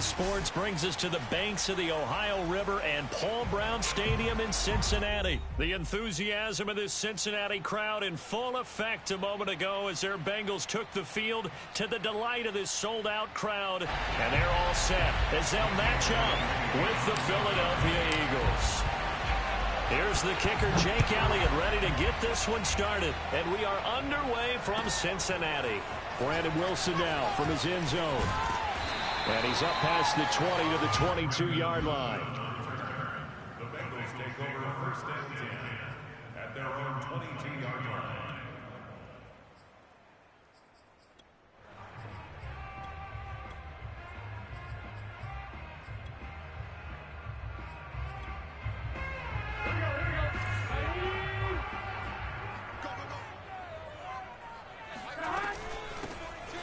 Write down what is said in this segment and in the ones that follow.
Bally Sports brings us to the banks of the Ohio River and Paul Brown Stadium in Cincinnati. The enthusiasm of this Cincinnati crowd in full effect a moment ago as their Bengals took the field to the delight of this sold-out crowd. And they're all set as they'll match up with the Philadelphia Eagles. Here's the kicker, Jake Elliott, ready to get this one started. And we are underway from Cincinnati. Brandon Wilson now from his end zone. And he's up past the 20 to the 22-yard line. The Bengals take over first and 10 at their own 22-yard line.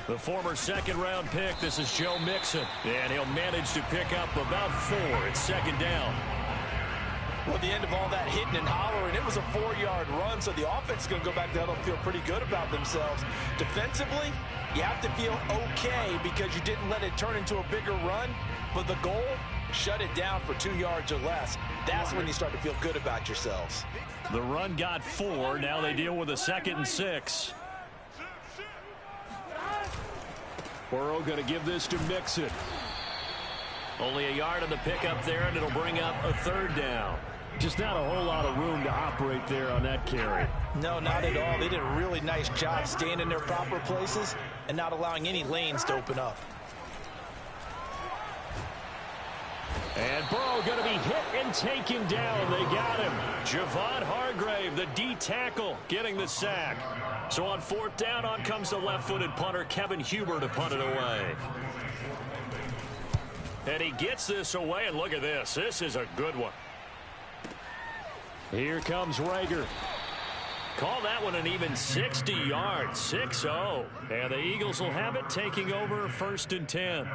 The former second-round pick, this is Joe Mixon, and he'll manage to pick up about 4 at second down. Well, at the end of all that hitting and hollering, it was a 4-yard run, so the offense is going to go back there and feel pretty good about themselves. Defensively, you have to feel okay because you didn't let it turn into a bigger run, but the goal, shut it down for 2 yards or less. That's when you start to feel good about yourselves. The run got 4. Now they deal with a 2nd and 6. Burrow going to give this to Mixon. Only a yard on the pickup there, and it'll bring up a 3rd down. Just not a whole lot of room to operate there on that carry. No, not at all. They did a really nice job staying in their proper places and not allowing any lanes to open up. And Burrow going to be hit and taken down. They got him. Javon Hargrave, the D tackle, getting the sack. So on 4th down, on comes the left-footed punter, Kevin Huber, to punt it away. And he gets this away, and look at this. This is a good one. Here comes Rager. Call that one an even 60 yards, 6-0. And the Eagles will have it, taking over 1st and 10.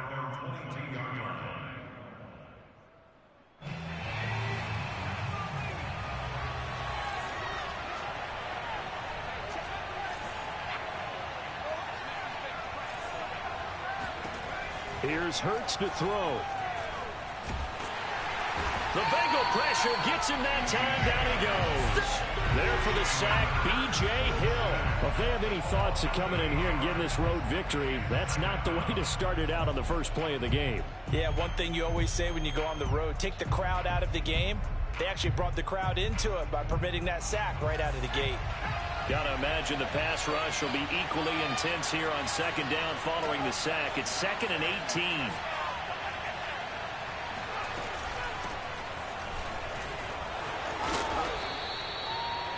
Here's Hurts to throw. The Bengal pressure gets him that time. Down he goes. There for the sack, B.J. Hill. Well, if they have any thoughts of coming in here and getting this road victory, that's not the way to start it out on the first play of the game. Yeah, one thing you always say when you go on the road, take the crowd out of the game. They actually brought the crowd into it by permitting that sack right out of the gate. Got to imagine the pass rush will be equally intense here on 2nd down following the sack. It's 2nd and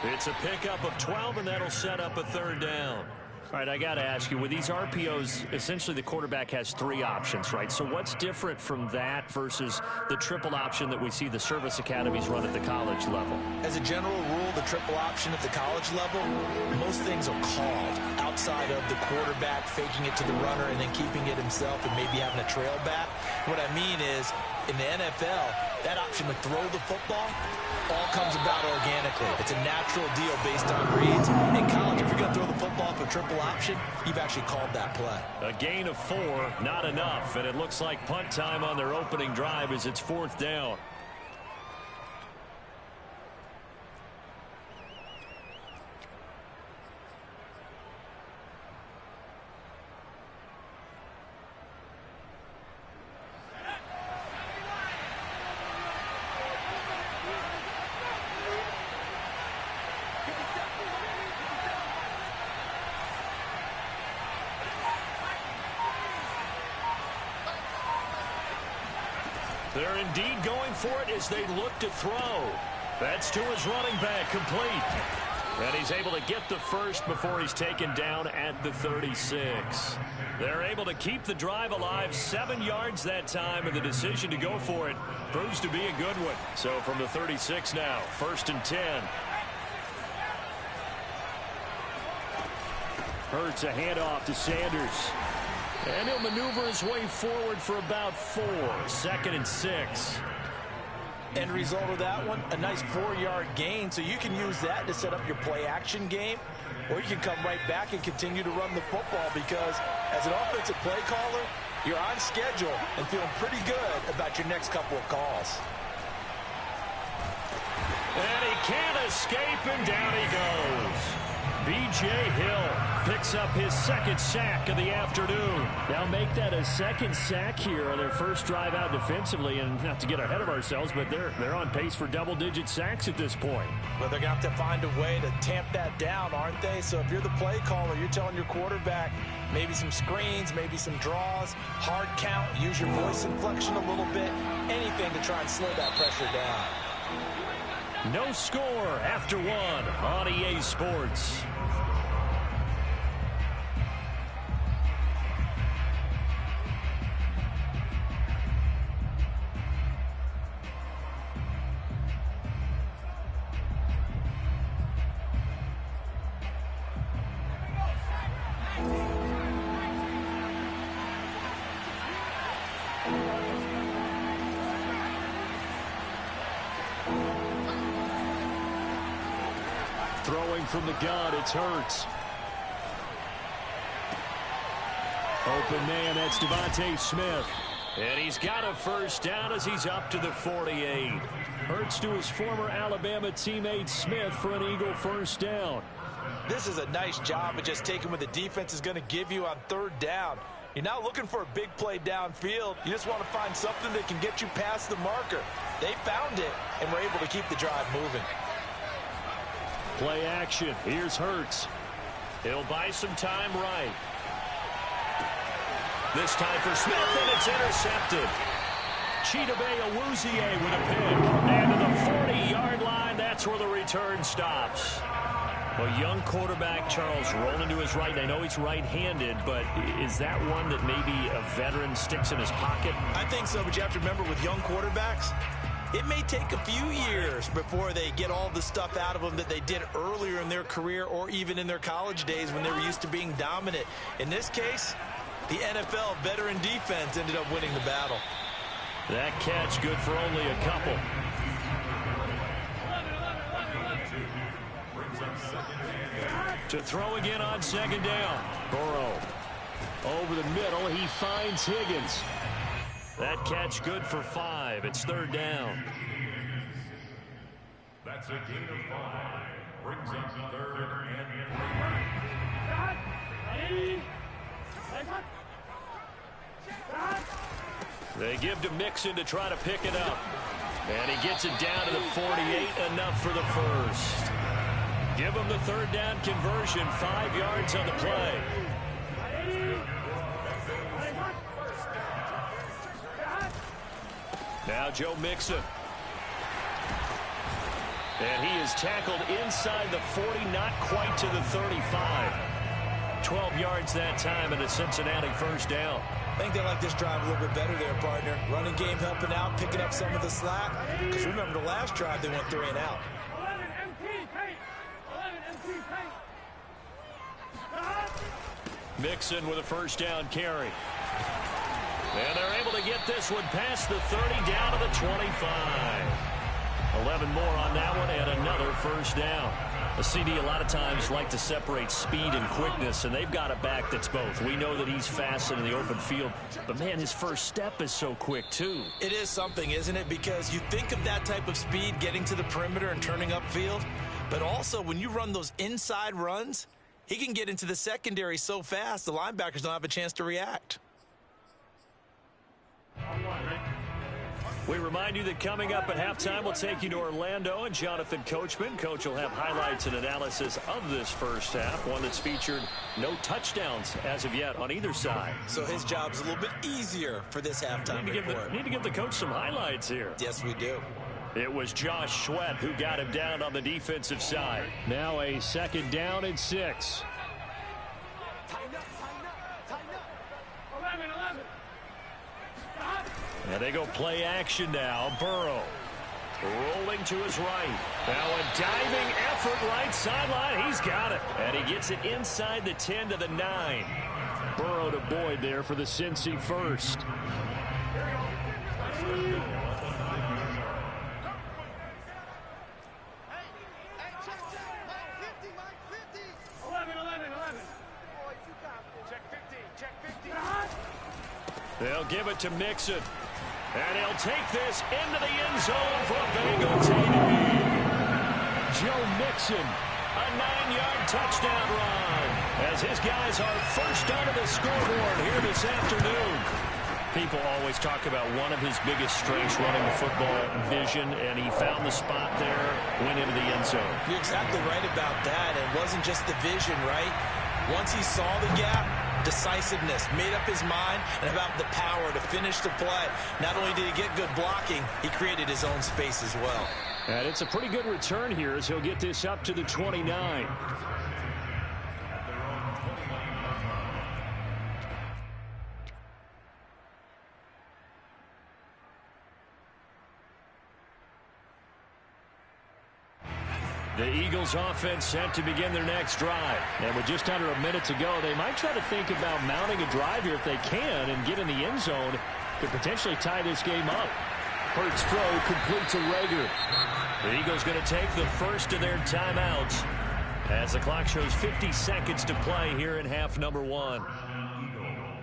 18. It's a pickup of 12, and that'll set up a 3rd down. All right, I got to ask you, with these RPOs, essentially the quarterback has 3 options, right? So what's different from that versus the triple option that we see the service academies run at the college level? As a general rule, the triple option at the college level, most things are called outside of the quarterback faking it to the runner and then keeping it himself and maybe having a trail back. What I mean is, in the NFL, that option to throw the football all comes about organically. It's a natural deal based on reads. In college, if you're going to throw the football for triple option, you've actually called that play. A gain of 4, not enough, and it looks like punt time on their opening drive as it's 4th down. They're indeed going for it as they look to throw. That's to his running back, complete. And he's able to get the first before he's taken down at the 36. They're able to keep the drive alive, 7 yards that time, and the decision to go for it proves to be a good one. So from the 36 now, 1st and 10. Hurts a handoff to Sanders. And he'll maneuver his way forward for about 4, 2nd and 6. End result of that one, a nice 4-yard gain, so you can use that to set up your play-action game, or you can come right back and continue to run the football because as an offensive play caller, You're on schedule and feeling pretty good about your next couple of calls. And he can't escape, and down he goes. B.J. Hill picks up his second sack of the afternoon. Now make that a second sack here on their first drive out defensively, and not to get ahead of ourselves, but they're on pace for double-digit sacks at this point. But they're going to have to find a way to tamp that down, aren't they? So if you're the play caller, you're telling your quarterback maybe some screens, maybe some draws, hard count, use your voice inflection a little bit, anything to try and slow that pressure down. No score after one on EA Sports. Throwing from the gun, it's Hurts. Open man, that's Devontae Smith. And he's got a first down as he's up to the 48. Hurts to his former Alabama teammate Smith for an Eagle first down. This is a nice job of just taking what the defense is going to give you on third down. You're not looking for a big play downfield. You just want to find something that can get you past the marker. They found it and were able to keep the drive moving. Play action. Here's Hurts. He'll buy some time right. This time for Smith, and it's intercepted. Chidobe Awuzie with a pick. And to the 40-yard line, that's where the return stops. A young quarterback, Charles, rolling to his right. And I know he's right-handed, but is that one that maybe a veteran sticks in his pocket? I think so, but you have to remember with young quarterbacks, it may take a few years before they get all the stuff out of them that they did earlier in their career or even in their college days when they were used to being dominant. In this case, the NFL veteran defense ended up winning the battle. That catch good for only a couple. To throw again on second down. Burrow. Over the middle, he finds Higgins. That catch good for 5. It's third down. That's a gain of 5. Brings up third and 3. They give to Mixon to try to pick it up. And he gets it down to the 48, enough for the first. Give him the third down conversion, 5 yards on the play. Now Joe Mixon. And he is tackled inside the 40, not quite to the 35. 12 yards that time and a Cincinnati first down. I think they like this drive a little bit better there, partner. Running game helping out, picking up some of the slack. Because remember the last drive they went 3 and out. Mixon with a first down carry. And they're able to get this one past the 30 down to the 25. 11 more on that one and another first down. A CD a lot of times like to separate speed and quickness, and they've got a back that's both. We know that he's fast in the open field, but man, his first step is so quick too. It is something, isn't it? Because you think of that type of speed getting to the perimeter and turning upfield, but also when you run those inside runs, he can get into the secondary so fast the linebackers don't have a chance to react. We remind you that coming up at halftime, we'll take you to Orlando and Jonathan Coachman. Coach will have highlights and analysis of this first half, one that's featured no touchdowns as of yet on either side. So his job's a little bit easier for this halftime report. Need to give the coach some highlights here. Yes, we do. It was Josh Sweat who got him down on the defensive side. Now a second down and 6. And they go play action now. Burrow rolling to his right. Now a diving effort right sideline. He's got it. And he gets it inside the 10 to the 9. Burrow to Boyd there for the Cincy first. They'll give it to Mixon. And he'll take this into the end zone for a Bengal TD. Joe Mixon, a 9-yard touchdown run, as his guys are first onto the scoreboard here this afternoon. People always talk about one of his biggest strengths running the football, vision, and he found the spot there, went into the end zone. You're exactly right about that. It wasn't just the vision, right? Once he saw the gap, decisiveness, made up his mind, and about the power to finish the play. Not only did he get good blocking, he created his own space as well. And it's a pretty good return here as he'll get this up to the 29. The Eagles offense set to begin their next drive. And with just under a minute to go, they might try to think about mounting a drive here if they can and get in the end zone to potentially tie this game up. Hurts throw complete to Reger. The Eagles going to take the first of their timeouts as the clock shows 50 seconds to play here in half number 1.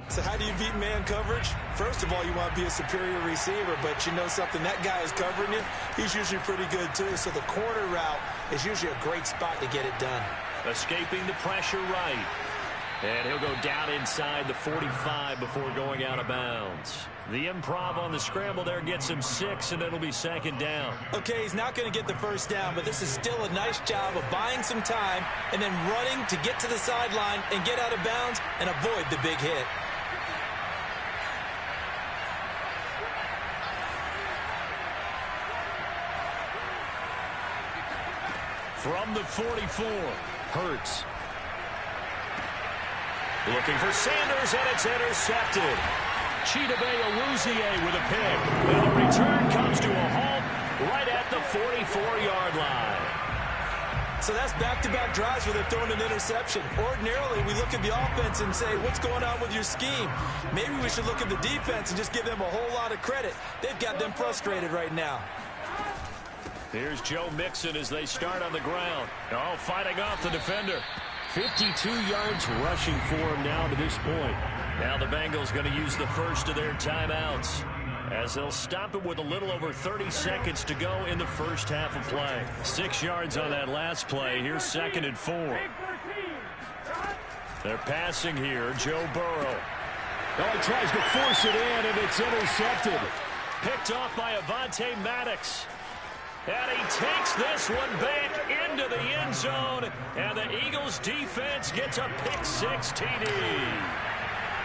So how do you beat man coverage? First of all, you want to be a superior receiver, but you know something, that guy is covering you. He's usually pretty good too. So the corner route is usually a great spot to get it done. Escaping the pressure right. And he'll go down inside the 45 before going out of bounds. The improv on the scramble there gets him 6, and it'll be second down. Okay, he's not going to get the first down, but this is still a nice job of buying some time and then running to get to the sideline and get out of bounds and avoid the big hit. From the 44, Hurts. Looking for Sanders, and it's intercepted. Chidobe Awuzie with a pick. And the return comes to a halt right at the 44-yard line. So that's back-to-back drives where they've thrown an interception. Ordinarily, we look at the offense and say, what's going on with your scheme? Maybe we should look at the defense and just give them a whole lot of credit. They've got them frustrated right now. Here's Joe Mixon as they start on the ground. Oh, fighting off the defender. 52 yards rushing for him now to this point. Now the Bengals going to use the first of their timeouts as they'll stop it with a little over 30 seconds to go in the first half of play. 6 yards on that last play. Here's 2nd and 4. They're passing here. Joe Burrow. Oh, he tries to force it in, and it's intercepted. Picked off by Avonte Maddox. And he takes this one back into the end zone. And the Eagles defense gets a pick-6 TD.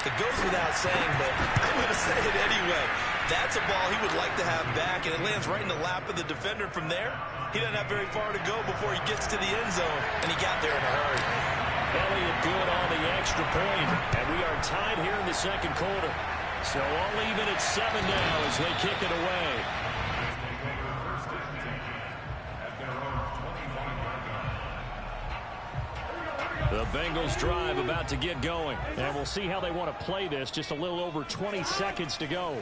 It goes without saying, but I'm going to say it anyway. That's a ball he would like to have back, and it lands right in the lap of the defender from there. He doesn't have very far to go before he gets to the end zone, and he got there in a hurry. Elliott good on the extra point, and we are tied here in the second quarter. So all even at 7 now as they kick it away. The Bengals drive about to get going. And we'll see how they want to play this. Just a little over 20 seconds to go.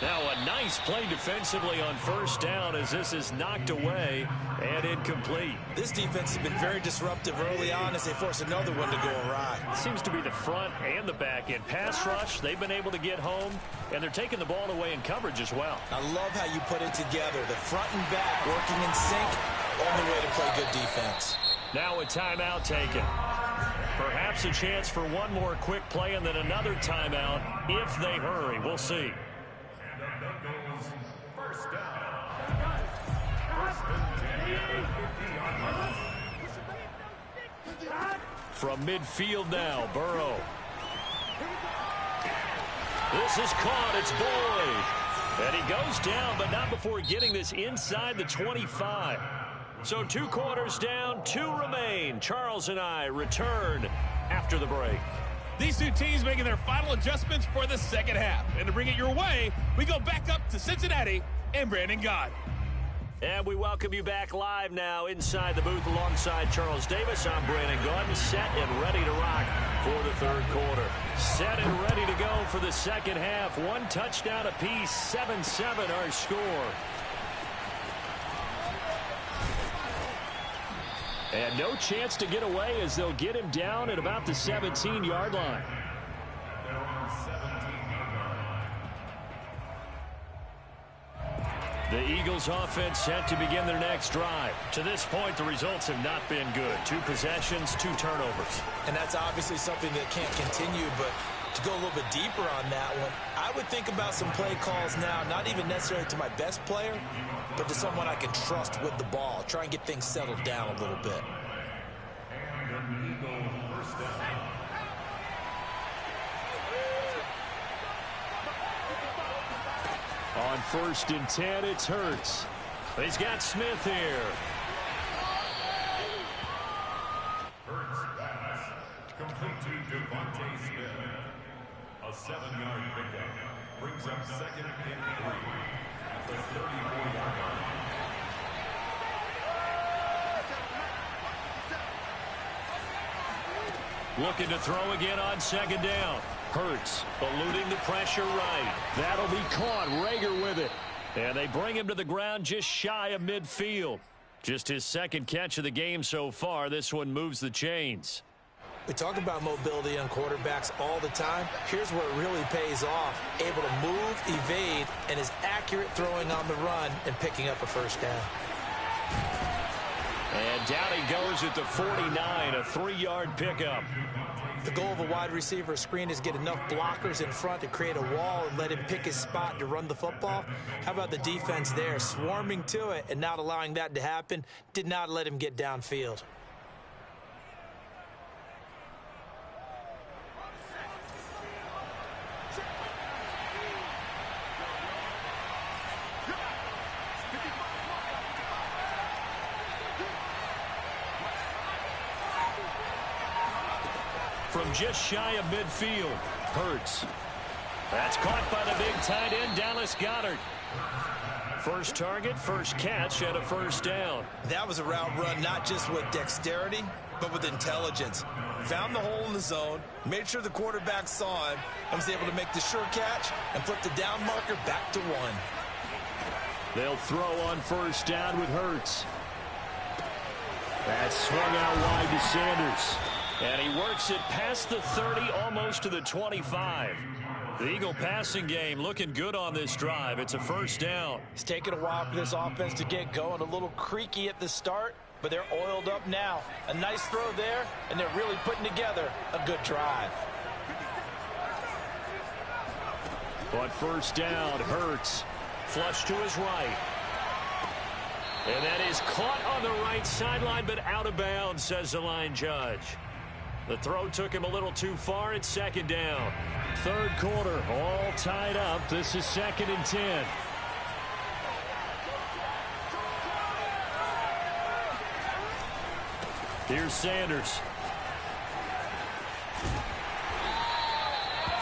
Now a nice play defensively on first down as this is knocked away and incomplete. This defense has been very disruptive early on as they force another one to go awry. It seems to be the front and the back end. Pass rush, they've been able to get home, and they're taking the ball away in coverage as well. I love how you put it together. The front and back working in sync. Only way to play good defense. Now a timeout taken. Perhaps a chance for one more quick play and then another timeout if they hurry. We'll see. From midfield now, Burrow. This is caught. It's Boyd. And he goes down, but not before getting this inside the 25. So 2 quarters down, 2 remain. Charles and I return after the break. These two teams making their final adjustments for the second half. And to bring it your way, we go back up to Cincinnati and Brandon Gott. And we welcome you back live now inside the booth alongside Charles Davis. I'm Brandon Gott, set and ready to rock for the third quarter. Set and ready to go for the second half. 1 touchdown apiece, 7-7 our score. And no chance to get away as they'll get him down at about the 17-yard line. They're on 17-yard line. The Eagles offense set to begin their next drive. To this point, the results have not been good. 2 possessions, 2 turnovers. And that's obviously something that can't continue, but to go a little bit deeper on that one, I would think about some play calls now, not even necessarily to my best player, but to someone I can trust with the ball. Try and get things settled down a little bit. And an Eagle first down. On 1st and 10, it's Hurts. He's got Smith here. Hurts pass. Complete to Devontae Smith. A 7-yard pickup. Brings up 2nd and 3 at the 34-yard line. Looking to throw again on 2nd down. Hurts eluding the pressure right. That'll be caught. Reger with it. And they bring him to the ground just shy of midfield. Just his 2nd catch of the game so far. This one moves the chains. We talk about mobility on quarterbacks all the time. Here's where it really pays off. Able to move, evade, and is accurate throwing on the run and picking up a first down. And down he goes at the 49, a 3-yard pickup. The goal of a wide receiver screen is get enough blockers in front to create a wall and let him pick his spot to run the football. How about the defense there, swarming to it and not allowing that to happen? Did not let him get downfield. From just shy of midfield, Hurts. That's caught by the big tight end, Dallas Goedert. First target, first catch, and a first down. That was a route run not just with dexterity, but with intelligence. Found the hole in the zone, made sure the quarterback saw him, and was able to make the sure catch and flip the down marker back to 1. They'll throw on first down with Hurts. That's swung out wide to Sanders. And he works it past the 30, almost to the 25. The Eagle passing game looking good on this drive. It's a first down. It's taken a while for this offense to get going. A little creaky at the start, but they're oiled up now. A nice throw there, and they're really putting together a good drive. On first down, Hurts. Flush to his right. And that is caught on the right sideline, but out of bounds, says the line judge. The throw took him a little too far. It's 2nd down. 3rd quarter, all tied up. This is 2nd and 10. Here's Sanders.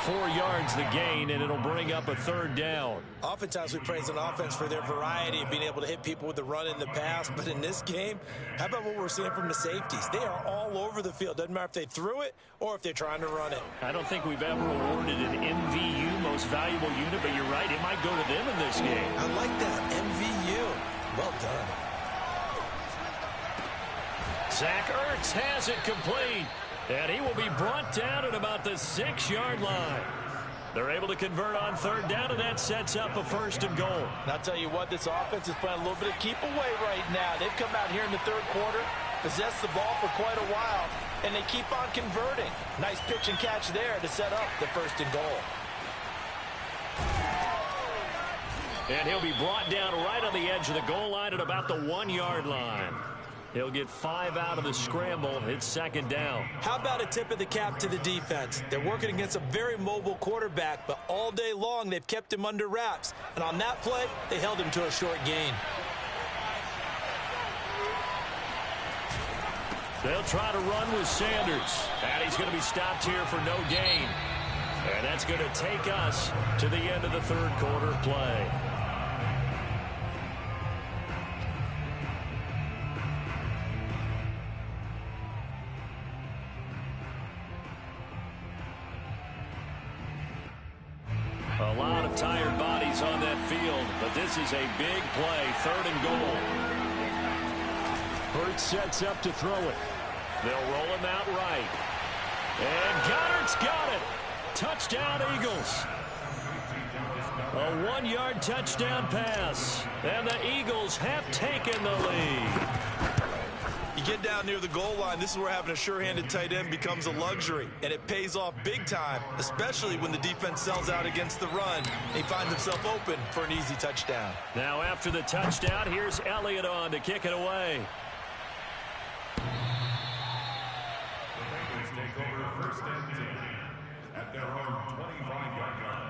4 yards the gain, and it'll bring up a 3rd down. Oftentimes we praise an offense for their variety of being able to hit people with the run in the pass, but in this game, how about what we're seeing from the safeties? They are all over the field. Doesn't matter if they threw it or if they're trying to run it. I don't think we've ever awarded an MVU, most valuable unit, but you're right, it might go to them in this game. I like that, MVU. Well done. Zach Ertz has it complete. And he will be brought down at about the 6-yard line. They're able to convert on 3rd down, and that sets up a 1st and goal. And I'll tell you what, this offense is playing a little bit of keep away right now. They've come out here in the 3rd quarter, possessed the ball for quite a while, and they keep on converting. Nice pitch and catch there to set up the 1st and goal. And he'll be brought down right on the edge of the goal line at about the 1-yard line. He'll get 5 out of the scramble. It's 2nd down. How about a tip of the cap to the defense? They're working against a very mobile quarterback, but all day long they've kept him under wraps. And on that play, they held him to a short gain. They'll try to run with Sanders. And he's going to be stopped here for no gain. And that's going to take us to the end of the 3rd quarter play. A lot of tired bodies on that field, but this is a big play, 3rd and goal. Hurts sets up to throw it. They'll roll him out right. And Goddard's got it. Touchdown, Eagles. A 1-yard touchdown pass. And the Eagles have taken the lead. You get down near the goal line, this is where having a sure-handed tight end becomes a luxury, and it pays off big time, especially when the defense sells out against the run. He finds himself open for an easy touchdown. Now after the touchdown, here's Elliott on to kick it away. The Bengals take over first and 10 at their own 25-yard line.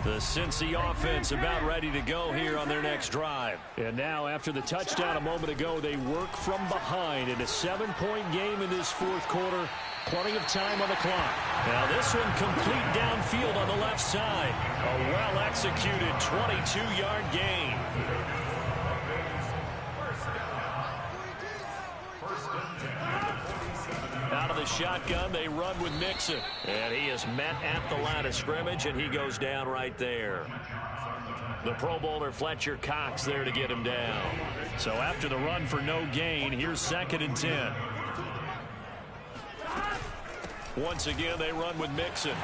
The Cincy offense about ready to go here on their next drive. And now after the touchdown a moment ago, they work from behind in a 7-point game in this fourth quarter. Plenty of time on the clock. Now this one complete downfield on the left side. A well-executed 22-yard gain. Out of the shotgun, they run with Mixon. And he is met at the line of scrimmage, and he goes down right there. The Pro Bowler Fletcher Cox there to get him down. So after the run for no gain, here's 2nd and 10. Once again, they run with Mixon.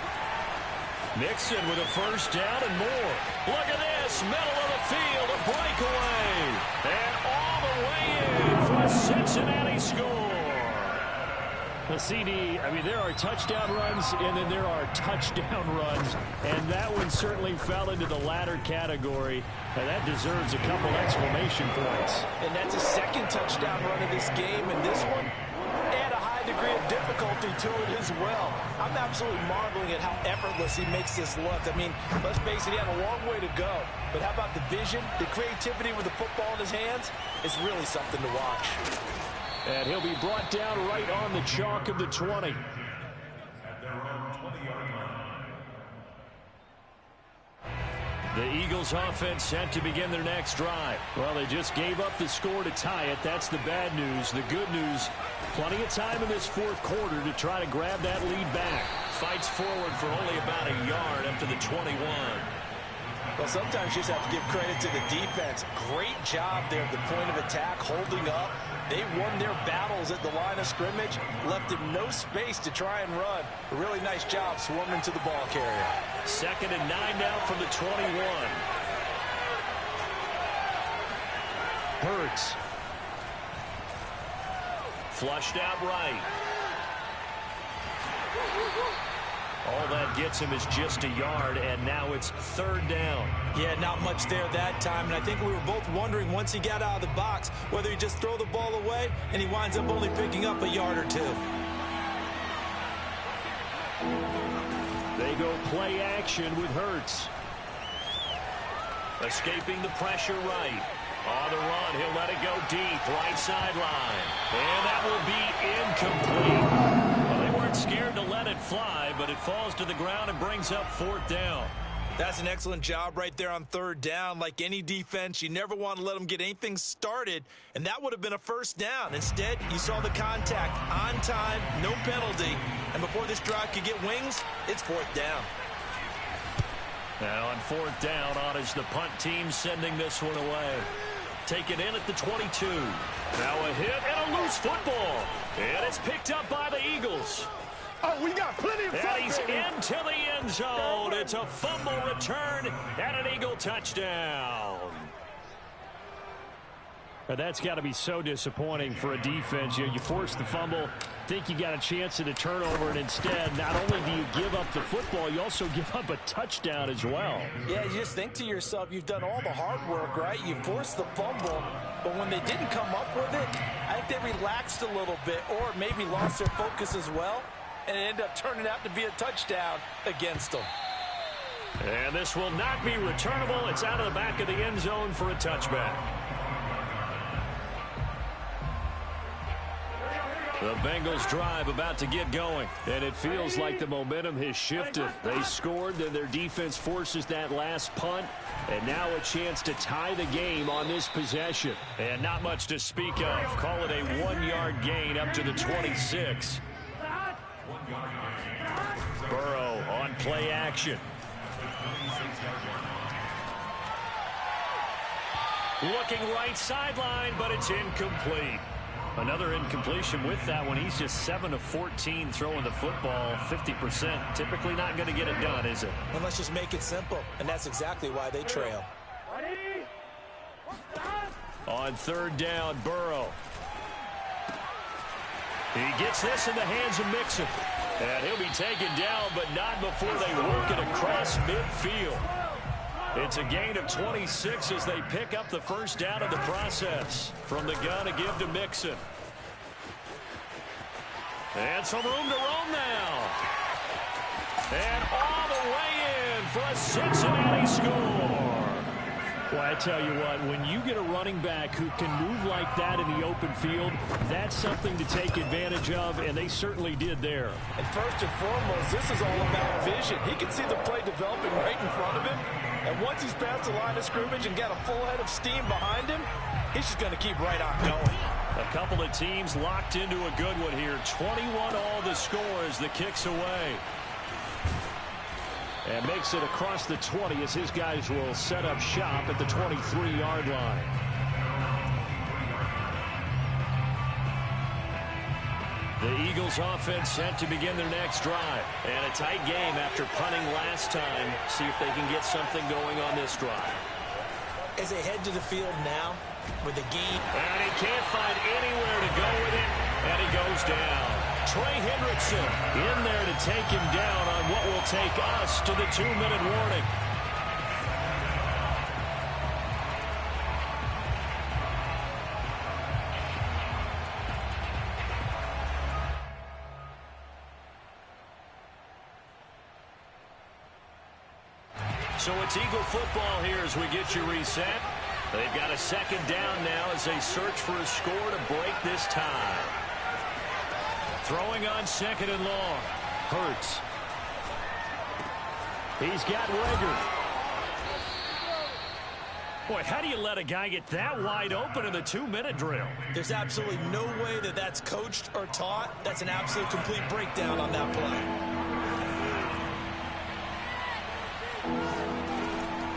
Mixon with a first down and more. Look at this, middle of the field, a breakaway. And all the way in for a Cincinnati score. Well, CD, I mean, there are touchdown runs, and then there are touchdown runs, and that one certainly fell into the latter category, and that deserves a couple exclamation points. And that's a second touchdown run of this game, and this one, add a high degree of difficulty to it as well. I'm absolutely marveling at how effortless he makes this look. I mean, let's face it, he had a long way to go, but how about the vision, the creativity with the football in his hands? It's really something to watch. And he'll be brought down right on the chalk of the 20. At their own 20-yard line. The Eagles offense set to begin their next drive. Well, they just gave up the score to tie it. That's the bad news. The good news, plenty of time in this fourth quarter to try to grab that lead back. Fights forward for only about a yard up to the 21. Well, sometimes you just have to give credit to the defense. Great job there at the point of attack, holding up. They won their battles at the line of scrimmage, left him no space to try and run. A really nice job swarming to the ball carrier. 2nd and 9 now from the 21. Hurts. Flushed out right. All that gets him is just a yard, and now it's 3rd down. Yeah, not much there that time, and I think we were both wondering once he got out of the box whether he just throw the ball away, and he winds up only picking up a yard or two. They go play action with Hurts. Escaping the pressure right. On the run, he'll let it go deep, right sideline. And that will be incomplete. Well, they weren't scared to let it fly, but it falls to the ground and brings up 4th down. That's an excellent job right there on 3rd down. Like any defense, you never want to let them get anything started, and that would have been a 1st down. Instead, you saw the contact on time, no penalty, and before this drive could get wings, it's 4th down. Now on 4th down, on is the punt team sending this one away. Take it in at the 22. Now a hit and a loose football. And it's picked up by the Eagles. Oh, we got plenty of fun. And he's into the end zone. It's a fumble return and an Eagle touchdown. But that's got to be so disappointing for a defense. You force the fumble, think you got a chance at a turnover, and instead, not only do you give up the football, you also give up a touchdown as well. Yeah, you just think to yourself, you've done all the hard work, right? You forced the fumble, but when they didn't come up with it, I think they relaxed a little bit or maybe lost their focus as well, and it ended up turning out to be a touchdown against them. And this will not be returnable. It's out of the back of the end zone for a touchback. The Bengals drive about to get going. And it feels like the momentum has shifted. They scored, then their defense forces that last punt. And now a chance to tie the game on this possession. And not much to speak of. Call it a 1-yard gain up to the 26. Burrow on play action. Looking right sideline, but it's incomplete. Another incompletion with that one. He's just 7 of 14 throwing the football, 50%. Typically not going to get it done, is it? And let's just make it simple, and that's exactly why they trail. On third down, Burrow. He gets this in the hands of Mixon. And he'll be taken down, but not before they work it across midfield. It's a gain of 26 as they pick up the first down of the process. From the gun to give to Mixon. And some room to roam now. And all the way in for a Cincinnati score. Well, I tell you what, when you get a running back who can move like that in the open field, that's something to take advantage of, and they certainly did there. And first and foremost, this is all about vision. He can see the play developing right in front of him, and once he's past the line of scrimmage and got a full head of steam behind him, he's just going to keep right on going. A couple of teams locked into a good one here. 21 all the score as the kick's away. And makes it across the 20 as his guys will set up shop at the 23-yard line. The Eagles offense set to begin their next drive. And a tight game after punting last time. See if they can get something going on this drive. As they head to the field now with the gain. And he can't find anywhere to go with it. And he goes down. Trey Hendrickson in there to take him down on what will take us to the 2-minute warning. So it's Eagle football here as we get you reset. They've got a second down now as they search for a score to break this tie. Throwing on second and long. Hurts. He's got Regs. Boy, how do you let a guy get that wide open in the 2-minute drill? There's absolutely no way that that's coached or taught. That's an absolute complete breakdown on that play.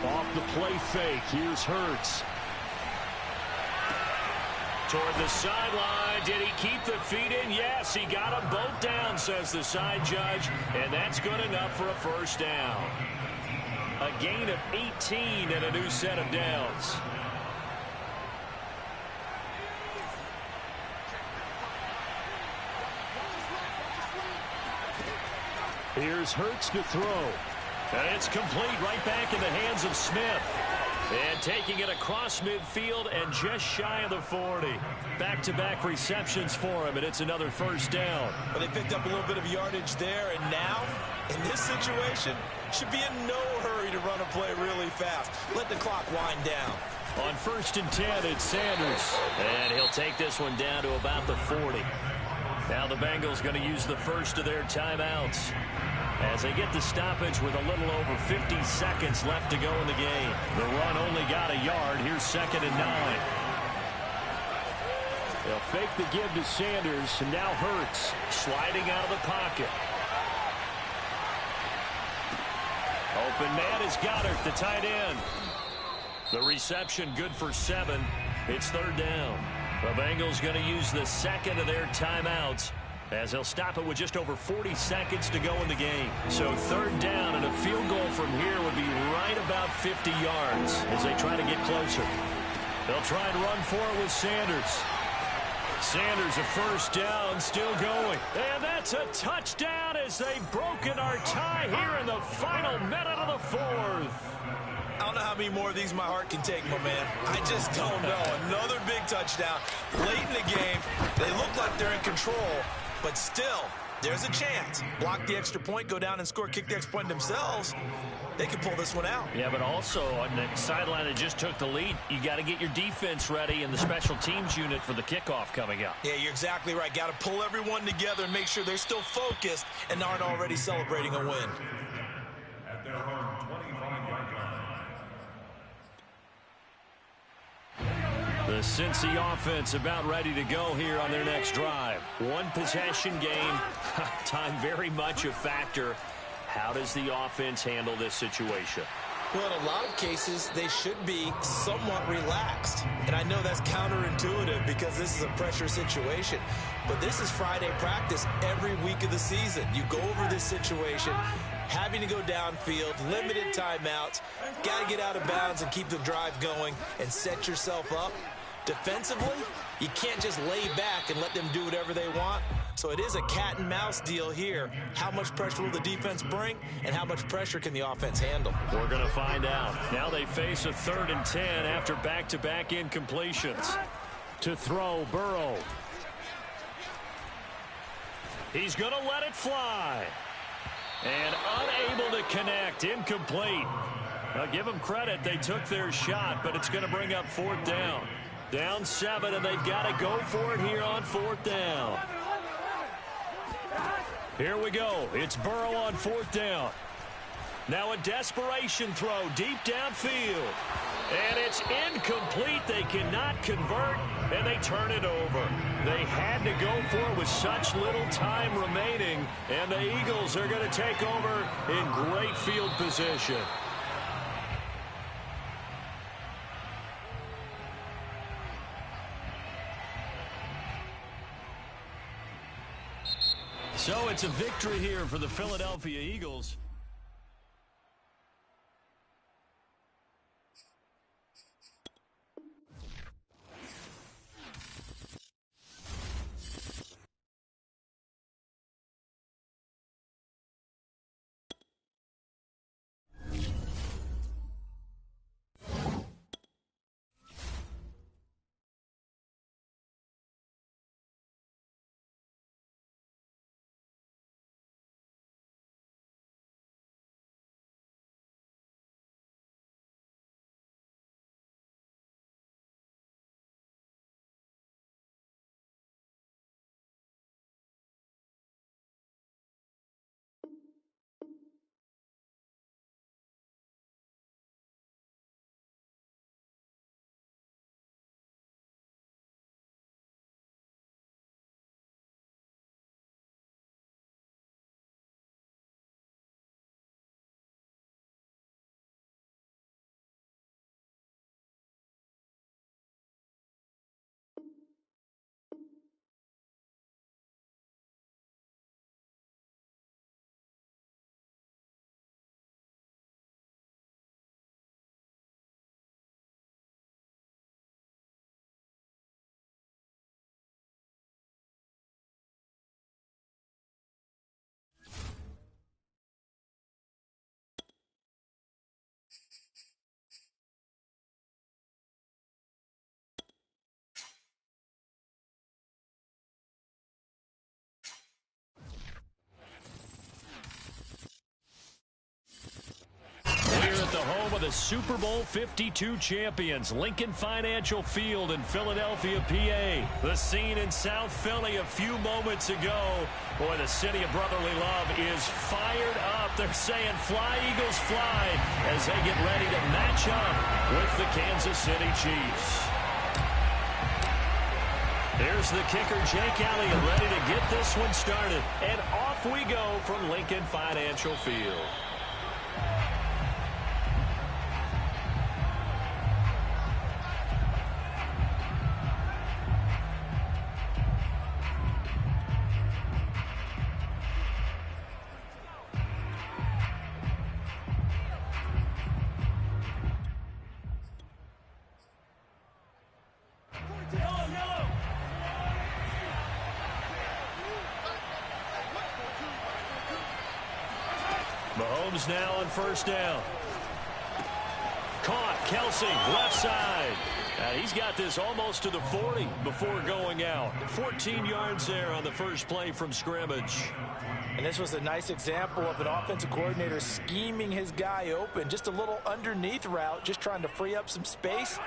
Off the play fake. Here's Hurts. Toward the sideline. Did he keep the feet in? Yes, he got them both down, says the side judge. And that's good enough for a first down. A gain of 18 and a new set of downs. Here's Hurts to throw. And it's complete right back in the hands of Smith. And taking it across midfield and just shy of the 40. Back-to-back receptions for him, and it's another first down. But they picked up a little bit of yardage there, and now, in this situation, should be in no hurry to run a play really fast. Let the clock wind down. On 1st and 10, it's Sanders. And he'll take this one down to about the 40. Now the Bengals going to use the first of their timeouts as they get the stoppage with a little over 50 seconds left to go in the game. The run only got a yard. Here's 2nd and 9. They'll fake the give to Sanders, and now Hurts sliding out of the pocket. Open man is Goddard, the tight end. The reception good for 7. It's 3rd down. The Bengals going to use the second of their timeouts as they'll stop it with just over 40 seconds to go in the game. So 3rd down, and a field goal from here would be right about 50 yards as they try to get closer. They'll try and run for it with Sanders. Sanders, a first down, still going. And that's a touchdown as they've broken our tie here in the final minute of the 4th. I don't know how many more of these my heart can take, my man. I just don't know. Another big touchdown. Late in the game, they look like they're in control, but still, there's a chance. Block the extra point, go down and score, kick the extra point themselves. They can pull this one out. Yeah, but also on the sideline that just took the lead, you got to get your defense ready and the special teams unit for the kickoff coming up. Yeah, you're exactly right. Got to pull everyone together and make sure they're still focused and aren't already celebrating a win. At their own 25-yard line. The Cincy offense about ready to go here on their next drive. One possession game. Time very much a factor. How does the offense handle this situation? Well, in a lot of cases, they should be somewhat relaxed. And I know that's counterintuitive because this is a pressure situation. But this is Friday practice every week of the season. You go over this situation, having to go downfield, limited timeouts, got to get out of bounds and keep the drive going and set yourself up. Defensively, you can't just lay back and let them do whatever they want. So it is a cat and mouse deal here. How much pressure will the defense bring, and how much pressure can the offense handle? We're going to find out. Now they face a 3rd and 10 after back-to-back incompletions. To throw, Burrow. He's going to let it fly. And unable to connect. Incomplete. Now give them credit. They took their shot, but it's going to bring up 4th down. Down 7, and they've got to go for it here on 4th down. Here we go. It's Burrow on 4th down. Now a desperation throw deep downfield. And it's incomplete. They cannot convert, and they turn it over. They had to go for it with such little time remaining, and the Eagles are going to take over in great field position. So it's a victory here for the Philadelphia Eagles. The home of the Super Bowl 52 champions, Lincoln Financial Field in Philadelphia, PA. The scene in South Philly a few moments ago. Boy, the city of brotherly love is fired up. They're saying, fly, Eagles, fly, as they get ready to match up with the Kansas City Chiefs. Here's the kicker, Jake Elliott, ready to get this one started. And off we go from Lincoln Financial Field. Mahomes now on 1st down. Caught. Kelsey, left side. He's got this almost to the 40 before going out. 14 yards there on the first play from scrimmage. And this was a nice example of an offensive coordinator scheming his guy open. Just a little underneath route, just trying to free up some space,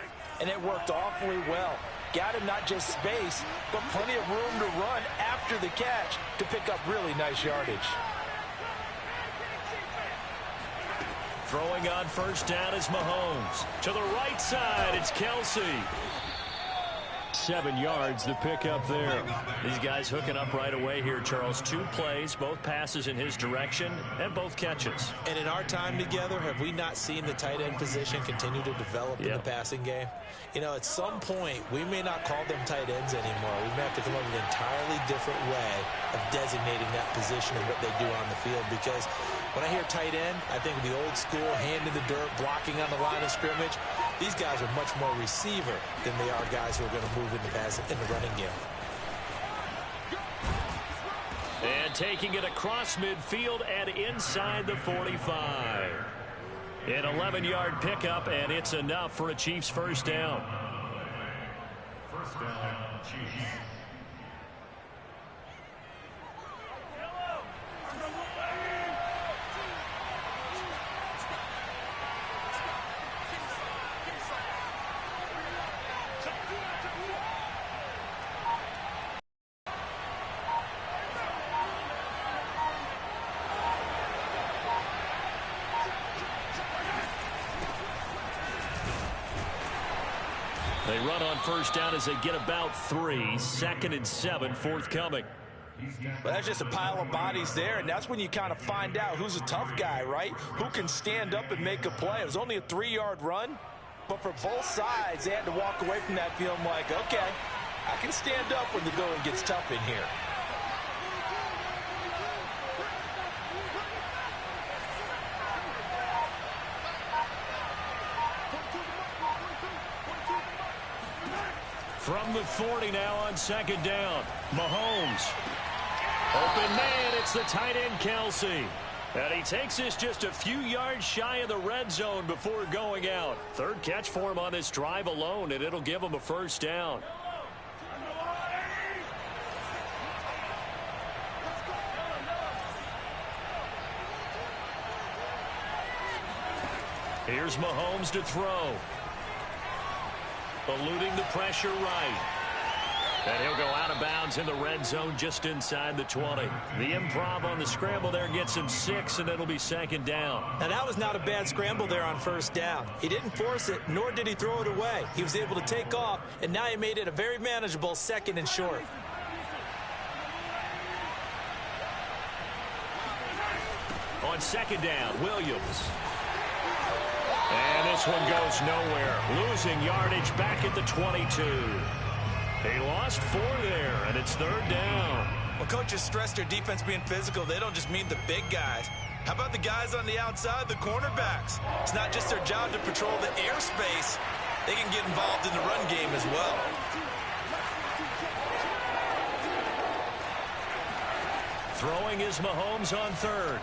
and it worked awfully well. Got him not just space, but plenty of room to run after the catch to pick up really nice yardage. Throwing on 1st down is Mahomes. To the right side, it's Kelsey. 7 yards, the pickup there. These guys hooking up right away here, Charles. 2 plays, both passes in his direction, and both catches. And in our time together, have we not seen the tight end position continue to develop in the passing game? You know, at some point, we may not call them tight ends anymore. We may have to come up with an entirely different way of designating that position and what they do on the field. Because when I hear tight end, I think of the old school, hand in the dirt, blocking on the line of scrimmage. These guys are much more receiver than they are guys who are going to move in the running game. And taking it across midfield and inside the 45. An 11-yard pickup, and it's enough for a Chiefs first down. First down, Chiefs. They run on first down as they get about 3. 2nd and 7 forthcoming. But that's just a pile of bodies there, and that's when you kind of find out who's a tough guy, right? Who can stand up and make a play. It was only a 3-yard run, but for both sides, they had to walk away from that feeling like, okay, I can stand up when the going gets tough in here. From the 40 now on 2nd down. Mahomes. Open man, it's the tight end Kelsey. And he takes this just a few yards shy of the red zone before going out. 3rd catch for him on this drive alone, and it'll give him a first down. Here's Mahomes to throw. Eluding the pressure right. And he'll go out of bounds in the red zone just inside the 20. The improv on the scramble there gets him 6, and it'll be 2nd down. Now, that was not a bad scramble there on first down. He didn't force it, nor did he throw it away. He was able to take off, and now he made it a very manageable 2nd and short. On 2nd down, Williams. And this one goes nowhere. Losing yardage back at the 22. He lost 4 there, and it's 3rd down. Well, coaches stress their defense being physical. They don't just mean the big guys. How about the guys on the outside, the cornerbacks? It's not just their job to patrol the airspace. They can get involved in the run game as well. Throwing is Mahomes on 3rd.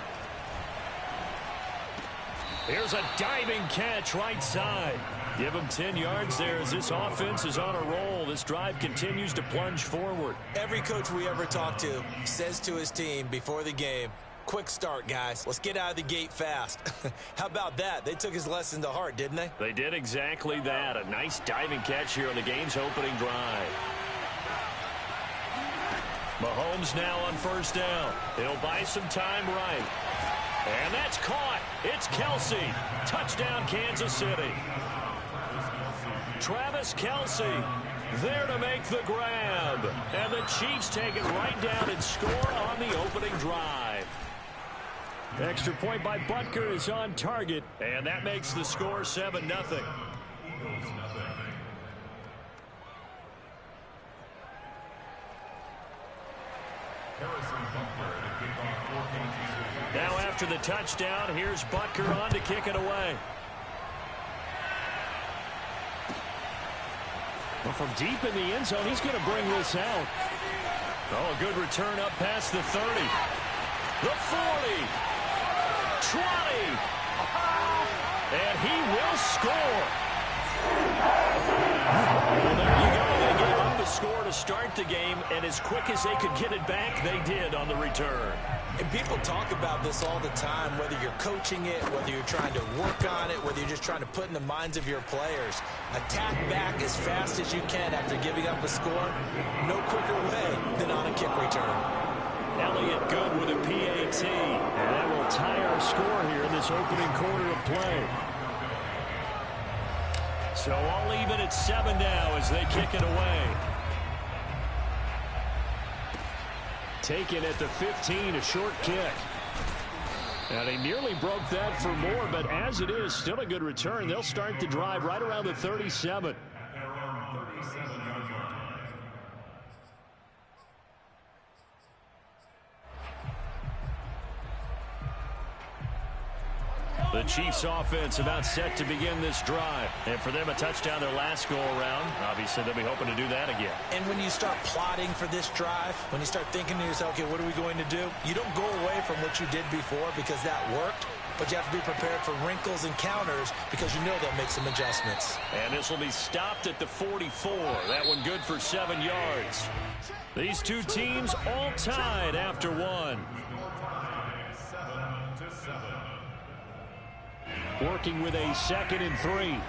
Here's a diving catch right side. Give him 10 yards there as this offense is on a roll. This drive continues to plunge forward. Every coach we ever talk to says to his team before the game, quick start, guys. Let's get out of the gate fast. How about that? They took his lesson to heart, didn't they? They did exactly that. A nice diving catch here on the game's opening drive. Mahomes now on first down. He'll buy some time right. And that's caught. It's Kelsey. Touchdown, Kansas City. Travis Kelsey there to make the grab. And the Chiefs take it right down and score on the opening drive. Extra point by Butker is on target. And that makes the score 7-0. Now after the touchdown, here's Butker on to kick it away. Well, from deep in the end zone, he's going to bring this out. Oh, a good return up past the 30. The 40. 20. And he will score. Well, there you go. They gave up the score to start the game, and as quick as they could get it back, they did on the return. And people talk about this all the time, whether you're coaching it, whether you're trying to work on it, whether you're just trying to put in the minds of your players. Attack back as fast as you can after giving up a score. No quicker way than on a kick return. Elliott good with a PAT. And that will tie our score here in this opening quarter of play. So all even at 7 now as they kick it away. Taken at the 15, a short kick. And he nearly broke that for more, but as it is, still a good return. They'll start the drive right around the 37. The Chiefs offense about set to begin this drive. And for them, a touchdown their last go-around. Obviously, they'll be hoping to do that again. And when you start plotting for this drive, when you start thinking to yourself, okay, what are we going to do? You don't go away from what you did before because that worked. But you have to be prepared for wrinkles and counters because you know they'll make some adjustments. And this will be stopped at the 44. That one good for 7 yards. These two teams all tied after one. Working with a 2nd and 3.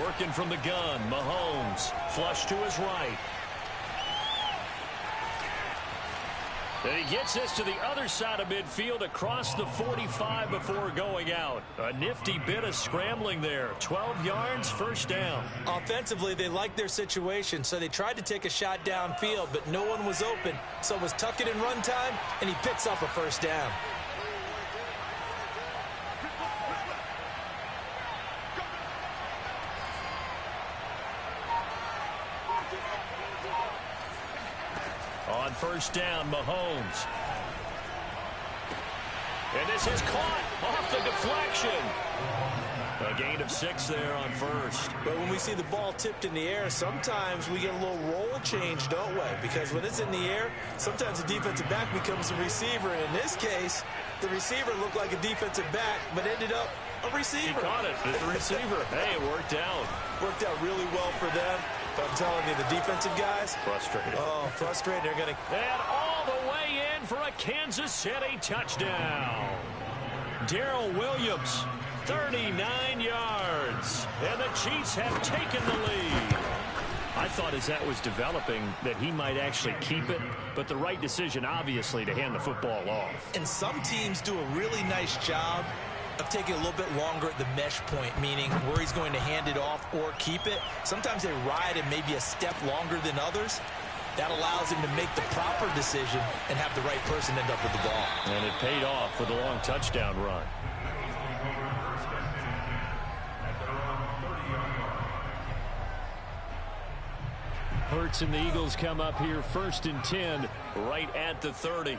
Working from the gun, Mahomes. Flush to his right. And he gets this to the other side of midfield across the 45 before going out. A nifty bit of scrambling there. 12 yards, first down. Offensively, they liked their situation, so they tried to take a shot downfield, but no one was open. So it was tuck it in run time, and he picks up a first down. On first down, Mahomes. And this is caught off the deflection. A gain of 6 there on first. But when we see the ball tipped in the air, sometimes we get a little roll change, don't we? Because when it's in the air, sometimes the defensive back becomes a receiver. And in this case, the receiver looked like a defensive back, but ended up a receiver. He caught it as the receiver. Hey, it worked out. Worked out really well for them. But I'm telling you, the defensive guys. Frustrated. Oh, frustrated. They're going to. And all the way in for a Kansas City touchdown. Darrell Williams, 39 yards. And the Chiefs have taken the lead. I thought as that was developing that he might actually keep it, but the right decision, obviously, to hand the football off. And some teams do a really nice job of taking a little bit longer at the mesh point, meaning where he's going to hand it off or keep it. Sometimes they ride it maybe a step longer than others. That allows him to make the proper decision and have the right person end up with the ball. And it paid off with a long touchdown run. Hurts and the Eagles come up here 1st and 10, right at the 30.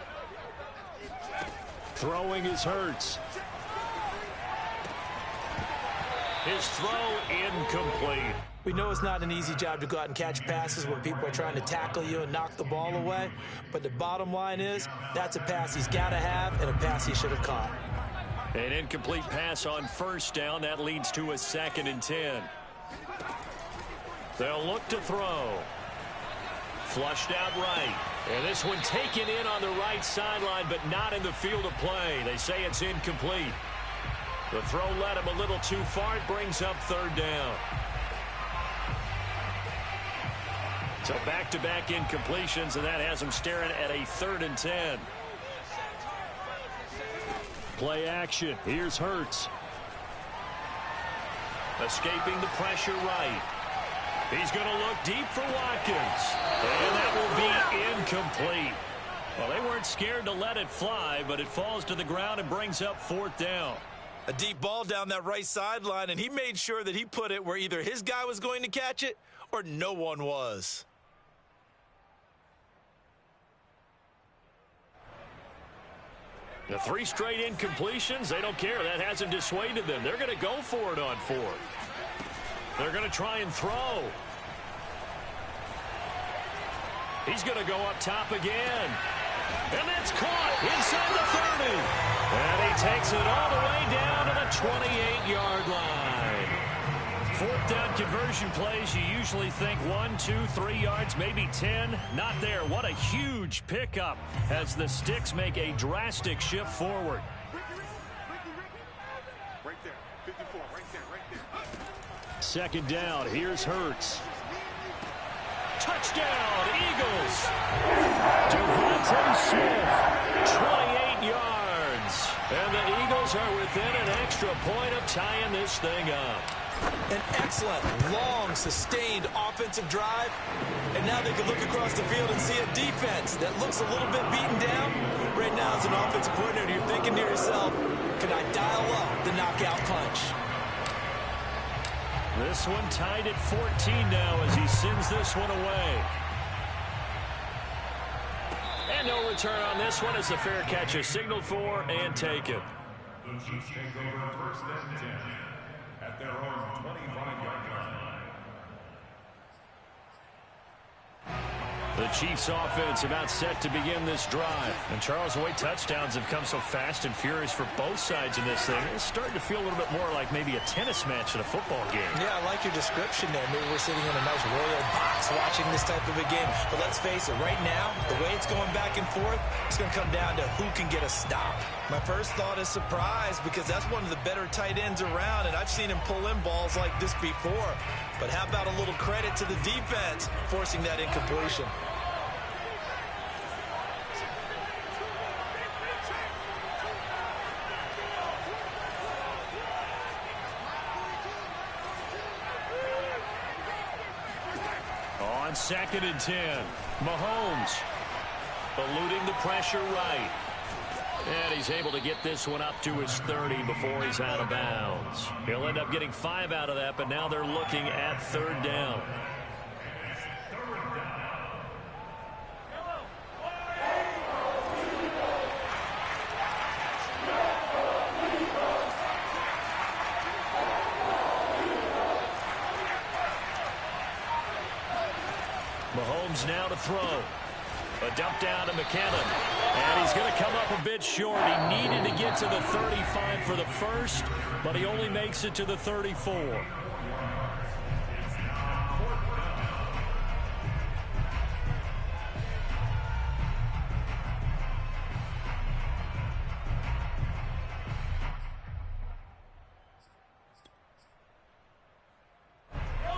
Throwing is Hurts. His throw incomplete. We know it's not an easy job to go out and catch passes when people are trying to tackle you and knock the ball away. But the bottom line is that's a pass he's got to have and a pass he should have caught. An incomplete pass on first down. That leads to a 2nd and 10. They'll look to throw. Flushed out right. And this one taken in on the right sideline, but not in the field of play. They say it's incomplete. The throw led him a little too far. It brings up 3rd down. So back-to-back incompletions, and that has him staring at a 3rd and 10. Play action. Here's Hurts. Escaping the pressure right. He's going to look deep for Watkins. And that will be incomplete. Well, they weren't scared to let it fly, but it falls to the ground and brings up 4th down. A deep ball down that right sideline, and he made sure that he put it where either his guy was going to catch it or no one was. The 3 straight incompletions, they don't care. That hasn't dissuaded them. They're going to go for it on 4th. They're going to try and throw. He's going to go up top again. And that's caught inside the 30. And he takes it all the way down to the 28-yard line. 4th down conversion plays, you usually think 1, 2, 3 yards, maybe 10. Not there. What a huge pickup as the Sticks make a drastic shift forward. Right there, 54, right there. 2nd down. Here's Hurts. Touchdown, Eagles. Devontae Smith, 28 yards. And the Eagles are within an extra point of tying this thing up. An excellent, long, sustained offensive drive. And now they can look across the field and see a defense that looks a little bit beaten down. Right now, as an offensive coordinator, you're thinking to yourself, can I dial up the knockout punch? This one tied at 14 now as he sends this one away. And no return on this one as the fair catch is signaled for and taken. The Chiefs take over first and 10 at their own 25-yard line. The Chiefs offense about set to begin this drive. And Charles, the way touchdowns have come so fast and furious for both sides in this thing, it's starting to feel a little bit more like maybe a tennis match in a football game. Yeah, I like your description there. Maybe we're sitting in a nice royal box watching this type of a game. But let's face it, right now, the way it's going back and forth, it's going to come down to who can get a stop. My first thought is surprise because that's one of the better tight ends around, and I've seen him pull in balls like this before. But how about a little credit to the defense forcing that incompletion? On 2nd and 10, Mahomes eluding the pressure right. And he's able to get this one up to his 30 before he's out of bounds. He'll end up getting 5 out of that, but now they're looking at 3rd down. Mahomes now to throw. A dump down to McKinnon. And he's going to come up a bit short. He needed to get to the 35 for the first, but he only makes it to the 34.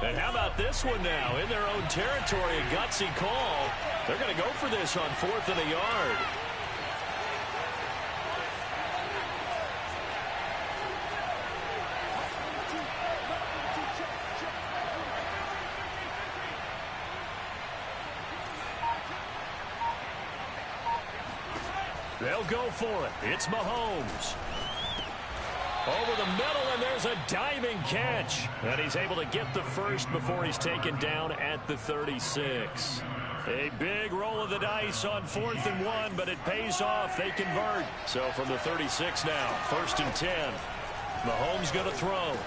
And how about this one now? In their own territory, a gutsy call. They're going to go for this on 4th and a yard. They'll go for it. It's Mahomes. Over the middle, and there's a diving catch. And he's able to get the first before he's taken down at the 36. A big roll of the dice on 4th and 1, but it pays off. They convert. So from the 36 now, 1st and 10. Mahomes going to throw.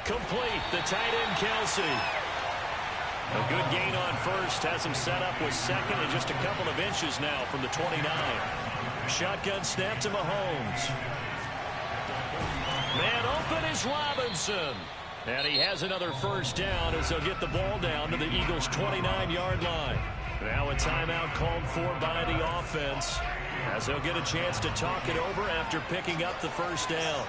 Complete. The tight end, Kelsey. A good gain on first. Has him set up with 2nd and just a couple of inches now from the 29. Shotgun snap to Mahomes. Man open is Robinson. And he has another first down as they'll get the ball down to the Eagles' 29-yard line. Now a timeout called for by the offense as they'll get a chance to talk it over after picking up the first down.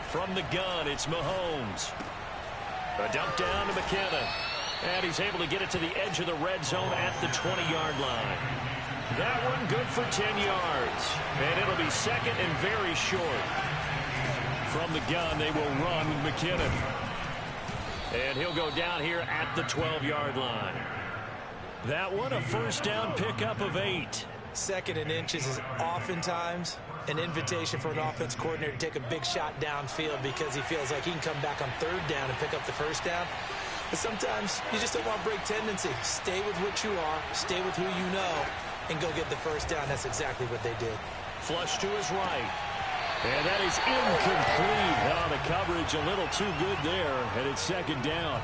From the gun, it's Mahomes. A dump down to McKinnon. And he's able to get it to the edge of the red zone at the 20-yard line. That one good for 10 yards. And it'll be 2nd and very short. From the gun, they will run with McKinnon. And he'll go down here at the 12-yard line. That one, a first down pickup of 8. 2nd and inches is oftentimes an invitation for an offense coordinator to take a big shot downfield because he feels like he can come back on 3rd down and pick up the first down. But sometimes you just don't want to break tendency. Stay with what you are, stay with who you know, and go get the first down. That's exactly what they did. Flush to his right. And that is incomplete. Oh, the coverage a little too good there, and it's 2nd down.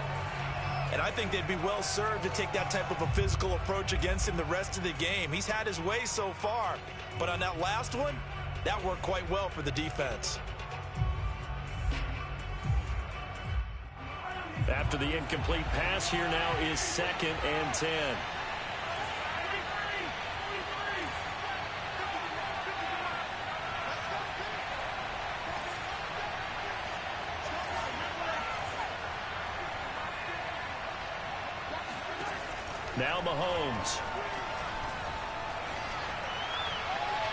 And I think they'd be well served to take that type of a physical approach against him the rest of the game. He's had his way so far, but on that last one, that worked quite well for the defense. After the incomplete pass, here now is 2nd and 10. Now Mahomes.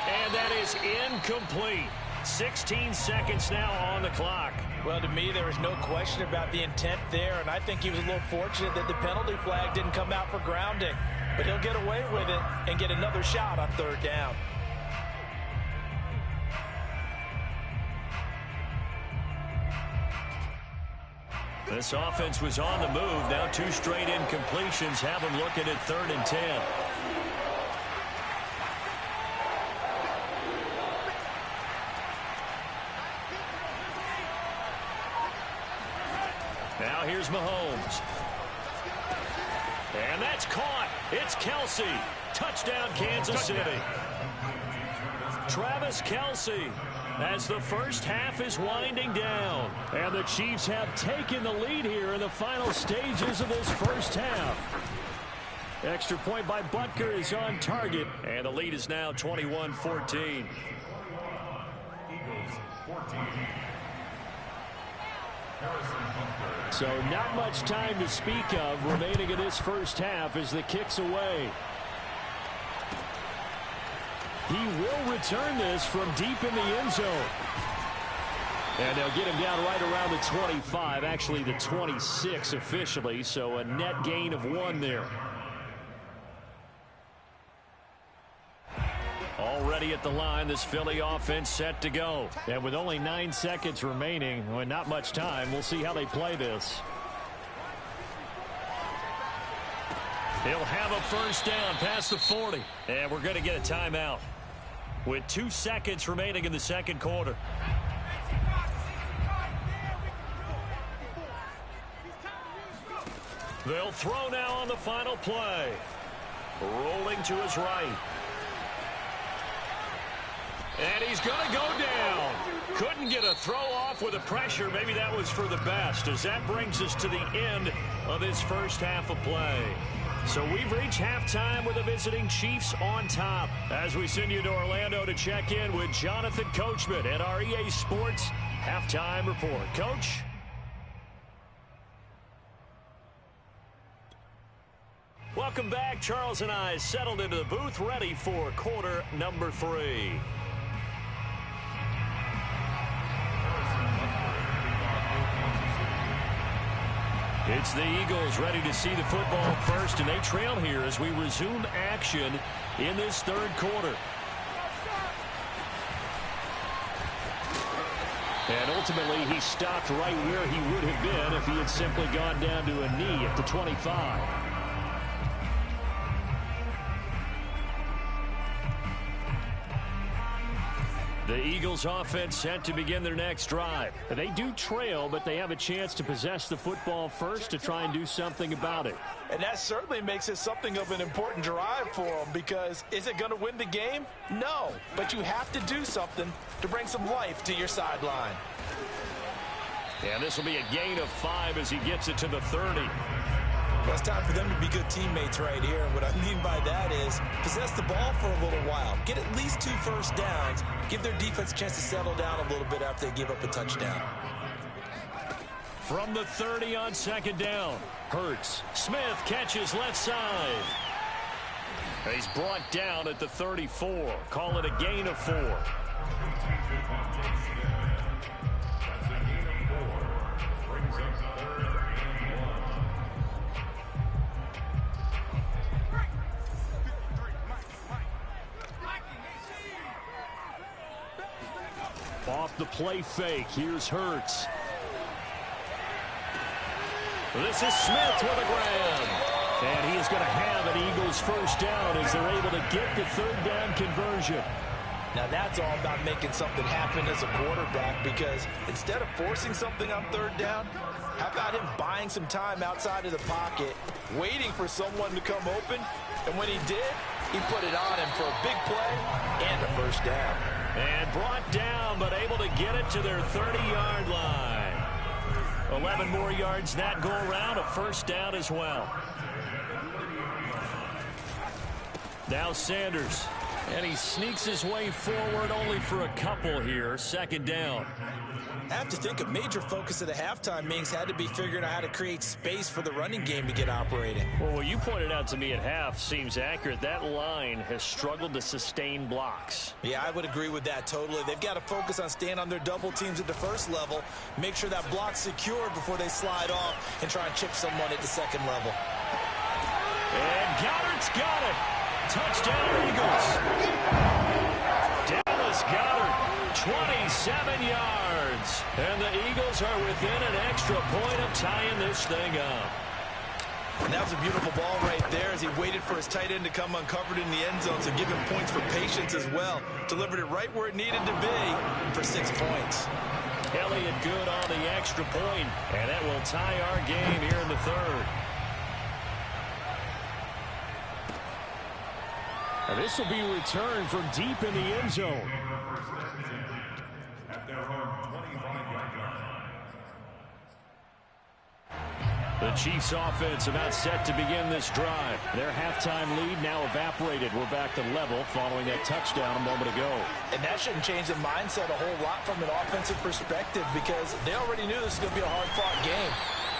And that is incomplete. 16 seconds now on the clock. Well, to me, there is no question about the intent there, and I think he was a little fortunate that the penalty flag didn't come out for grounding. But he'll get away with it and get another shot on third down. This offense was on the move. Now 2 straight incompletions have them looking at 3rd and 10. Now here's Mahomes. And that's caught. It's Kelsey. Touchdown, Kansas City. Travis Kelsey as the first half is winding down. And the Chiefs have taken the lead here in the final stages of this first half. Extra point by Butker is on target. And the lead is now 21-14. Eagles 14. So not much time to speak of remaining in this first half as the kick's away. He will return this from deep in the end zone. And they'll get him down right around the 25, actually the 26 officially, so a net gain of 1 there. Already at the line, this Philly offense set to go. And with only 9 seconds remaining, well, not much time, we'll see how they play this. He'll have a first down past the 40. And we're going to get a timeout with 2 seconds remaining in the second quarter. They'll throw now on the final play. Rolling to his right. And he's going to go down. Couldn't get a throw off with the pressure. Maybe that was for the best, as that brings us to the end of this first half of play. So we've reached halftime with the visiting Chiefs on top. As we send you to Orlando to check in with Jonathan Coachman at our EA Sports Halftime Report. Coach? Welcome back. Charles and I settled into the booth, ready for quarter number 3. It's the Eagles ready to see the football first, and they trail here as we resume action in this third quarter. And ultimately, he stopped right where he would have been if he had simply gone down to a knee at the 25. The Eagles offense set to begin their next drive. They do trail, but they have a chance to possess the football first to try and do something about it. And that certainly makes it something of an important drive for them, because is it going to win the game? No, but you have to do something to bring some life to your sideline. And this will be a gain of 5 as he gets it to the 30. Well, it's time for them to be good teammates right here. And what I mean by that is possess the ball for a little while. Get at least 2 first downs. Give their defense a chance to settle down a little bit after they give up a touchdown. From the 30 on second down, Hurts. Smith catches left side. He's brought down at the 34. Call it a gain of 4. Off the play fake, here's Hurts. This is Smith with a grab. And he is going to have an Eagles first down as they're able to get the third down conversion. Now that's all about making something happen as a quarterback, because instead of forcing something on third down, how about him buying some time outside of the pocket, waiting for someone to come open, and when he did, he put it on him for a big play and a first down. And brought down, but able to get it to their 30-yard line. 11 more yards that go around, a first down as well. Now Sanders, and he sneaks his way forward only for a couple here, second down. I have to think a major focus of the halftime meetings had to be figuring out how to create space for the running game to get operating. Well, what you pointed out to me at half seems accurate. That line has struggled to sustain blocks. Yeah, I would agree with that totally. They've got to focus on staying on their double teams at the first level, make sure that block's secured before they slide off and try and chip someone at the second level. And Goddard's got it. Touchdown, Eagles. Dallas Goedert, 27 yards. And the Eagles are within an extra point of tying this thing up. And that was a beautiful ball right there as he waited for his tight end to come uncovered in the end zone, so give him points for patience as well. Delivered it right where it needed to be for 6 points. Elliott good on the extra point, and that will tie our game here in the third. And this will be returned from deep in the end zone. At their own 25-yard line. The Chiefs offense about set to begin this drive. Their halftime lead now evaporated. We're back to level following that touchdown a moment ago. And that shouldn't change the mindset a whole lot from an offensive perspective because they already knew this was going to be a hard-fought game.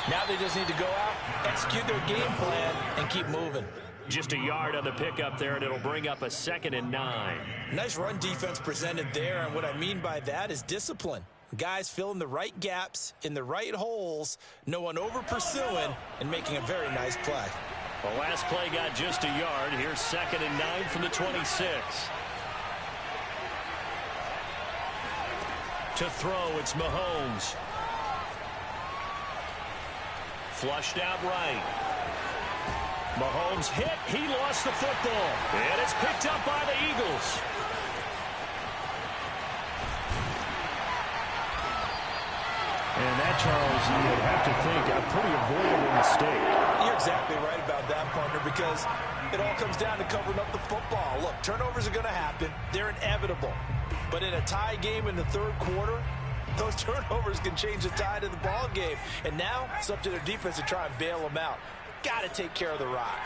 Now they just need to go out, execute their game plan, and keep moving. Just a yard on the pickup there, and it'll bring up a 2nd and 9. Nice run defense presented there, and what I mean by that is discipline. Guys filling the right gaps in the right holes, no one over-pursuing, and making a very nice play. The last play got just a yard. Here's 2nd and 9 from the 26. To throw, it's Mahomes. Flushed out right. Mahomes hit. He lost the football. And it's picked up by the Eagles. And that, Charles, you would have to think a pretty avoidable mistake. You're exactly right about that, partner, because it all comes down to covering up the football. Look, turnovers are going to happen. They're inevitable. But in a tie game in the third quarter, those turnovers can change the tide of the ball game. And now it's up to their defense to try and bail them out. Got to take care of the rock.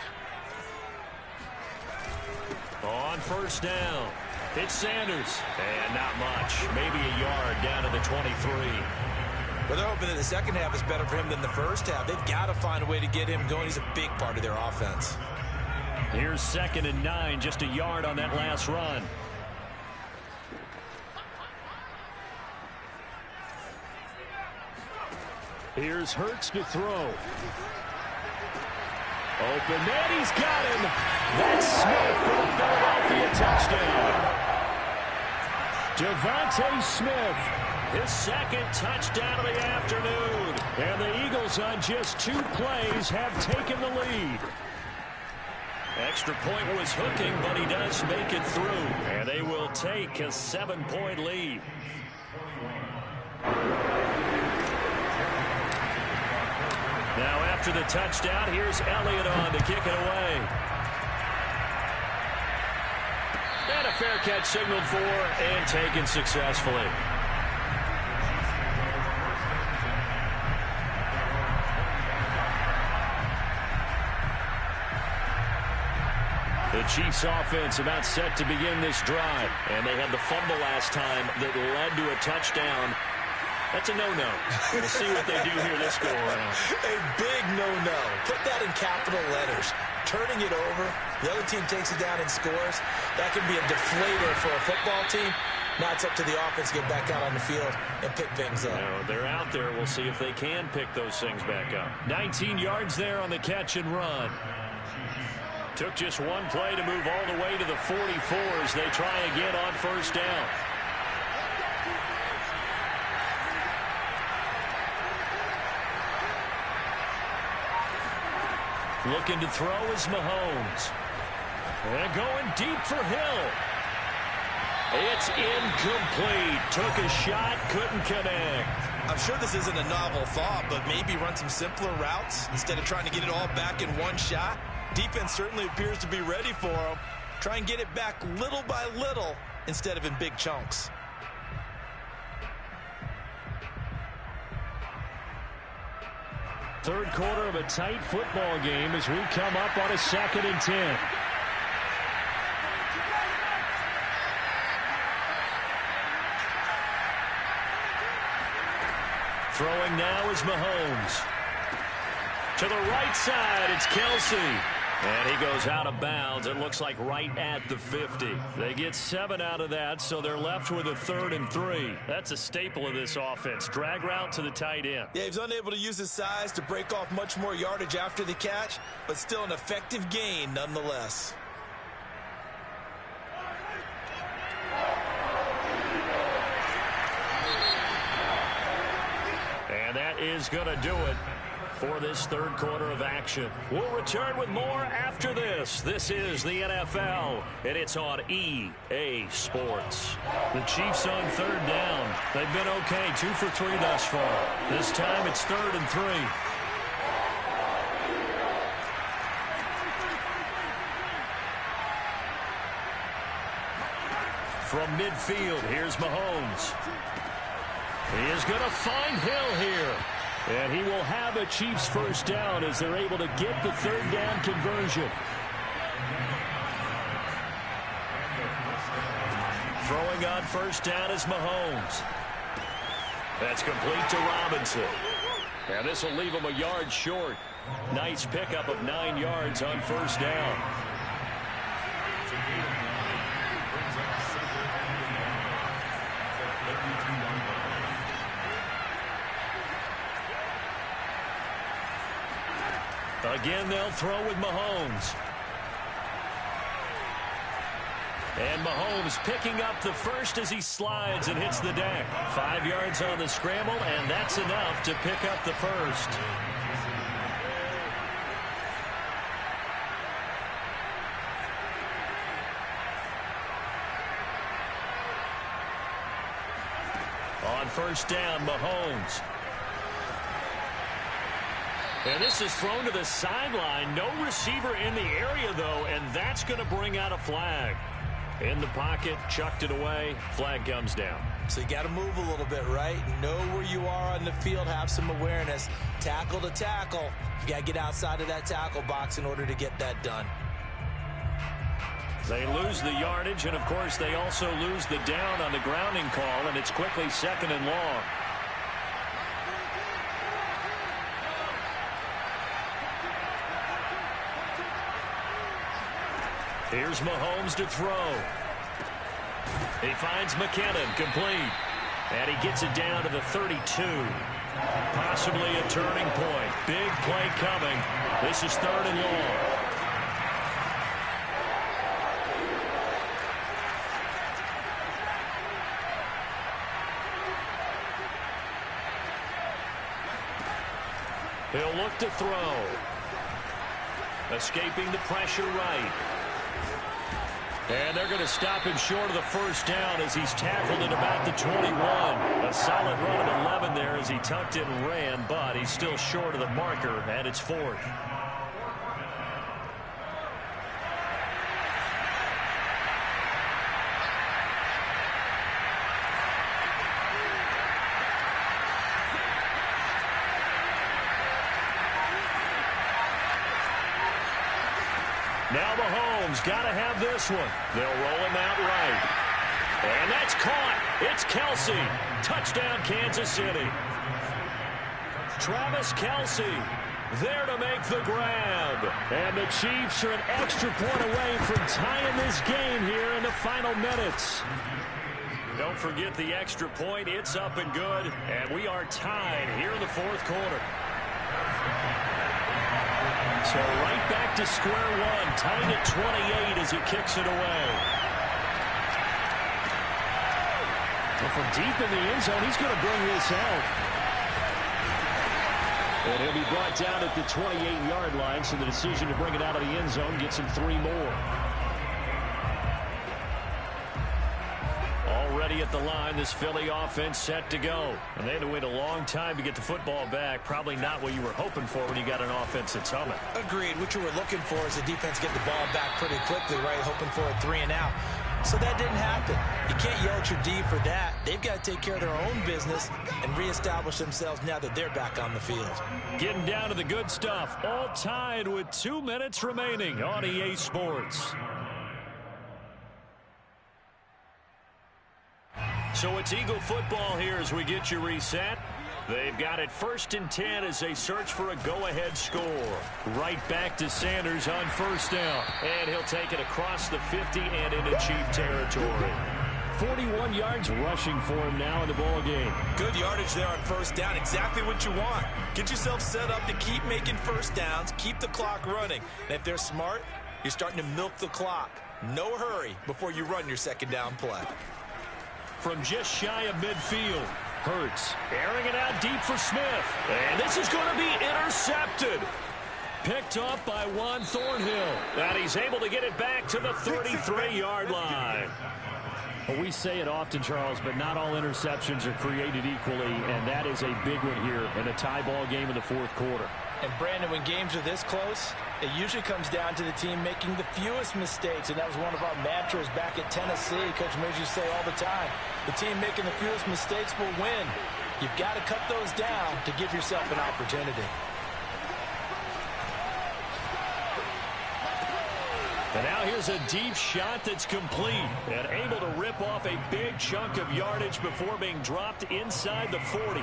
On first down, it's Sanders. And not much. Maybe a yard down to the 23. Well, they're hoping that the second half is better for him than the first half. They've got to find a way to get him going. He's a big part of their offense. Here's 2nd and 9, just a yard on that last run. Here's Hurts to throw. Open man, he's got him. That's Smith for the Philadelphia touchdown. Devontae Smith, his 2nd touchdown of the afternoon. And the Eagles on just 2 plays have taken the lead. Extra point was hooking, but he does make it through. And they will take a 7-point lead. Now after the touchdown, here's Elliott on to kick it away. And a fair catch signaled for and taken successfully. The Chiefs offense about set to begin this drive. And they had the fumble last time that led to a touchdown. That's a no-no. We'll see what they do here this go-around. A big no-no. Put that in capital letters. Turning it over, the other team takes it down and scores. That can be a deflator for a football team. Now it's up to the offense to get back out on the field and pick things up. No, they're out there. We'll see if they can pick those things back up. 19 yards there on the catch and run. Took just one play to move all the way to the 44 as they try again on first down. Looking to throw is Mahomes. And going deep for Hill. It's incomplete. Took a shot, couldn't connect. I'm sure this isn't a novel thought, but maybe run some simpler routes instead of trying to get it all back in one shot. Defense certainly appears to be ready for him. Try and get it back little by little instead of in big chunks. Third quarter of a tight football game as we come up on a 2nd and 10. Throwing now is Mahomes. To the right side, it's Kelsey. And he goes out of bounds. It looks like right at the 50. They get 7 out of that, so they're left with a 3rd and 3. That's a staple of this offense. Drag route to the tight end. Yeah, he's unable to use his size to break off much more yardage after the catch, but still an effective gain nonetheless. And that is going to do it for this 3rd quarter of action. We'll return with more after this. This is the NFL, and it's on EA Sports. The Chiefs on 3rd down. They've been okay, 2 for 3 thus far. This time it's 3rd and 3. From midfield, here's Mahomes. He is going to find Hill here. And he will have a Chiefs 1st down as they're able to get the 3rd down conversion. Throwing on 1st down is Mahomes. That's complete to Robinson. And this will leave him a yard short. Nice pickup of 9 yards on 1st down. Again, they'll throw with Mahomes. And Mahomes picking up the 1st as he slides and hits the deck. 5 yards on the scramble, and that's enough to pick up the 1st. On 1st down, Mahomes. And this is thrown to the sideline. No receiver in the area, though, and that's going to bring out a flag. In the pocket, chucked it away. Flag comes down. So you got to move a little bit, right? Know where you are on the field, have some awareness. Tackle to tackle. You got to get outside of that tackle box in order to get that done. They lose the yardage, and, of course, they also lose the down on the grounding call, and it's quickly 2nd and long. Here's Mahomes to throw. He finds McKinnon, complete. And he gets it down to the 32. Possibly a turning point. Big play coming. This is 3rd and long. He'll look to throw. Escaping the pressure right. And they're going to stop him short of the 1st down as he's tackled at about the 21. A solid run of 11 there as he tucked it and ran, but he's still short of the marker, and it's 4th. Now Mahomes got to have this one. They'll roll him out right. And that's caught. It's Kelsey. Touchdown, Kansas City. Travis Kelsey there to make the grab. And the Chiefs are an extra point away from tying this game here in the final minutes. Don't forget the extra point. It's up and good. And we are tied here in the 4th quarter. So right back to square one, tied at 28 as he kicks it away. Well, from deep in the end zone, he's going to bring this out. And he'll be brought down at the 28-yard line, so the decision to bring it out of the end zone gets him 3 more. Already at the line, this Philly offense set to go. And they had to wait a long time to get the football back. Probably not what you were hoping for when you got an offense that's humming. Agreed. What you were looking for is the defense get the ball back pretty quickly, right? Hoping for a 3 and out. So that didn't happen. You can't yell at your D for that. They've got to take care of their own business and reestablish themselves now that they're back on the field. Getting down to the good stuff. All tied with 2 minutes remaining on EA Sports. So it's Eagle football here as we get you reset. They've got it 1st and 10 as they search for a go-ahead score. Right back to Sanders on 1st down. And he'll take it across the 50 and into Chief territory. 41 yards rushing for him now in the ball game. Good yardage there on 1st down. Exactly what you want. Get yourself set up to keep making 1st downs, keep the clock running. And if they're smart, you're starting to milk the clock. No hurry before you run your 2nd down play. From just shy of midfield, Hurts airing it out deep for Smith. And this is going to be intercepted. Picked off by Juan Thornhill. And he's able to get it back to the 33-yard line. Well, we say it often, Charles, but not all interceptions are created equally, and that is a big one here in a tie ball game in the 4th quarter. And, Brandon, when games are this close, it usually comes down to the team making the fewest mistakes, and that was one of our mantras back at Tennessee. Coach Mears used to say all the time, the team making the fewest mistakes will win. You've got to cut those down to give yourself an opportunity. And now here's a deep shot that's complete and able to rip off a big chunk of yardage before being dropped inside the 40.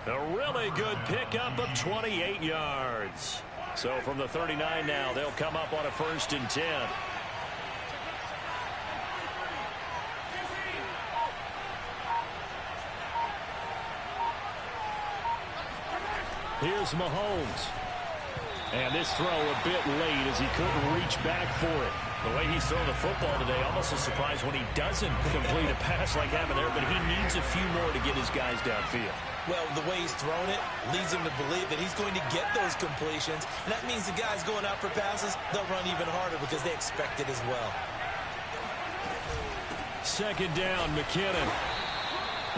A really good pickup of 28 yards. So from the 39 now, they'll come up on a 1st and 10. Here's Mahomes. And this throw a bit late as he couldn't reach back for it. The way he's throwing the football today, almost a surprise when he doesn't complete a pass like happened there, but he needs a few more to get his guys downfield. Well, the way he's thrown it leads him to believe that he's going to get those completions. And that means the guys going out for passes, they'll run even harder because they expect it as well. 2nd down, McKinnon.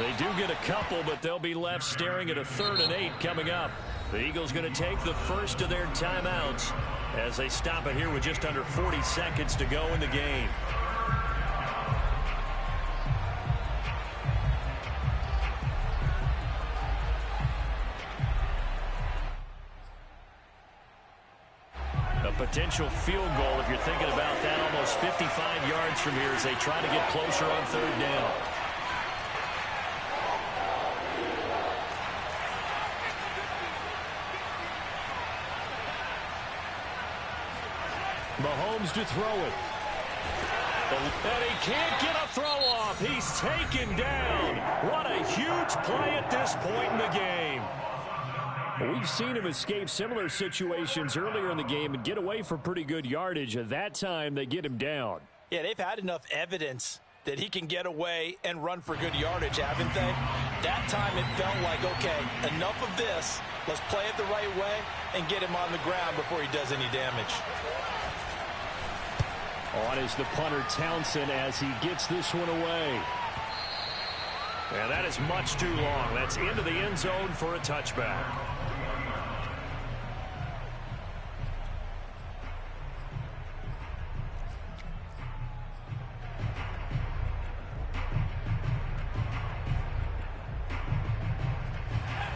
They do get a couple, but they'll be left staring at a 3rd and 8 coming up. The Eagles going to take the first of their timeouts as they stop it here with just under 40 seconds to go in the game. A potential field goal, if you're thinking about that, almost 55 yards from here as they try to get closer on 3rd down. Mahomes to throw it. And he can't get a throw off. He's taken down. What a huge play at this point in the game. We've seen him escape similar situations earlier in the game and get away for pretty good yardage. At that time, they get him down. Yeah, they've had enough evidence that he can get away and run for good yardage, haven't they? That time it felt like, okay, enough of this. Let's play it the right way and get him on the ground before he does any damage. On is the punter, Townsend, as he gets this one away. And that is much too long. That's into the end zone for a touchback.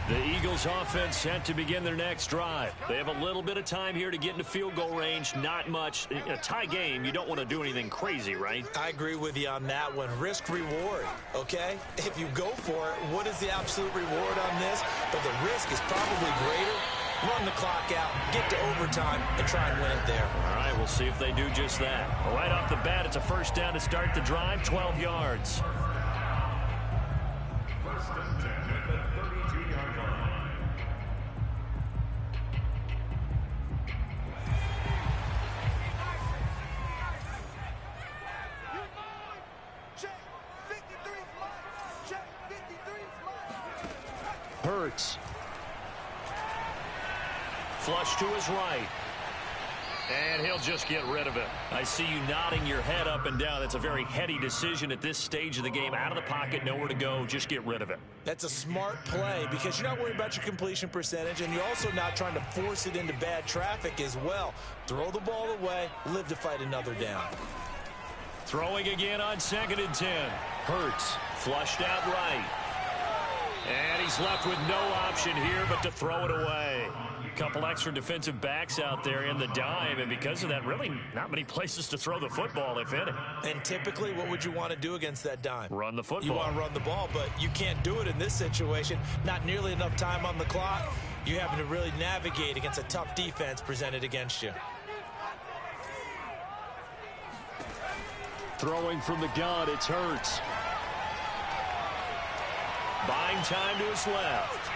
The Eagles offense set to begin their next drive. They have a little bit of time here to get into field goal range. Not much. In a tie game, you don't want to do anything crazy, right? I agree with you on that one. Risk reward, okay? If you go for it, what is the absolute reward on this? But the risk is probably greater. Run the clock out, get to overtime, and try and win it there. All right, we'll see if they do just that. Right off the bat, it's a 1st down to start the drive, 12 yards. 1st and 10 at the 32-yard line. Hurts. Flush to his right. And he'll just get rid of it. I see you nodding your head up and down. That's a very heady decision at this stage of the game. Out of the pocket, nowhere to go. Just get rid of it. That's a smart play because you're not worried about your completion percentage, and you're also not trying to force it into bad traffic as well. Throw the ball away, live to fight another down. Throwing again on 2nd and 10. Hurts flushed out right. And he's left with no option here but to throw it away. A couple extra defensive backs out there in the dime, and because of that, really not many places to throw the football, if any. And typically, what would you want to do against that dime? Run the football. You want to run the ball, but you can't do it in this situation. Not nearly enough time on the clock. You're having to really navigate against a tough defense presented against you. Throwing from the gun, it's Hurts. Buying time to his left.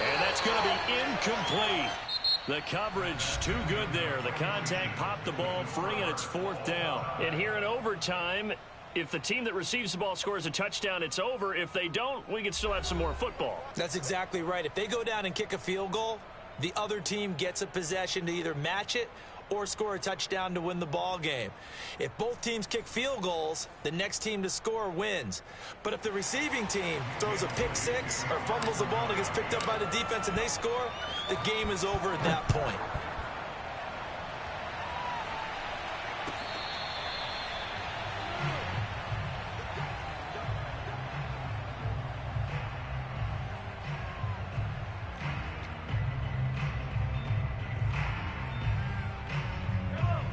And that's going to be incomplete. The coverage too good there. The contact popped the ball free, and it's 4th down. And here in overtime, if the team that receives the ball scores a touchdown, it's over. If they don't, we can still have some more football. That's exactly right. If they go down and kick a field goal, the other team gets a possession to either match it or score a touchdown to win the ball game. If both teams kick field goals, the next team to score wins. But if the receiving team throws a pick six or fumbles the ball and it gets picked up by the defense and they score, the game is over at that point.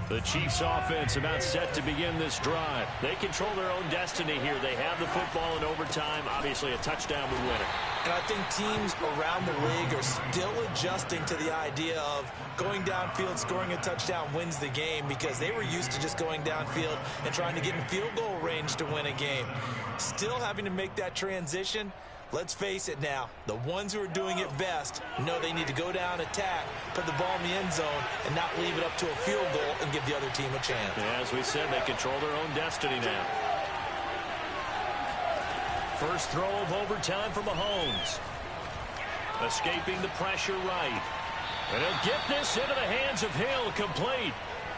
The Chiefs offense about set to begin this drive. They control their own destiny here. They have the football in overtime. Obviously, a touchdown would win it. And I think teams around the league are still adjusting to the idea of going downfield, scoring a touchdown wins the game, because they were used to just going downfield and trying to get in field goal range to win a game. Still having to make that transition. Let's face it now, the ones who are doing it best know they need to go down, attack, put the ball in the end zone, and not leave it up to a field goal and give the other team a chance. Yeah, as we said, they control their own destiny now. First throw of overtime for Mahomes. Escaping the pressure right. And he'll get this into the hands of Hill, complete.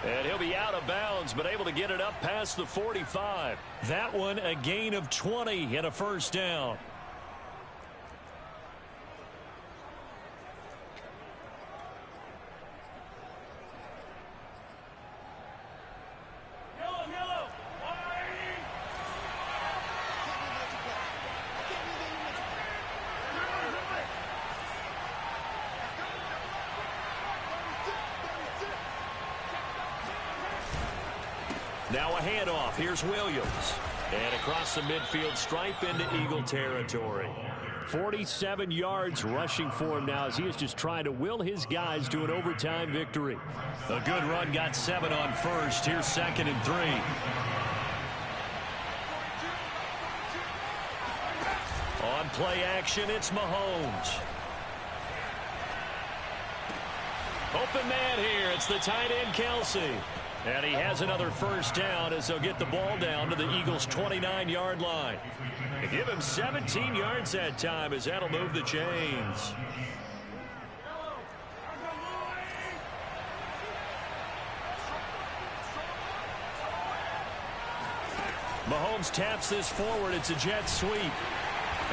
And he'll be out of bounds, but able to get it up past the 45. That one a gain of 20 and a first down. Now a handoff. Here's Williams. And across the midfield stripe into Eagle territory. 47 yards rushing for him now as he is just trying to will his guys to an overtime victory. A good run, got 7 on first. Here's 2nd and 3. On play action, it's Mahomes. Open man here. It's the tight end, Kelsey. And he has another first down as they'll get the ball down to the Eagles' 29-yard line. They give him 17 yards that time as that'll move the chains. Mahomes taps this forward. It's a jet sweep.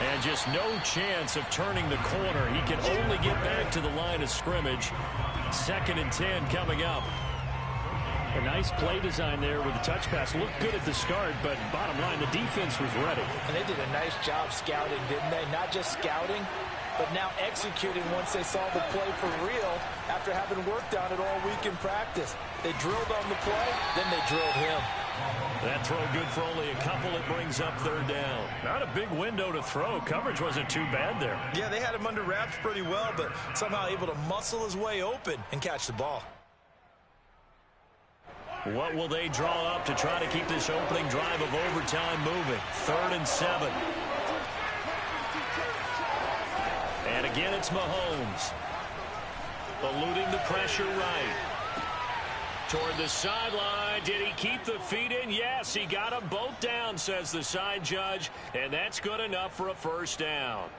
And just no chance of turning the corner. He can only get back to the line of scrimmage. 2nd and 10 coming up. A nice play design there with the touch pass. Looked good at the start, but bottom line, the defense was ready. And they did a nice job scouting, didn't they? Not just scouting, but now executing once they saw the play for real after having worked on it all week in practice. They drilled on the play, then they drilled him. That throw good for only a couple. It brings up 3rd down. Not a big window to throw. Coverage wasn't too bad there. Yeah, they had him under wraps pretty well, but somehow able to muscle his way open and catch the ball. What will they draw up to try to keep this opening drive of overtime moving? 3rd and 7. And again, it's Mahomes. Eluding the pressure right. Toward the sideline. Did he keep the feet in? Yes, he got them both down, says the side judge. And that's good enough for a first down.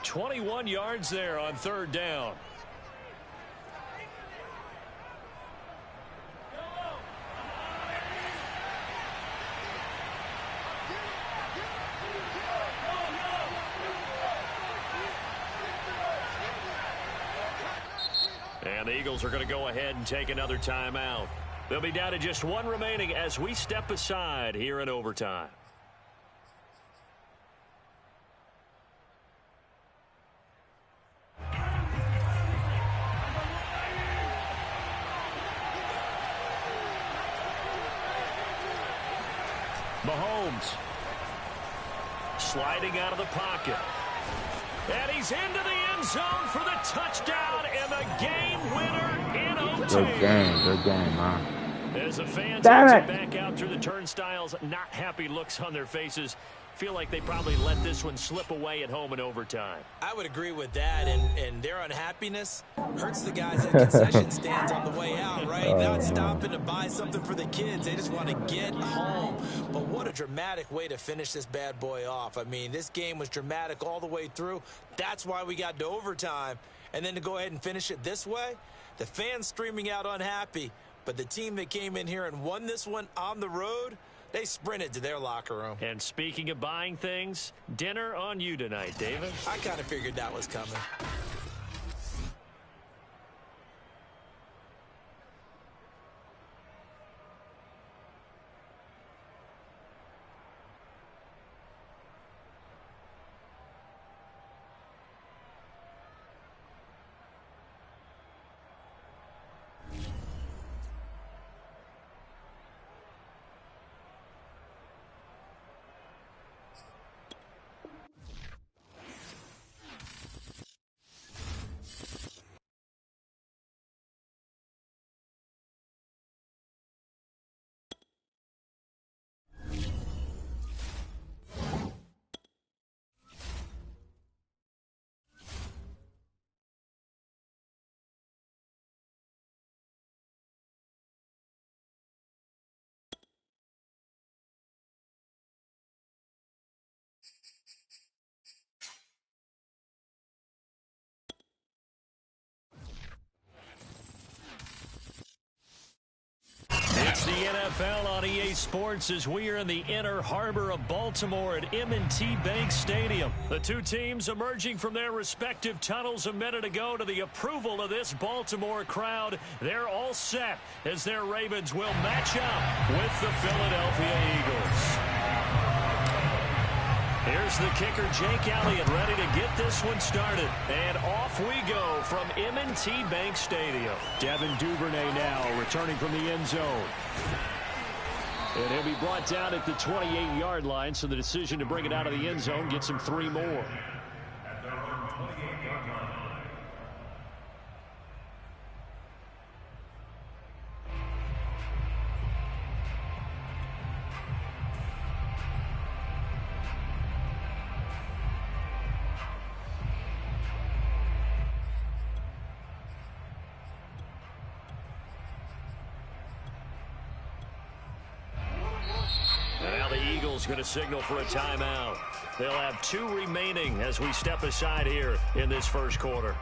21 yards there on 3rd down. And the Eagles are going to go ahead and take another timeout. They'll be down to just one remaining as we step aside here in overtime. Mahomes sliding out of the pocket. And he's into the end zone for the touchdown and the game winner in OT. Good game, man. As the fans exit back out through the turnstiles, not happy looks on their faces. Feel like they probably let this one slip away at home in overtime. I would agree with that, and their unhappiness hurts the guys in concession stands on the way out, right? Not stopping to buy something for the kids. They just want to get home. But what a dramatic way to finish this bad boy off. I mean, this game was dramatic all the way through. That's why we got to overtime. And then to go ahead and finish it this way, the fans streaming out unhappy. But the team that came in here and won this one on the road, they sprinted to their locker room. And speaking of buying things, dinner on you tonight, David. I kind of figured that was coming. It's the NFL on EA Sports as we are in the inner harbor of Baltimore at M&T Bank Stadium. The two teams emerging from their respective tunnels a minute ago to the approval of this Baltimore crowd. They're all set as their Ravens will match up with the Philadelphia Eagles. Here's the kicker, Jake Elliott, ready to get this one started. And off we go from M&T Bank Stadium. Devin Duvernay now returning from the end zone. And he'll be brought down at the 28-yard line, so the decision to bring it out of the end zone gets him 3 more. At their own 28-yard line. Now the Eagles going to signal for a timeout. They'll have 2 remaining as we step aside here in this first quarter.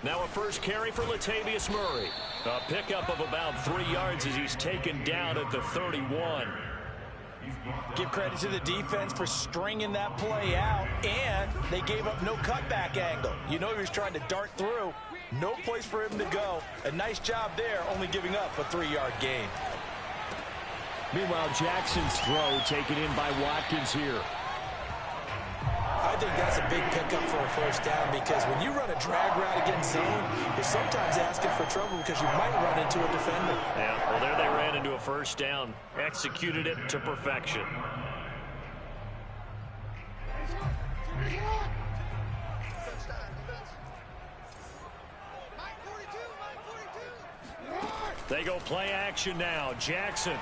Now a first carry for Latavius Murray. A pickup of about 3 yards as he's taken down at the 31. Give credit to the defense for stringing that play out, and they gave up no cutback angle. You know he was trying to dart through. No place for him to go. A nice job there, only giving up a 3-yard gain. Meanwhile, Jackson's throw taken in by Watkins here. I think that's a big pickup for a first down because when you run a drag route against zone, you're sometimes asking for trouble because you might run into a defender. Yeah, well, there they ran into a first down. Executed it to perfection. They go play action now. Jackson.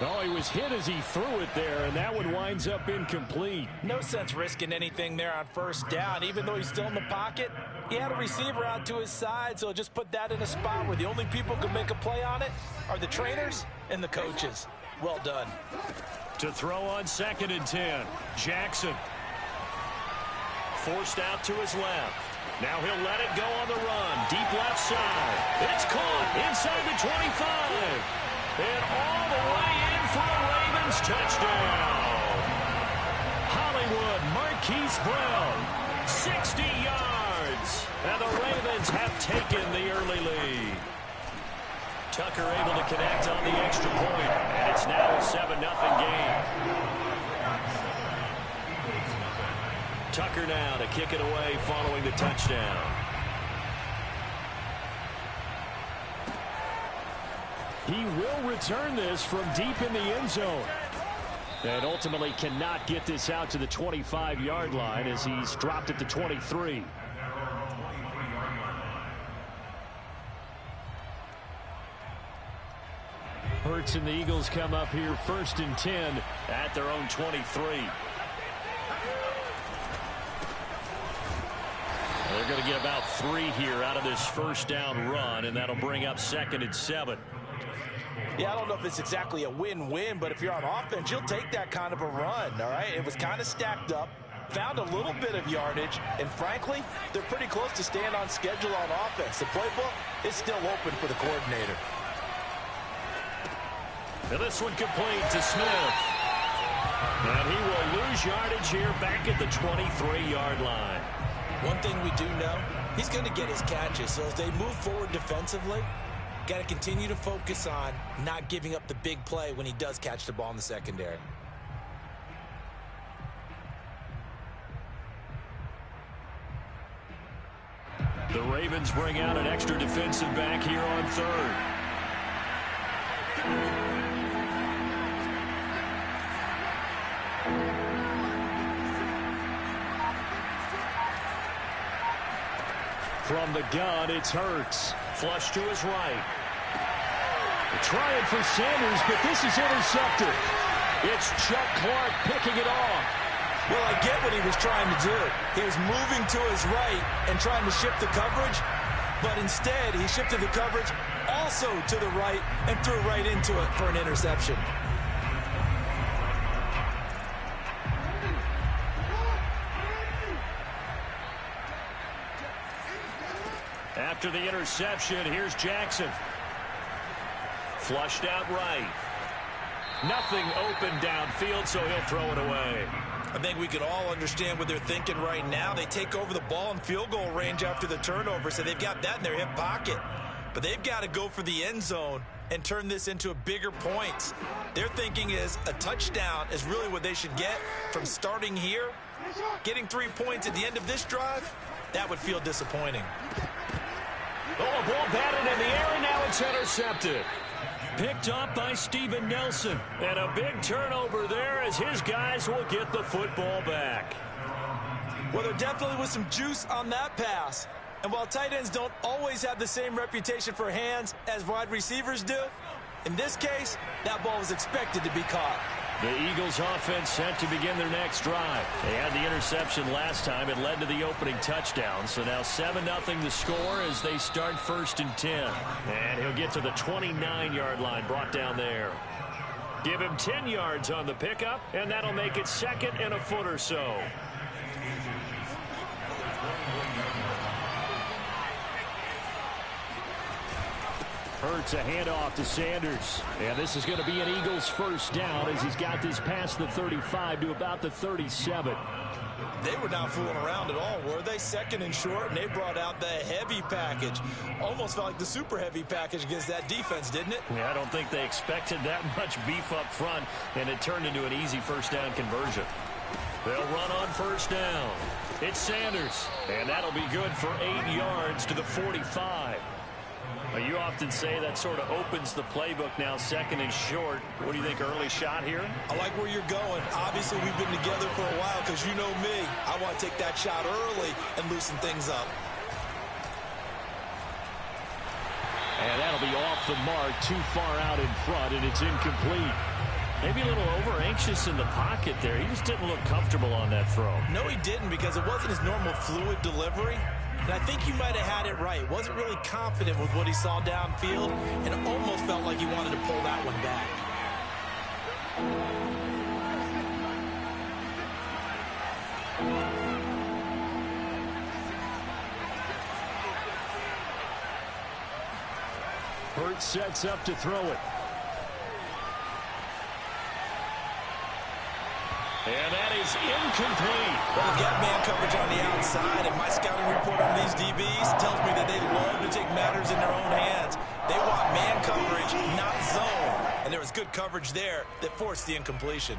Oh, he was hit as he threw it there, and that one winds up incomplete. No sense risking anything there on first down. Even though he's still in the pocket, he had a receiver out to his side, so just put that in a spot where the only people who can make a play on it are the trainers and the coaches. Well done. To throw on 2nd and 10. Jackson. Forced out to his left. Now he'll let it go on the run. Deep left side. It's caught inside the 25. And all the way in for a Ravens touchdown. Hollywood Marquise Brown, 60 yards. And the Ravens have taken the early lead. Tucker able to connect on the extra point. And it's now a 7-0 game. Tucker now to kick it away following the touchdown. He will return this from deep in the end zone. And ultimately cannot get this out to the 25-yard line as he's dropped at the 23. Hurts and the Eagles come up here 1st and 10 at their own 23. They're going to get about 3 here out of this first down run, and that'll bring up 2nd and 7. Yeah, I don't know if it's exactly a win-win, but if you're on offense, you'll take that kind of a run, all right? It was kind of stacked up, found a little bit of yardage, and frankly, they're pretty close to staying on schedule on offense. The playbook is still open for the coordinator. Now this one complete to Smith. And he will lose yardage here back at the 23-yard line. One thing we do know, he's going to get his catches. So as they move forward defensively, got to continue to focus on not giving up the big play when he does catch the ball in the secondary. The Ravens bring out an extra defensive back here on 3rd. From the gun, it's Hurts. Flush to his right. Trying for Sanders, but this is intercepted. It's Chuck Clark picking it off. Well, I get what he was trying to do. He was moving to his right and trying to shift the coverage, but instead he shifted the coverage also to the right and threw right into it for an interception. After the interception, here's Jackson. Flushed out right. Nothing open downfield, so he'll throw it away. I think we can all understand what they're thinking right now. They take over the ball in field goal range after the turnover, so they've got that in their hip pocket. But they've got to go for the end zone and turn this into a bigger point. Their thinking is a touchdown is really what they should get from starting here. Getting 3 points at the end of this drive, that would feel disappointing. Oh, a ball batted in the air, and now it's intercepted. Picked up by Steven Nelson. And a big turnover there as his guys will get the football back. Well, there definitely was some juice on that pass. And while tight ends don't always have the same reputation for hands as wide receivers do, in this case, that ball was expected to be caught. The Eagles offense set to begin their next drive. They had the interception last time. It led to the opening touchdown. So now 7-0 the score as they start 1st and 10. And he'll get to the 29-yard line, brought down there. Give him 10 yards on the pickup, and that'll make it 2nd and a foot or so. Hurts a handoff to Sanders. And this is going to be an Eagles first down as he's got this past the 35 to about the 37. They were not fooling around at all, were they? 2nd and short, and they brought out the heavy package. Almost felt like the super heavy package against that defense, didn't it? Yeah, I don't think they expected that much beef up front, and it turned into an easy first down conversion. They'll run on first down. It's Sanders, and that'll be good for 8 yards to the 45. You often say that sort of opens the playbook now, 2nd and short. What do you think, early shot here? I like where you're going. Obviously, we've been together for a while because you know me. I want to take that shot early and loosen things up. And that'll be off the mark, too far out in front, and it's incomplete. Maybe a little over-anxious in the pocket there. He just didn't look comfortable on that throw. No, he didn't, because it wasn't his normal fluid delivery. And I think you might have had it right. Wasn't really confident with what he saw downfield and almost felt like he wanted to pull that one back. Hurts sets up to throw it. And that is incomplete. Well, they've got man coverage on the outside, and my scouting report on these DBs tells me that they love to take matters in their own hands. They want man coverage, not zone. And there was good coverage there that forced the incompletion.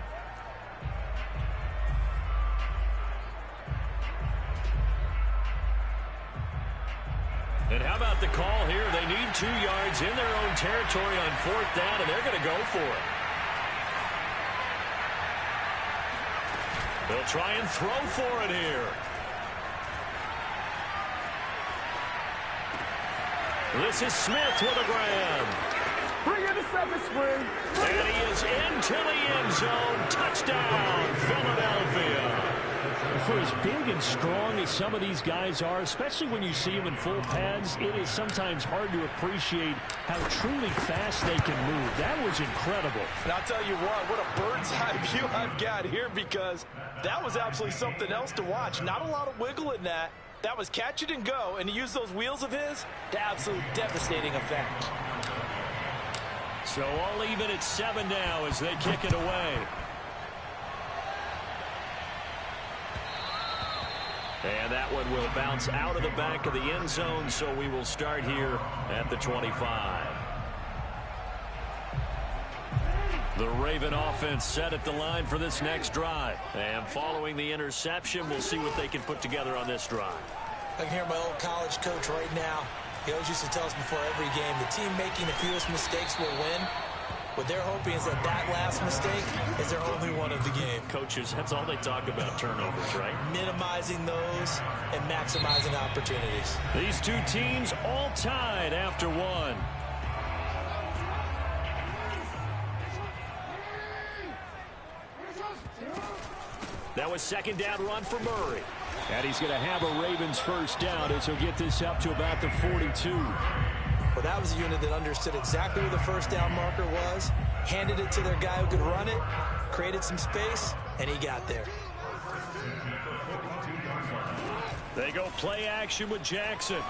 And how about the call here? They need 2 yards in their own territory on 4th down, and they're going to go for it. They'll try and throw for it here. This is Smith with a grab. Bring in the 7th spring. And he is into the end zone. Touchdown, Philadelphia. For as big and strong as some of these guys are, especially when you see them in full pads, it is sometimes hard to appreciate how truly fast they can move. That was incredible. And I'll tell you what a bird's eye view I've got here, because that was absolutely something else to watch. Not a lot of wiggle in that. That was catch it and go, and he used those wheels of his to absolute devastating effect. So all even at 7 now as they kick it away. And that one will bounce out of the back of the end zone, so we will start here at the 25. The Raven offense set at the line for this next drive. And following the interception, we'll see what they can put together on this drive. I can hear my old college coach right now. He always used to tell us before every game, the team making the fewest mistakes will win. What they're hoping is that last mistake is their only one of the game. Coaches, that's all they talk about, turnovers, right? Minimizing those and maximizing opportunities. These two teams all tied after 1. That was 2nd down run for Murray. And he's going to have a Ravens first down as he'll get this up to about the 42. Well, that was a unit that understood exactly where the first down marker was, handed it to their guy who could run it, created some space, and he got there. They go play action with Jackson.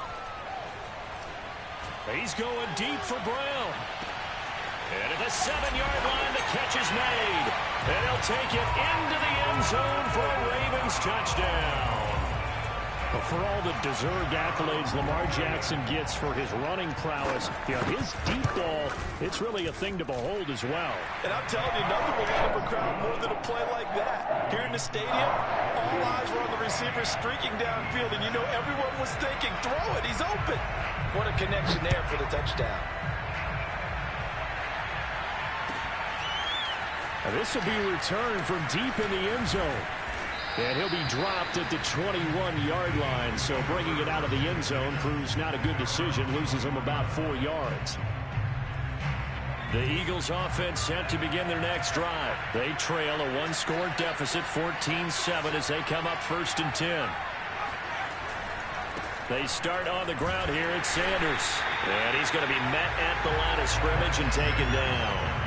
He's going deep for Brown. And at the 7-yard line, the catch is made. And he'll take it into the end zone for a Ravens touchdown. But for all the deserved accolades Lamar Jackson gets for his running prowess, his deep ball, it's really a thing to behold as well. And I'm telling you, nothing will light up a crowd more than a play like that. Here in the stadium, all eyes were on the receiver streaking downfield, and you know everyone was thinking, throw it, he's open. What a connection there for the touchdown. And this will be returned from deep in the end zone. And he'll be dropped at the 21-yard line, so bringing it out of the end zone proves not a good decision, loses him about 4 yards. The Eagles offense set to begin their next drive. They trail a 1-score deficit, 14-7, as they come up 1st and 10. They start on the ground here at Sanders. And he's going to be met at the line of scrimmage and taken down.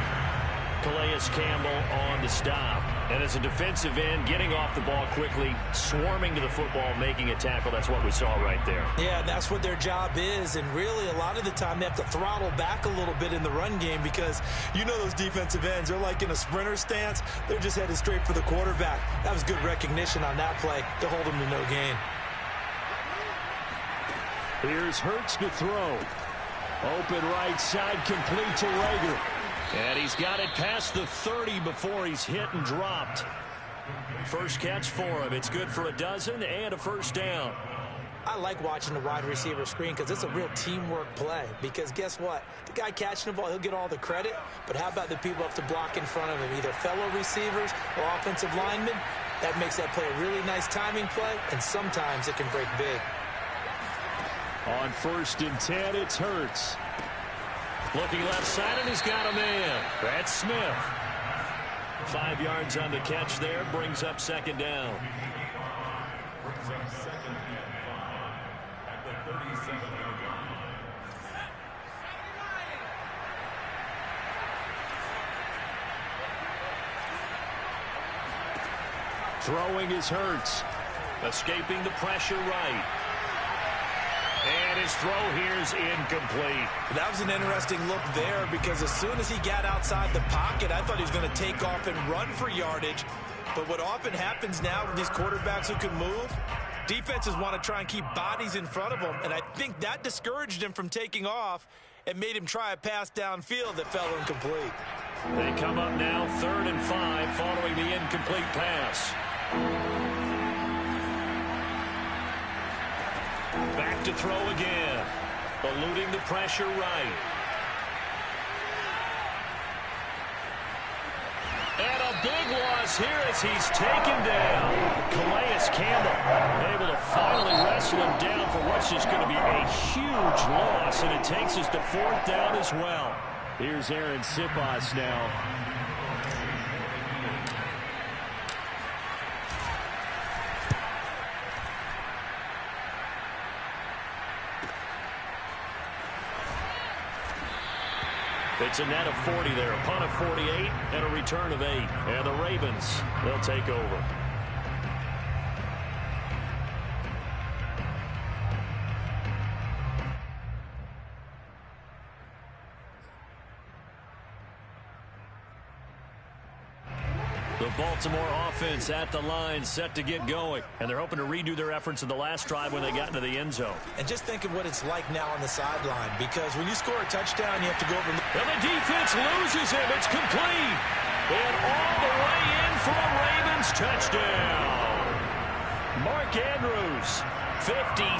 Calais Campbell on the stop. And as a defensive end, getting off the ball quickly, swarming to the football, making a tackle. That's what we saw right there. Yeah, that's what their job is. And really, a lot of the time, they have to throttle back a little bit in the run game because you know those defensive ends, they're like in a sprinter stance. They're just headed straight for the quarterback. That was good recognition on that play to hold them to no gain. Here's Hurts to throw. Open right side, complete to Rager. And he's got it past the 30 before he's hit and dropped. First catch for him. It's good for a dozen and a first down. I like watching the wide receiver screen because it's a real teamwork play. Because guess what? The guy catching the ball, he'll get all the credit. But how about the people have to block in front of him, either fellow receivers or offensive linemen? That makes that play a really nice timing play, and sometimes it can break big. On 1st and 10, it's Hurts. Looking left side, and he's got a man. That's Smith. 5 yards on the catch there, brings up 2nd down. Brings up 2nd and 5 at the 37-yard line. Throwing is Hurts. Escaping the pressure right. And his throw here is incomplete. That was an interesting look there because as soon as he got outside the pocket, I thought he was going to take off and run for yardage. But what often happens now with these quarterbacks who can move, defenses want to try and keep bodies in front of them, and I think that discouraged him from taking off and made him try a pass downfield that fell incomplete. They come up now 3rd and 5 following the incomplete pass. Back to throw again. Eluding the pressure right. And a big loss here as he's taken down. Calais Campbell able to finally wrestle him down for what's just going to be a huge loss, and it takes us to 4th down as well. Here's Aaron Sipas now. It's a net of 40 there, a punt of 48, and a return of 8. And the Ravens, they'll take over. The Baltimore offense at the line, set to get going. And they're hoping to redo their efforts in the last drive when they got into the end zone. And just think of what it's like now on the sideline, because when you score a touchdown, you have to go over. And the defense loses him. It's complete. And all the way in for a Ravens touchdown. Mark Andrews, 57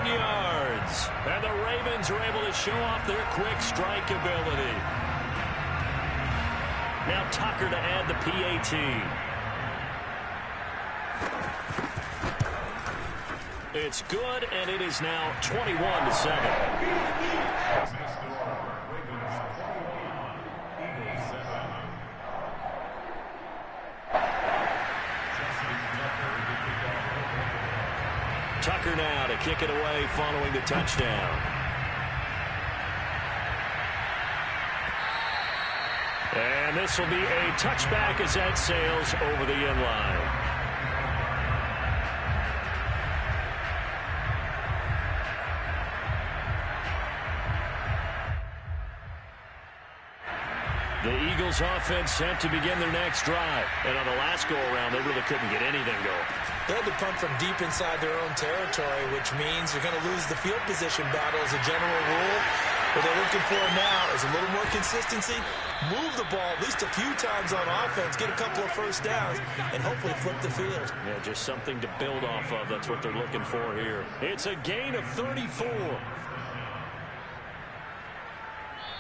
yards. And the Ravens are able to show off their quick strike ability. Now Tucker to add the PAT. It's good, and it is now 21-7. Tucker now to kick it away following the touchdown. And this will be a touchback as that sails over the end line. The Eagles offense set to begin their next drive. And on the last go-around, they really couldn't get anything going. They had to punt from deep inside their own territory, which means you're going to lose the field position battle as a general rule. What they're looking for now is a little more consistency, move the ball at least a few times on offense, get a couple of first downs, and hopefully flip the field. Yeah, just something to build off of. That's what they're looking for here. It's a gain of 34.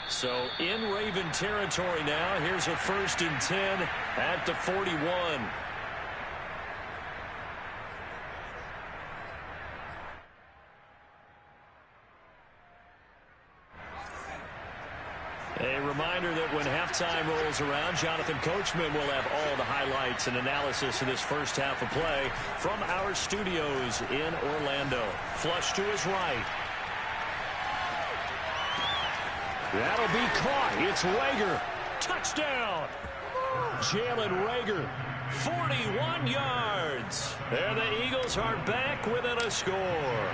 So in Raven territory now. Here's a 1st and 10 at the 41. A reminder that when halftime rolls around, Jonathan Coachman will have all the highlights and analysis of this first half of play from our studios in Orlando. Flush to his right. That'll be caught. It's Rager. Touchdown. Jalen Rager, 41 yards. And the Eagles are back within a score.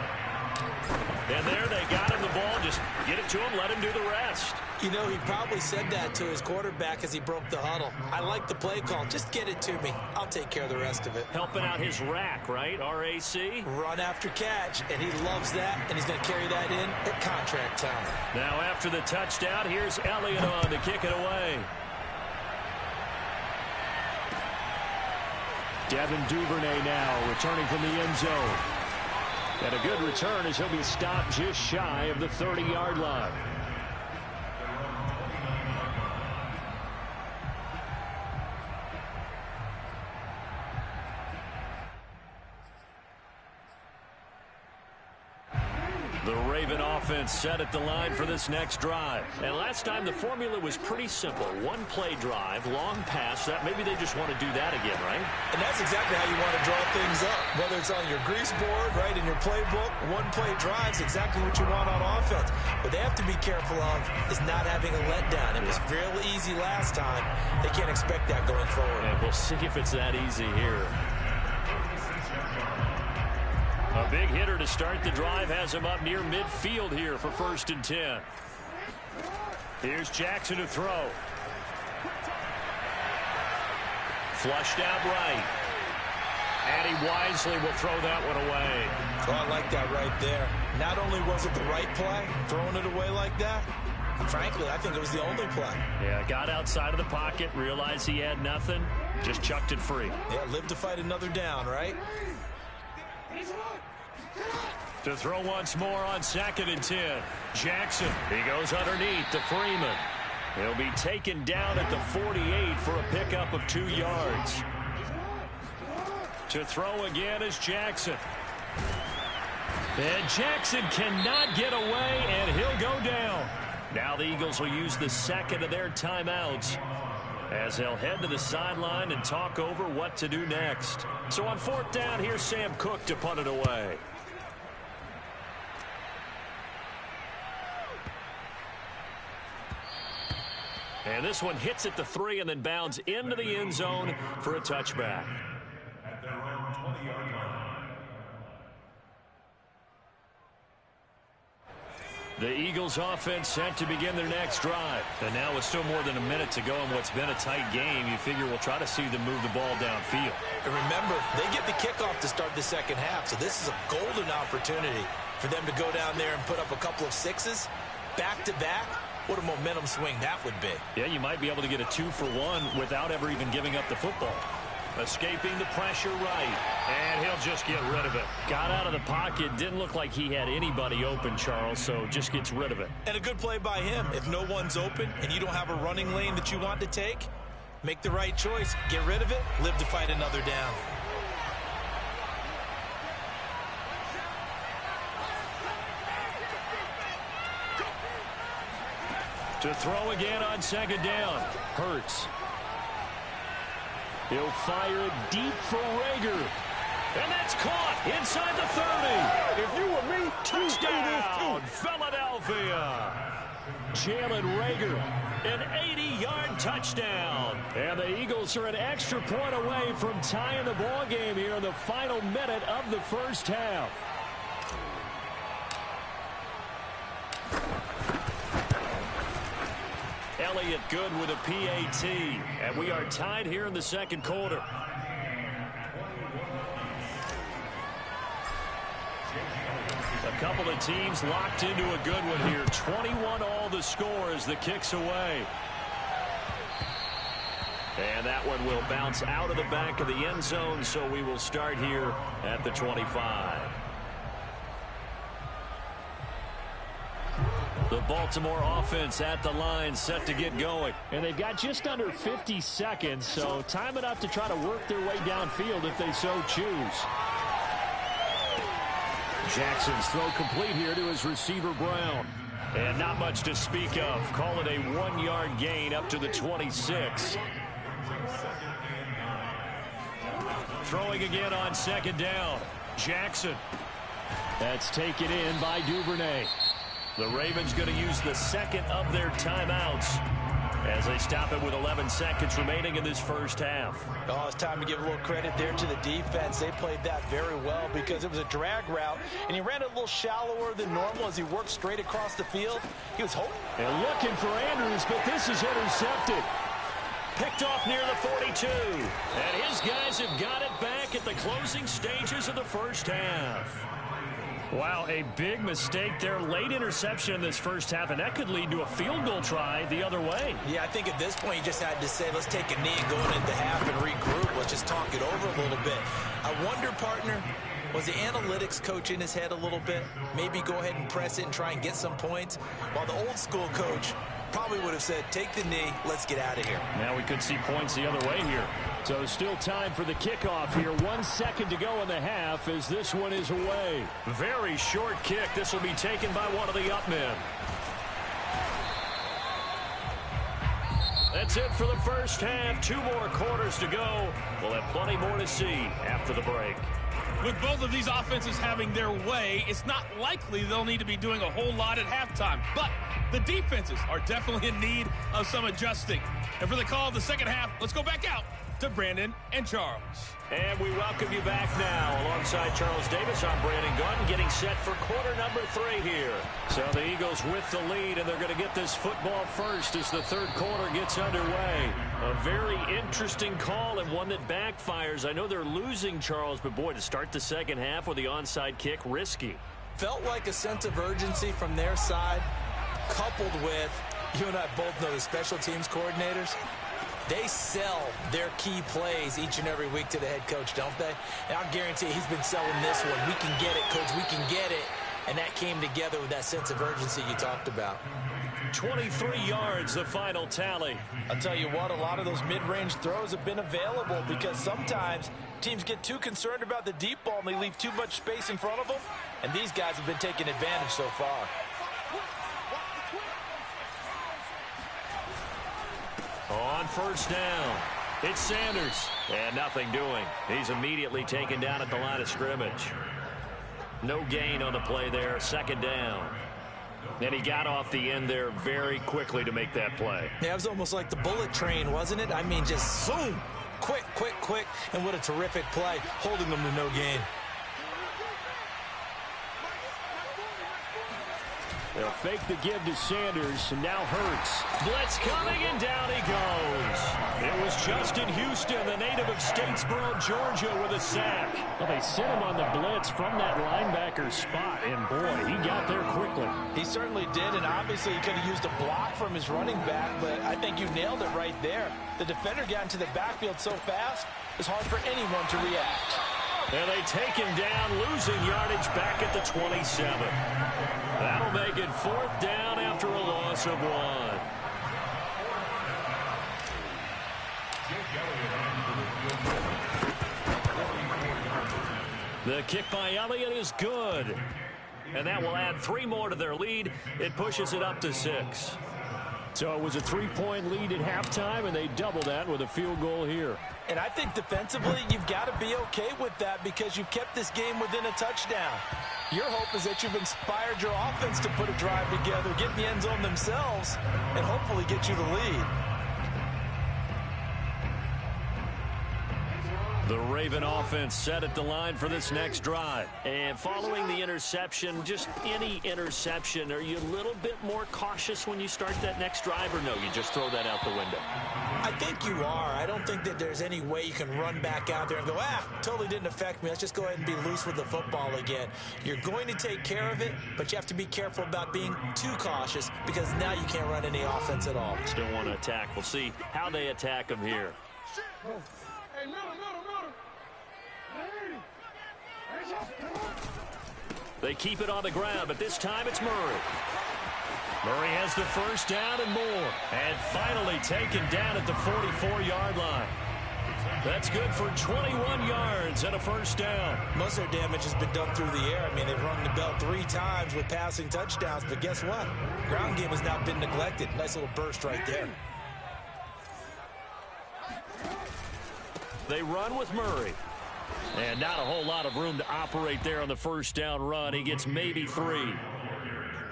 And there they got him the ball. Just get it to him, let him do the rest. You know, he probably said that to his quarterback as he broke the huddle. I like the play call. Just get it to me. I'll take care of the rest of it. Helping out his rack, right? RAC? Run after catch, and he loves that, and he's going to carry that in at contract time. Now after the touchdown, here's Elliott on to kick it away. Devin Duvernay now returning from the end zone. And a good return as he'll be stopped just shy of the 30-yard line. The Raven offense set at the line for this next drive. And last time the formula was pretty simple. One play drive, long pass. That maybe they just want to do that again, right? And that's exactly how you want to draw things up. Whether it's on your grease board, right, in your playbook, one play drive's exactly what you want on offense. What they have to be careful of is not having a letdown. It was real easy last time. They can't expect that going forward. And we'll see if it's that easy here. A big hitter to start the drive has him up near midfield here for 1st and 10. Here's Jackson to throw. Flushed out right. And he wisely will throw that one away. Oh, I like that right there. Not only was it the right play, throwing it away like that, frankly, I think it was the only play. Yeah, got outside of the pocket, realized he had nothing, just chucked it free. Yeah, live to fight another down, right? To throw once more on 2nd and 10. Jackson, he goes underneath to Freeman. He'll be taken down at the 48 for a pickup of 2 yards. To throw again is Jackson. And Jackson cannot get away, and he'll go down. Now the Eagles will use the 2nd of their timeouts as they'll head to the sideline and talk over what to do next. So on 4th down, here's Sam Cook to punt it away. And this one hits at the 3 and then bounds into the end zone for a touchback. At their own 20-yard line. The Eagles offense set to begin their next drive. And now with still more than a minute to go in what's been a tight game, you figure we'll try to see them move the ball downfield. And remember, they get the kickoff to start the 2nd half, so this is a golden opportunity for them to go down there and put up a couple of 6s back-to-back. What a momentum swing that would be. Yeah, you might be able to get a 2-for-1 without ever even giving up the football. Escaping the pressure right, and he'll just get rid of it. Got out of the pocket, didn't look like he had anybody open, Charles, so just gets rid of it. And a good play by him. If no one's open and you don't have a running lane that you want to take, make the right choice. Get rid of it, live to fight another down. To throw again on 2nd down. Hurts. He'll fire it deep for Rager. And that's caught inside the 30. If you were me, Touchdown, Philadelphia. Jalen Rager, an 80-yard touchdown. And the Eagles are an extra point away from tying the ball game here in the final minute of the 1st half. Elliott good with a PAT, and we are tied here in the 2nd quarter. A couple of teams locked into a good one here. 21 all the score as the kick's away. And that one will bounce out of the back of the end zone, so we will start here at the 25. The Baltimore offense at the line set to get going. And they've got just under 50 seconds, so time enough to try to work their way downfield if they so choose. Jackson's throw complete here to his receiver, Brown. And not much to speak of. Call it a 1-yard gain up to the 26. Throwing again on 2nd down. Jackson. That's taken in by Duvernay. The Ravens going to use the 2nd of their timeouts as they stop it with 11 seconds remaining in this 1st half. Oh, it's time to give a little credit there to the defense. They played that very well because it was a drag route, and he ran it a little shallower than normal as he worked straight across the field. He was hoping. And looking for Andrews, but this is intercepted. Picked off near the 42. And his guys have got it back at the closing stages of the 1st half. Wow, a big mistake there. Late interception in this 1st half, and that could lead to a field goal try the other way. Yeah, I think at this point you just had to say, let's take a knee and go into half and regroup. Let's just talk it over a little bit. I wonder, partner, was the analytics coach in his head a little bit? Maybe go ahead and press it and try and get some points, while the old school coach probably would have said, take the knee, let's get out of here. Now we could see points the other way here. So still time for the kickoff here. 1 second to go in the half as this one is away. Very short kick. This will be taken by one of the up men. That's it for the 1st half. 2 more quarters to go. We'll have plenty more to see after the break. With both of these offenses having their way, it's not likely they'll need to be doing a whole lot at halftime. But the defenses are definitely in need of some adjusting. And for the call of the 2nd half, let's go back out to Brandon and Charles. And we welcome you back now. Alongside Charles Davis, I'm Brandon Gunn, getting set for quarter number 3 here. So the Eagles with the lead, and they're going to get this football first as the third quarter gets underway. A very interesting call and one that backfires. I know they're losing, Charles, but boy, to start the second half with the onside kick, risky. Felt like a sense of urgency from their side, coupled with, you and I both know the special teams coordinators. They sell their key plays each and every week to the head coach, don't they? And I'll guarantee you he's been selling this one. We can get it, coach. We can get it. And that came together with that sense of urgency you talked about. 23 yards, the final tally. I'll tell you what, a lot of those mid-range throws have been available because sometimes teams get too concerned about the deep ball and they leave too much space in front of them. And these guys have been taking advantage so far. On first down, it's Sanders. And nothing doing. He's immediately taken down at the line of scrimmage. No gain on the play there, second down. And he got off the end there very quickly to make that play. Yeah, it was almost like the bullet train, wasn't it? I mean, just zoom, quick, quick, quick. And what a terrific play, holding them to no gain. They'll fake the give to Sanders, and now Hurts. Blitz coming, and down he goes. It was Justin Houston, the native of Statesboro, Georgia, with a sack. Well, they sent him on the blitz from that linebacker spot, and boy, he got there quickly. He certainly did, and obviously he could have used a block from his running back, but I think you nailed it right there. The defender got into the backfield so fast, it's hard for anyone to react. And they take him down, losing yardage back at the 27. That'll make it fourth down after a loss of 1. The kick by Elliott is good. And that will add 3 more to their lead. It pushes it up to 6. So it was a 3-point lead at halftime, and they double that with a field goal here. And I think defensively, you've got to be okay with that because you've kept this game within a touchdown. Your hope is that you've inspired your offense to put a drive together, get in the end zone themselves, and hopefully get you the lead. The Raven offense set at the line for this next drive. And following the interception, just any interception, are you a little bit more cautious when you start that next drive, or no, you just throw that out the window? I think you are. I don't think that there's any way you can run back out there and go, totally didn't affect me. Let's just go ahead and be loose with the football again. You're going to take care of it, but you have to be careful about being too cautious because now you can't run any offense at all. Still want to attack. We'll see how they attack them here. Hey, middle. They keep it on the ground, but this time it's Murray. Murray has the first down and more. And finally taken down at the 44-yard line. That's good for 21 yards and a first down. Most of their damage has been done through the air. I mean, they've rung the bell 3 times with passing touchdowns, but guess what? Ground game has not been neglected. Nice little burst right there. They run with Murray. And not a whole lot of room to operate there on the first down run. He gets maybe 3.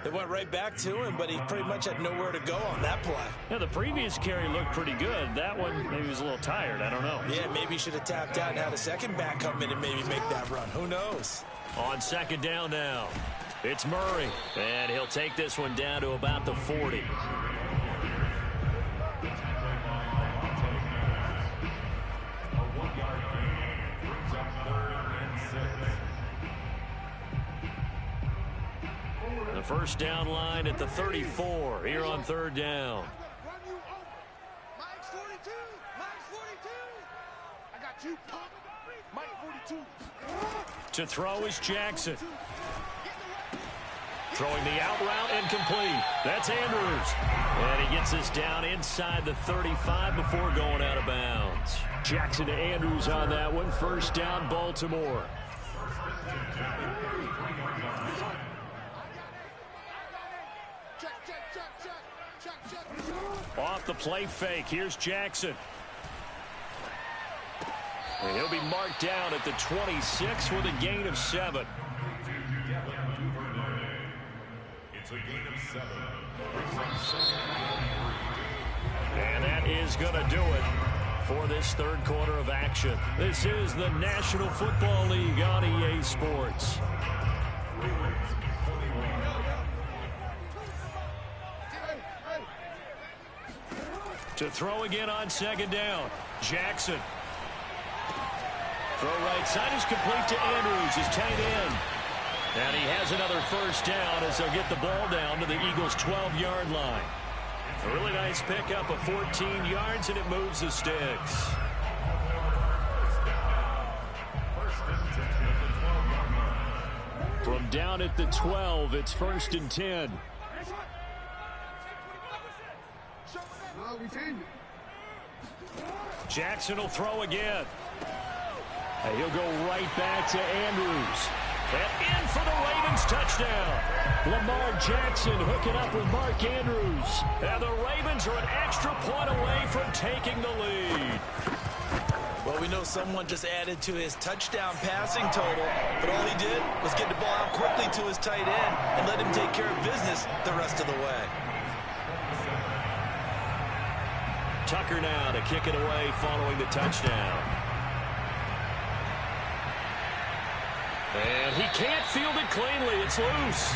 They went right back to him, but he pretty much had nowhere to go on that play. Yeah, the previous carry looked pretty good. That one, maybe he was a little tired. I don't know. Yeah, maybe he should have tapped out and had a second back come in and maybe make that run. Who knows? On second down now, it's Murray. And he'll take this one down to about the 40. The first down line at the 34 here on third down. Mike's 42. I got you. Mike 42. To throw is Jackson. Throwing the out route incomplete. That's Andrews. And he gets this down inside the 35 before going out of bounds. Jackson to Andrews on that one. First down, Baltimore. Off the play fake, here's Jackson. And he'll be marked down at the 26 with a gain of 7. It's a gain of 7. And that is going to do it for this third quarter of action. This is the National Football League on EA Sports. To throw again on second down. Jackson. Throw right side is complete to Andrews, his tight end. And he has another first down as they'll get the ball down to the Eagles' 12-yard line. A really nice pickup of 14 yards, and it moves the sticks. From down at the 12, it's 1st and 10. Jackson will throw again. And he'll go right back to Andrews. And in for the Ravens touchdown. Lamar Jackson hooking up with Mark Andrews. And the Ravens are an extra point away from taking the lead. Well, we know someone just added to his touchdown passing total, but all he did was get the ball out quickly to his tight end and let him take care of business the rest of the way. Tucker now to kick it away following the touchdown. And he can't field it cleanly. It's loose.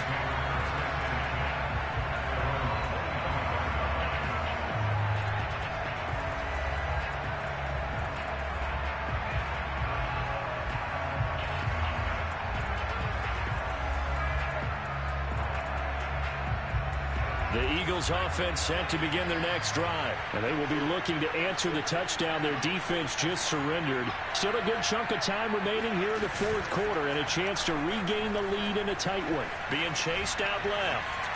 The Eagles offense set to begin their next drive. And they will be looking to answer the touchdown their defense just surrendered. Still a good chunk of time remaining here in the fourth quarter and a chance to regain the lead in a tight one. Being chased out left.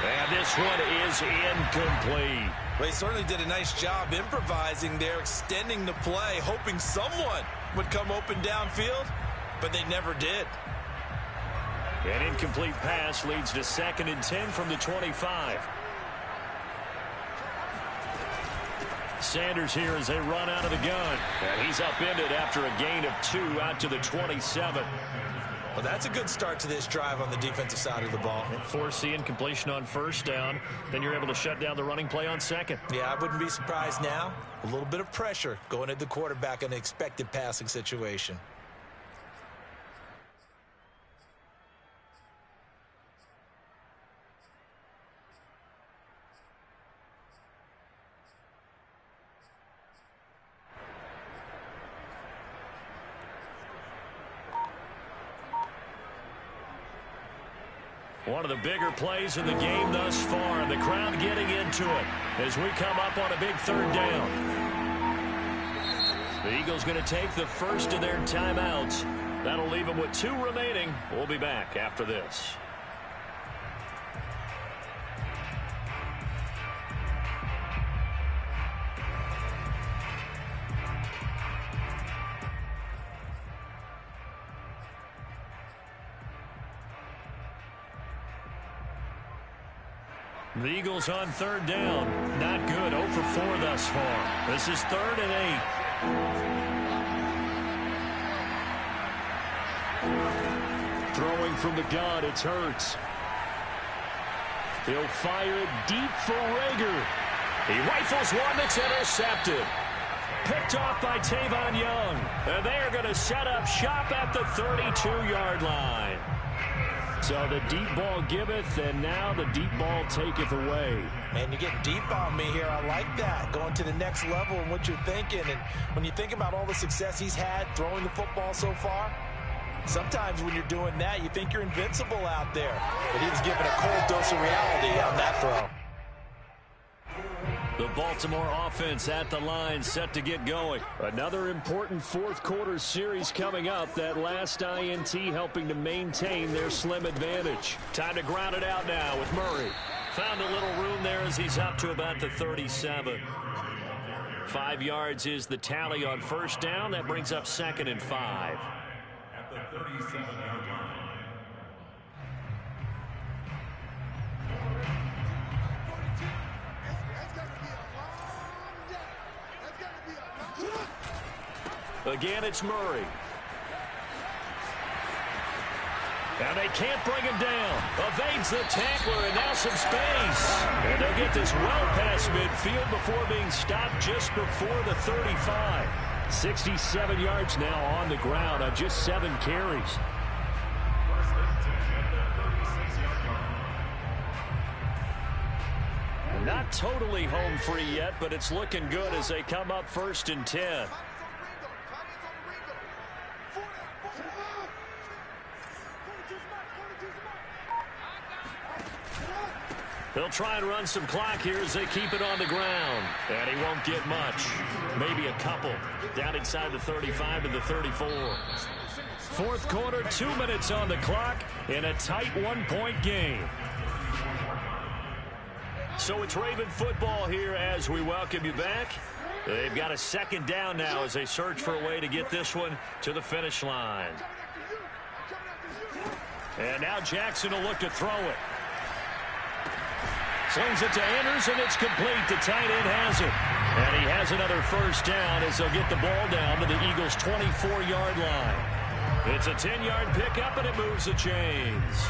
And this one is incomplete. They certainly did a nice job improvising there, extending the play, hoping someone would come open downfield, but they never did. An incomplete pass leads to 2nd and 10 from the 25. Sanders here as they run out of the gun. And he's upended after a gain of 2 out to the 27. Well, that's a good start to this drive on the defensive side of the ball. Force the incompletion on first down. Then you're able to shut down the running play on second. Yeah, I wouldn't be surprised now. A little bit of pressure going at the quarterback in an expected passing situation. One of the bigger plays in the game thus far, and the crowd getting into it as we come up on a big third down. The Eagles going to take the first of their timeouts. That'll leave them with 2 remaining. We'll be back after this. The Eagles on third down. Not good. 0 for 4 thus far. This is 3rd and 8. Throwing from the gun, it's Hurts. He'll fire it deep for Rager. He rifles one that's intercepted. Picked off by Tavon Young. And they are going to set up shop at the 32-yard line. So the deep ball giveth, and now the deep ball taketh away. Man, you're getting deep on me here. I like that. Going to the next level and what you're thinking. And when you think about all the success he's had throwing the football so far, sometimes when you're doing that, you think you're invincible out there. But he was given a cold dose of reality on that throw. The Baltimore offense at the line set to get going. Another important fourth quarter series coming up. That last INT helping to maintain their slim advantage. Time to ground it out now with Murray. Found a little room there as he's up to about the 37. 5 yards is the tally on first down. That brings up 2nd and 5. At the 37-yard line. Again, it's Murray. And they can't bring him down. Evades the tackler, and now some space. And they'll get this well past midfield before being stopped just before the 35. 67 yards now on the ground on just 7 carries. Not totally home free yet, but it's looking good as they come up 1st and 10. They'll try and run some clock here as they keep it on the ground. And he won't get much. Maybe a couple. Down inside the 35 to the 34. 4th quarter, 2 minutes on the clock in a tight 1-point game. So it's Raven football here as we welcome you back. They've got a 2nd down now as they search for a way to get this one to the finish line. And now Jackson will look to throw it. Slings it to Anders, and it's complete. The tight end has it. And he has another 1st down as they'll get the ball down to the Eagles' 24-yard line. It's a 10-yard pickup, and it moves the chains.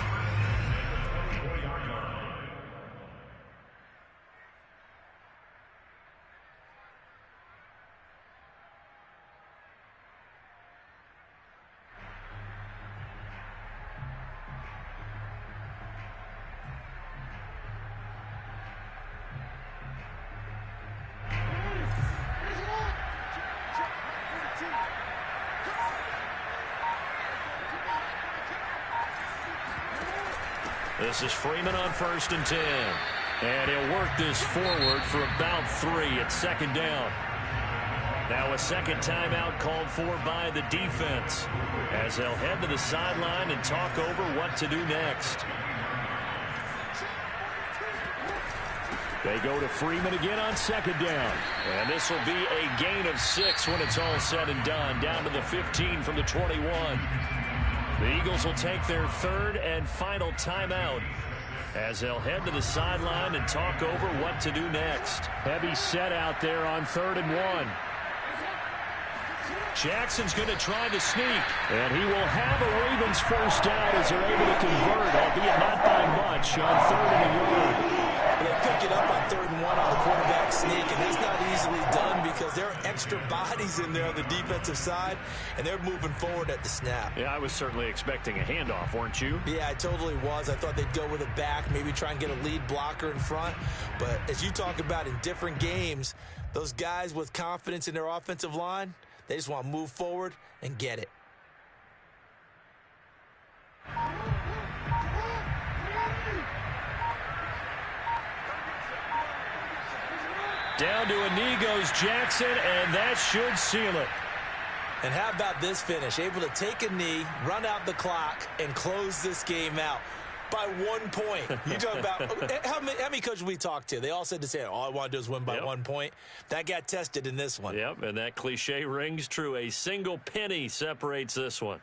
This is Freeman on 1st and 10. And he'll work this forward for about 3 at 2nd down. Now a 2nd timeout called for by the defense as they'll head to the sideline and talk over what to do next. They go to Freeman again on 2nd down. And this will be a gain of 6 when it's all said and done. Down to the 15 from the 21. The Eagles will take their 3rd and final timeout as they'll head to the sideline and talk over what to do next. Heavy set out there on 3rd and 1. Jackson's going to try to sneak. And he will have a Ravens 1st down as they're able to convert, albeit not by much, on 3rd and 1. They pick it up on 3rd and 1 on the quarterback sneak, and that's not easily done because there are extra bodies in there on the defensive side, and they're moving forward at the snap. Yeah, I was certainly expecting a handoff, weren't you? Yeah, I totally was. I thought they'd go with a back, maybe try and get a lead blocker in front. But as you talk about in different games, those guys with confidence in their offensive line, they just want to move forward and get it. Down to a knee goes Jackson, and that should seal it. And how about this finish? Able to take a knee, run out the clock, and close this game out by 1 point. You talk about how many coaches we talked to? They all said the same. All I want to do is win by 1 point. That got tested in this one. Yep, and that cliche rings true. A single penny separates this one.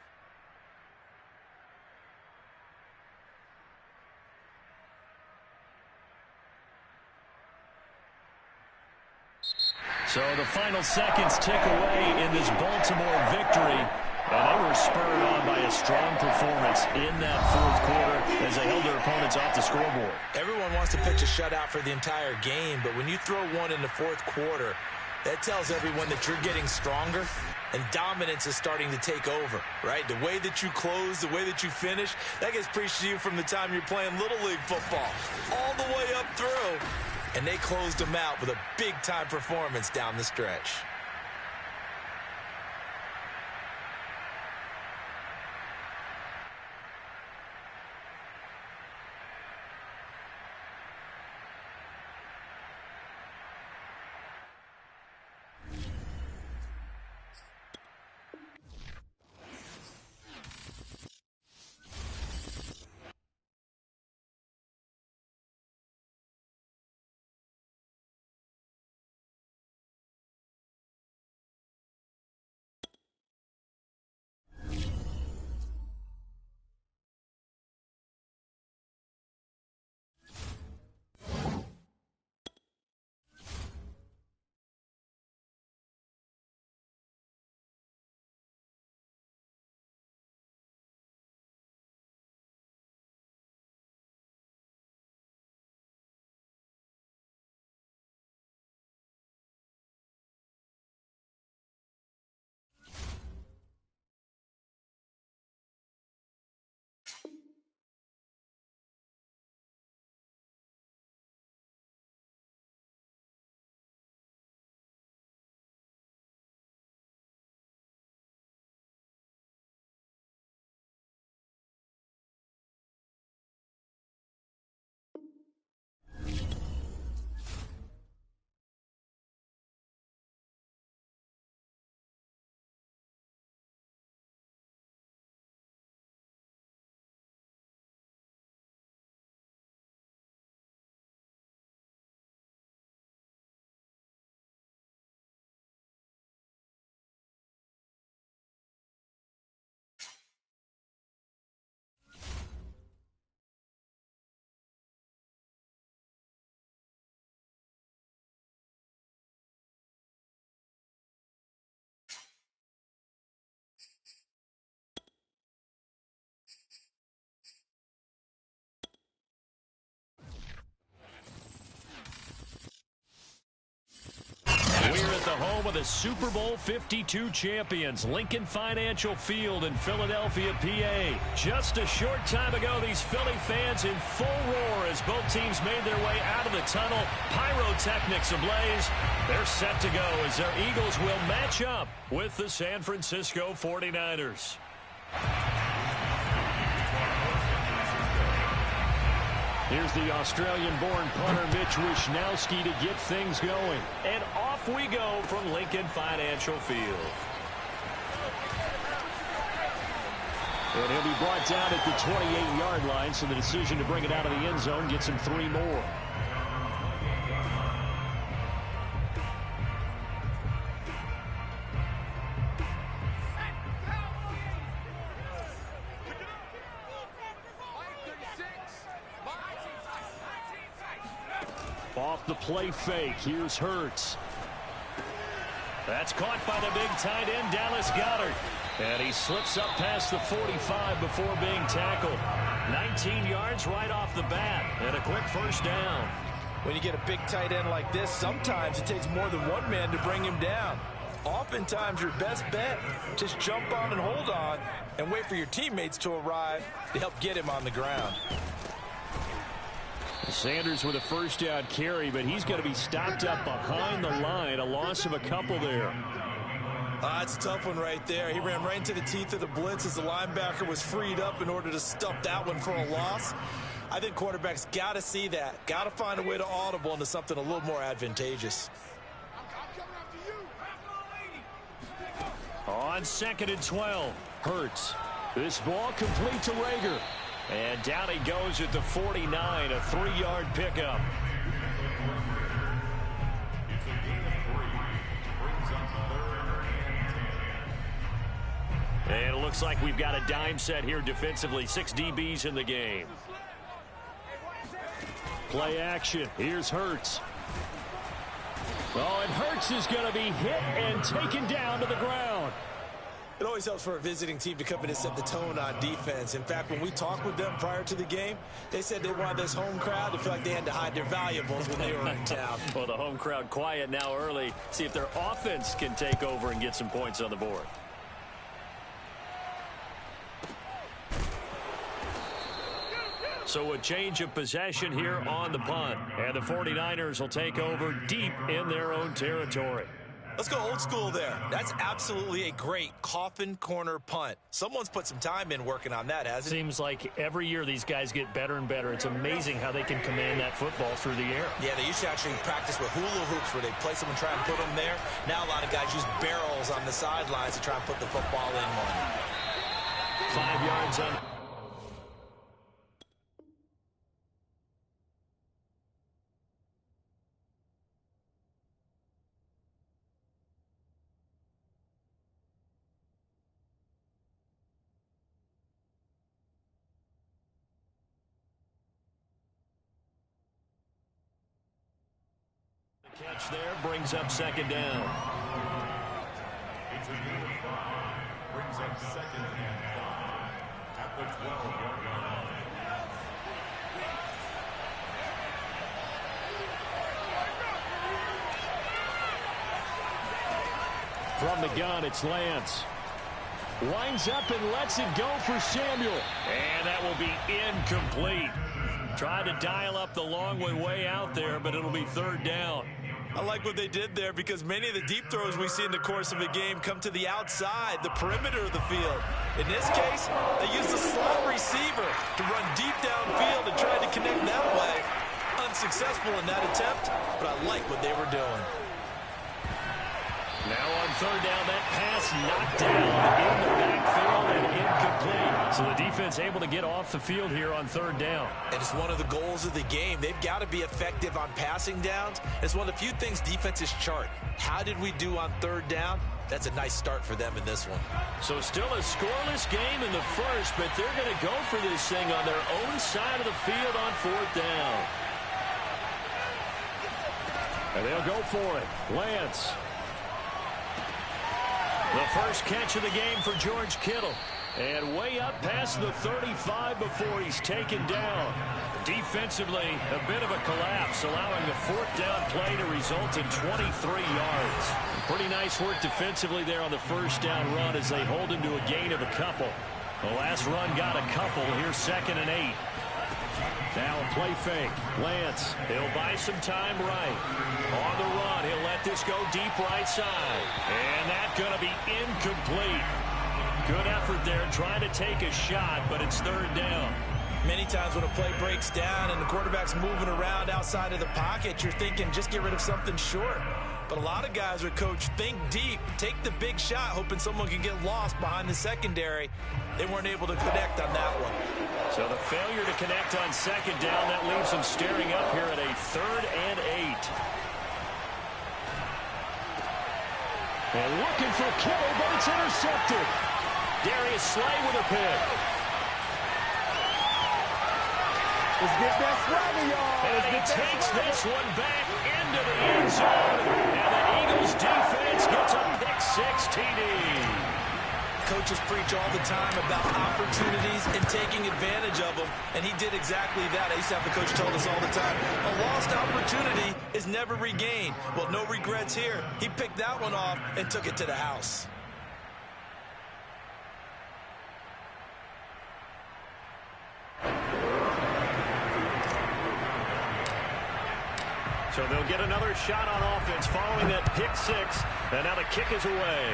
So the final seconds tick away in this Baltimore victory. And they were spurred on by a strong performance in that 4th quarter as they held their opponents off the scoreboard. Everyone wants to pitch a shutout for the entire game, but when you throw one in the 4th quarter, that tells everyone that you're getting stronger and dominance is starting to take over, right? The way that you close, the way that you finish, that gets preached to you from the time you're playing Little League football all the way up through. And they closed them out with a big-time performance down the stretch. home of the Super Bowl 52 champions, Lincoln Financial Field in Philadelphia, PA. Just a short time ago, these Philly fans in full roar as both teams made their way out of the tunnel. Pyrotechnics ablaze. They're set to go as their Eagles will match up with the San Francisco 49ers. Here's the Australian-born punter Mitch Wishnowsky to get things going. And off we go from Lincoln Financial Field. And he'll be brought down at the 28-yard line, so the decision to bring it out of the end zone gets him 3 more. Off the play fake, here's Hurts. That's caught by the big tight end, Dallas Goedert. And he slips up past the 45 before being tackled. 19 yards right off the bat, and a quick first down. When you get a big tight end like this, sometimes it takes more than one man to bring him down. Oftentimes, your best bet, just jump on and hold on and wait for your teammates to arrive to help get him on the ground. Sanders with a first down carry, but he's going to be stopped up behind the line. A loss of a couple there. That's a tough one right there. He ran right into the teeth of the blitz as the linebacker was freed up in order to stop that one for a loss. I think quarterbacks got to see that. Got to find a way to audible into something a little more advantageous. On 2nd and 12, Hurts. This ball complete to Rager. And down he goes at the 49, a 3-yard pickup. It's a gain of 3. Brings up 3rd and 10. And it looks like we've got a dime set here defensively. 6 DBs in the game. Play action. Here's Hurts. Oh, and Hurts is going to be hit and taken down to the ground. It always helps for a visiting team to come in and set the tone on defense. In fact, when we talked with them prior to the game, they said they wanted this home crowd to feel like they had to hide their valuables when they were in town. Well, the home crowd quiet now early. See if their offense can take over and get some points on the board. So a change of possession here on the punt. And the 49ers will take over deep in their own territory. Let's go old school there. That's absolutely a great coffin corner punt. Someone's put some time in working on that, hasn't it? Seems like every year these guys get better and better. It's amazing how they can command that football through the air. Yeah, they used to actually practice with hula hoops where they place them and try and put them there. Now a lot of guys use barrels on the sidelines to try and put the football in one. 5 yards on. Catch there brings up 2nd down. It's a gain of 5. Brings up 2nd and 5 at the 12-yard line. From the gun, it's Lance. Winds up and lets it go for Samuel. And that will be incomplete. Tried to dial up the long way out there, but it'll be 3rd down. I like what they did there because many of the deep throws we see in the course of a game come to the outside, the perimeter of the field. In this case, they used a slot receiver to run deep downfield and tried to connect that way. Unsuccessful in that attempt, but I like what they were doing. Now on 3rd down, that pass knocked down in the backfield and incomplete. So the defense able to get off the field here on 3rd down. And it's one of the goals of the game. They've got to be effective on passing downs. It's one of the few things defenses chart. How did we do on 3rd down? That's a nice start for them in this one. So still a scoreless game in the first, but they're going to go for this thing on their own side of the field on 4th down. And they'll go for it. Lance. The first catch of the game for George Kittle. And way up past the 35 before he's taken down. Defensively, a bit of a collapse, allowing the fourth down play to result in 23 yards. Pretty nice work defensively there on the first down run as they hold him to a gain of a couple. The last run got a couple. Here's 2nd and 8. Now a play fake. Lance, he'll buy some time right. On the run, he'll let this go deep right side. And that's going to be incomplete. Good effort there trying to take a shot, but it's 3rd down. Many times when a play breaks down and the quarterback's moving around outside of the pocket, you're thinking just get rid of something short. But a lot of guys are coached, think deep, take the big shot, hoping someone can get lost behind the secondary. They weren't able to connect on that one. So the failure to connect on 2nd down, that leaves them staring up here at a 3rd and 8. And looking for Kittle, but it's intercepted. Darius Slay with a pick. Let's get that swagger, y'all. And he takes this one back into the end zone. And the Eagles defense gets a pick-6 TD. Coaches preach all the time about opportunities and taking advantage of them, and he did exactly that. I used to have the coach tell us all the time, a lost opportunity is never regained. Well, no regrets here. He picked that one off and took it to the house. So they'll get another shot on offense following that pick-6, and now the kick is away.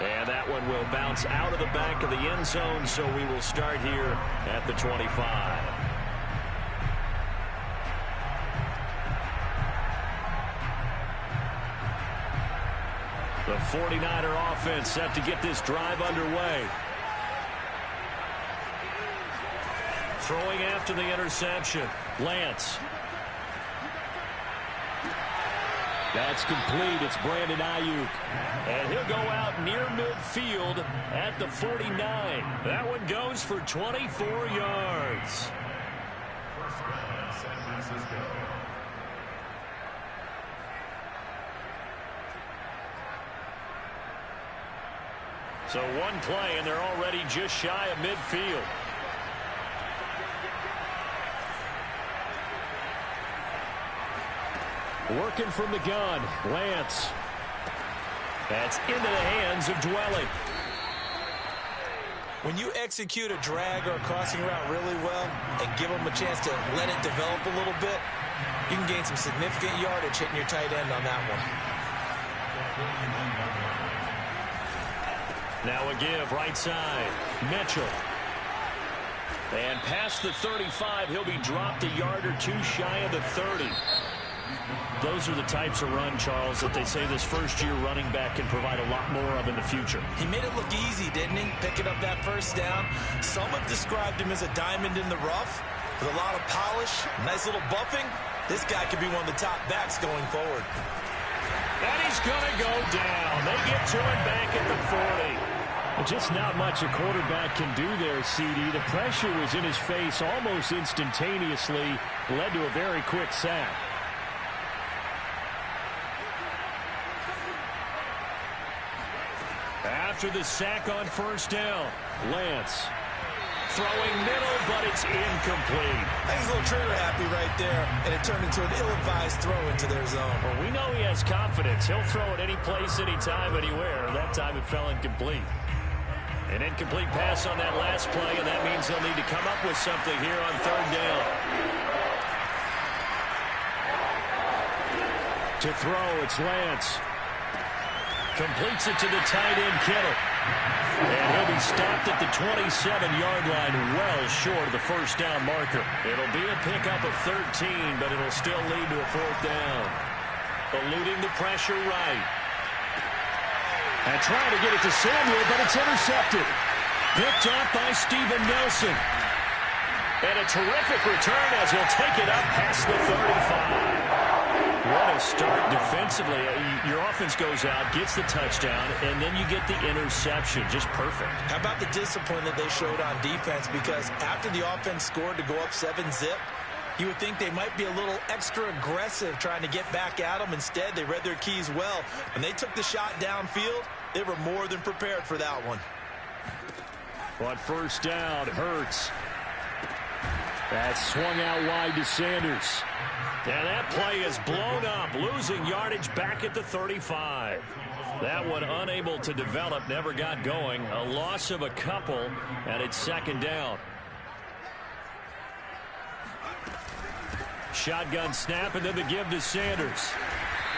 And that one will bounce out of the back of the end zone, so we will start here at the 25. The 49er offense set to get this drive underway. Throwing after the interception. Lance. That's complete. It's Brandon Ayuk. And he'll go out near midfield at the 49. That one goes for 24 yards. First down, San Francisco. So one play, and they're already just shy of midfield. Working from the gun, Lance. That's into the hands of Dwelly. When you execute a drag or a crossing route really well and give them a chance to let it develop a little bit, you can gain some significant yardage hitting your tight end on that one. Now a give right side. Mitchell. And past the 35, he'll be dropped a yard or two shy of the 30. Those are the types of run, Charles, that they say this first-year running back can provide a lot more of in the future. He made it look easy, didn't he? Picking up that first down. Some have described him as a diamond in the rough with a lot of polish, nice little buffing. This guy could be one of the top backs going forward. And he's going to go down. They get to him back at the 40. Just not much a quarterback can do there, CD. The pressure was in his face almost instantaneously, led to a very quick sack. After the sack on first down, Lance throwing middle, but it's incomplete. He's a little trigger happy right there, and it turned into an ill-advised throw into their zone. Well, we know he has confidence. He'll throw it any place, anytime, anywhere. That time it fell incomplete. An incomplete pass on that last play, and that means they'll need to come up with something here on third down. To throw, it's Lance. Completes it to the tight end, Kittle. And he'll be stopped at the 27-yard line, well short of the first down marker. It'll be a pickup of 13, but it'll still lead to a fourth down. Eluding the pressure right. And trying to get it to Samuel, but it's intercepted. Picked up by Steven Nelson. And a terrific return as he'll take it up past the 35. What a start defensively. Your offense goes out, gets the touchdown, and then you get the interception. Just perfect. How about the discipline that they showed on defense? Because after the offense scored to go up 7-zip, you would think they might be a little extra aggressive trying to get back at them. Instead, they read their keys well. When they took the shot downfield, They were more than prepared for that one. On first down, Hurts. That's swung out wide to Sanders. And that play is blown up, losing yardage back at the 35. That one unable to develop, never got going. A loss of a couple, and it's second down. Shotgun snap, and then the give to Sanders.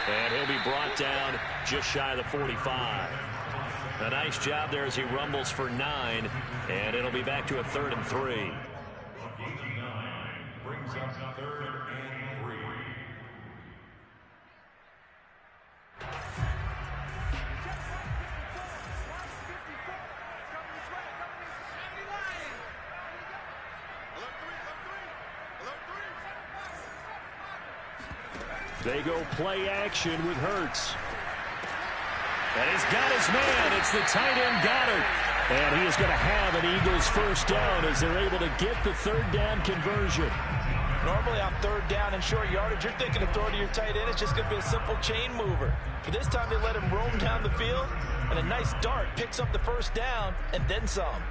And he'll be brought down just shy of the 45. A nice job there as he rumbles for 9, and it'll be back to a 3rd and 3. Brings up 3rd and 3. They go play action with Hurts. And he's got his man. It's the tight end Goddard. And he is going to have an Eagles first down as they're able to get the 3rd down conversion. Normally on 3rd down and short yardage, you're thinking of throwing to your tight end. It's just going to be a simple chain mover. But this time they let him roam down the field, and a nice dart picks up the first down and then some.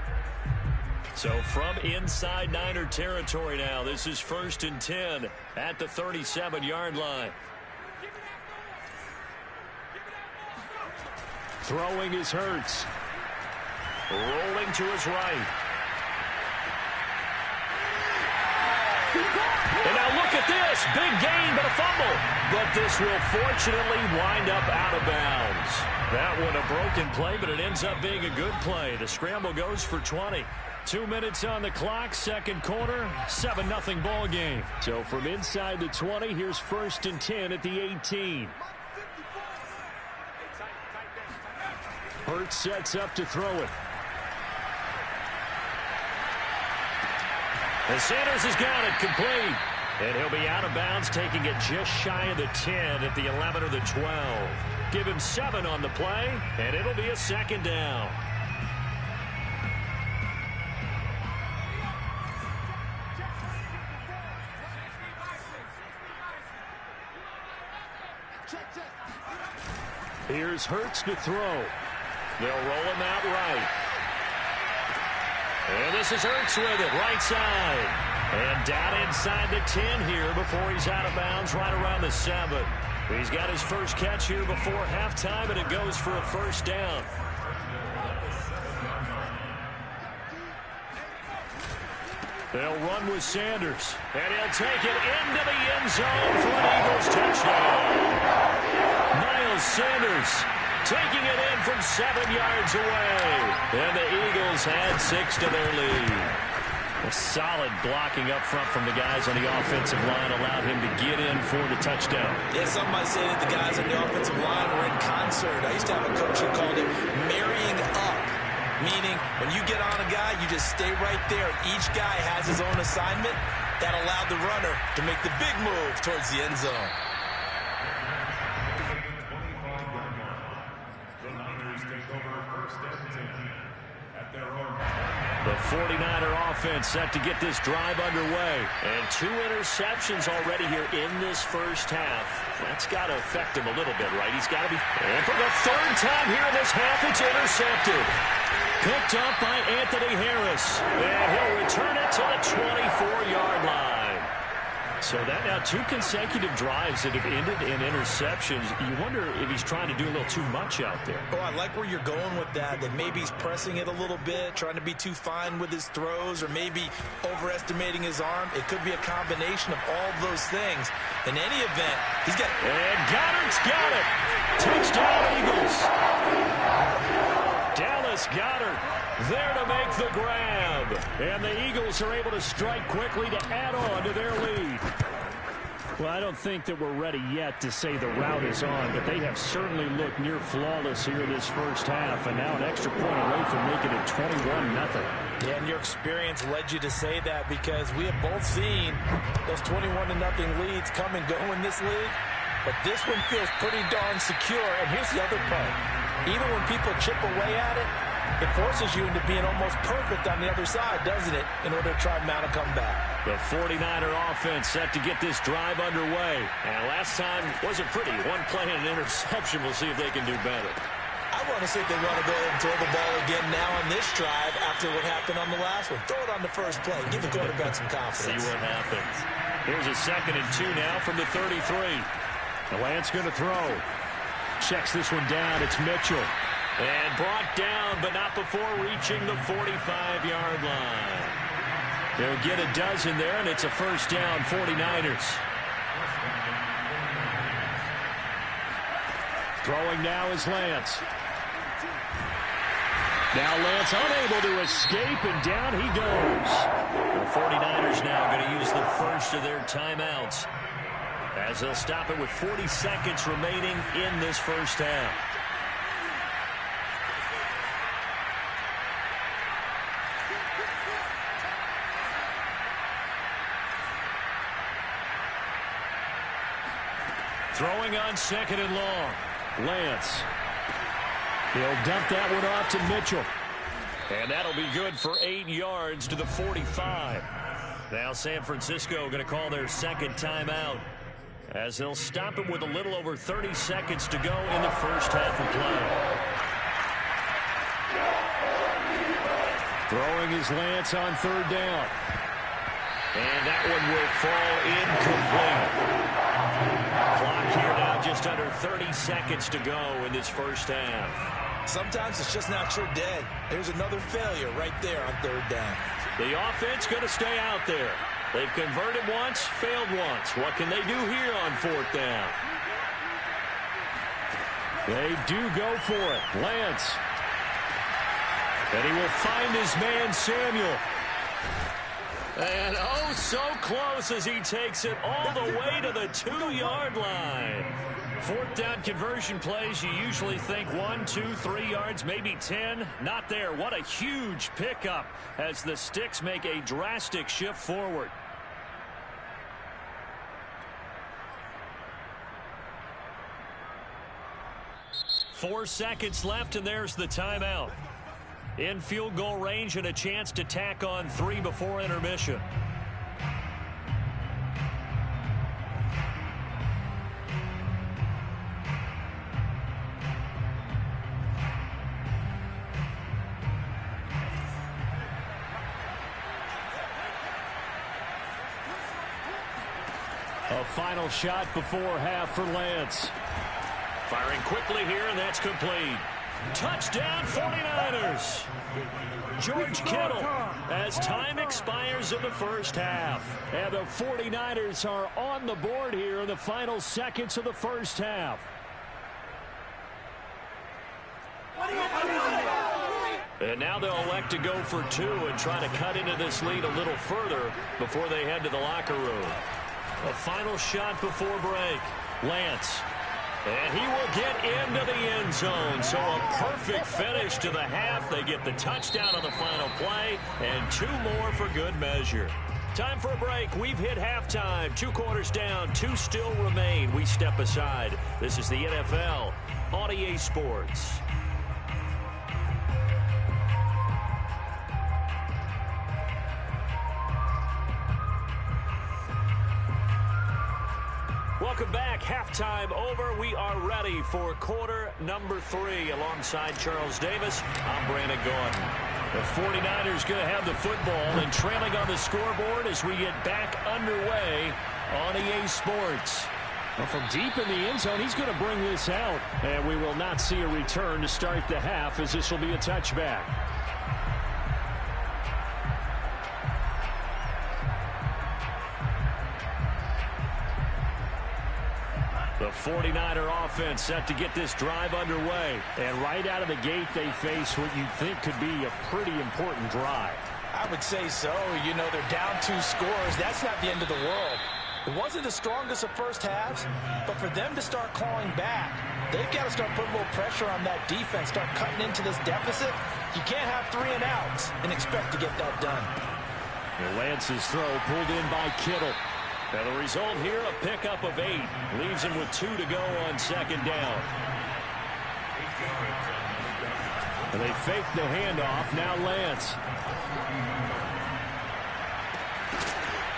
So from inside Niner territory now, this is 1st and 10 at the 37-yard line. Throwing is Hurts. Rolling to his right. And now look at this. Big gain, but a fumble. But this will fortunately wind up out of bounds. That one a broken play, but it ends up being a good play. The scramble goes for 20. 2 minutes on the clock, second quarter, 7-0 ball game. So from inside the 20, here's 1st and 10 at the 18. Hurts sets up to throw it. And Sanders has got it complete. And he'll be out of bounds, taking it just shy of the 10 at the 11 or the 12. Give him 7 on the play, and it'll be a second down. Here's Hurts to throw. They'll roll him out right. And this is Hurts with it, right side. And down inside the 10 here before he's out of bounds, right around the 7. He's got his first catch here before halftime, and it goes for a first down. They'll run with Sanders. And he'll take it into the end zone for an Eagles touchdown. Miles Sanders taking it in from 7 yards away. And the Eagles add 6 to their lead. A solid blocking up front from the guys on the offensive line allowed him to get in for the touchdown. Yeah, some might say that the guys on the offensive line were in concert. I used to have a coach who called it marrying up, meaning when you get on a guy, you just stay right there. Each guy has his own assignment. That allowed the runner to make the big move towards the end zone. The Niners take over 1st and 10 at their own. The 49er offense set to get this drive underway. And 2 interceptions already here in this first half. That's got to affect him a little bit, right? He's got to be... And for the 3rd time here in this half, it's intercepted. Picked up by Anthony Harris. And he'll return it to the 24-yard line. So that now 2 consecutive drives that have ended in interceptions. You wonder if he's trying to do a little too much out there. Oh, I like where you're going with that maybe he's pressing it a little bit, trying to be too fine with his throws, or maybe overestimating his arm. It could be a combination of all of those things. In any event, he's got... And Goddard's got it. Touchdown, Eagles. Dallas Goedert there to make the grab. And the Eagles are able to strike quickly to add on to their lead. Well, I don't think that we're ready yet to say the route is on, but they have certainly looked near flawless here this first half, and now an extra point away from making it 21-0. Yeah, and your experience led you to say that, because we have both seen those 21-0 leads come and go in this league, but this one feels pretty darn secure. And here's the other part. Even when people chip away at it, it forces you into being almost perfect on the other side, doesn't it, in order to try and mount a comeback. The 49er offense set to get this drive underway. And last time wasn't pretty. 1 play and an interception. We'll see if they can do better. I want to see if they want to go ahead and throw the ball again now on this drive after what happened on the last one. Throw it on the first play. Give the quarterback some confidence. See what happens. Here's a 2nd and 2 now from the 33. Lance going to throw. Checks this one down. It's Mitchell. And brought down, but not before reaching the 45-yard line. They'll get a dozen there, and it's a first down, 49ers. Throwing now is Lance. Now Lance unable to escape, and down he goes. The 49ers now going to use the first of their timeouts, as they'll stop it with 40 seconds remaining in this first half. Throwing on 2nd and long. Lance. He'll dump that one off to Mitchell. And that'll be good for 8 yards to the 45. Now San Francisco going to call their 2nd timeout, as they'll stop it with a little over 30 seconds to go in the first half of play. Throwing is Lance on 3rd down. And that one will fall incomplete. Clock here now just under 30 seconds to go in this first half. Sometimes it's just not your day. There's another failure right there on 3rd down. The offense going to stay out there. They've converted once, failed once. What can they do here on 4th down? They do go for it. Lance. And he will find his man Samuel. And oh, so close as he takes it all the way to the 2-yard line. 4th down conversion plays, you usually think 1, 2, 3 yards, maybe 10. Not there. What a huge pickup as the Sticks make a drastic shift forward. Four seconds left, and there's the timeout. In field goal range and a chance to tack on 3 before intermission. A final shot before half for Lance. Firing quickly here, and that's complete. Touchdown 49ers. George Kittle as time expires in the first half. And the 49ers are on the board here in the final seconds of the first half. And now they'll elect to go for 2 and try to cut into this lead a little further before they head to the locker room. A final shot before break. Lance. And he will get into the end zone. So a perfect finish to the half. They get the touchdown on the final play, and 2 more for good measure. Time for a break. We've hit halftime. 2 quarters down, 2 still remain. We step aside. This is the NFL on EA Sports. Welcome back. Halftime over. We are ready for quarter number 3. Alongside Charles Davis, I'm Brandon Gordon. The 49ers going to have the football and trailing on the scoreboard as we get back underway on EA Sports. Well, from deep in the end zone, he's going to bring this out. And we will not see a return to start the half, as this will be a touchback. The 49er offense set to get this drive underway. And right out of the gate, they face what you think could be a pretty important drive. I would say so. You know, they're down 2 scores. That's not the end of the world. It wasn't the strongest of first halves, but for them to start clawing back, they've got to start putting a little pressure on that defense, start cutting into this deficit. You can't have 3 and outs and expect to get that done. Lance's throw pulled in by Kittle. Now the result here, a pickup of 8. Leaves him with 2 to go on 2nd down. And they fake the handoff. Now Lance.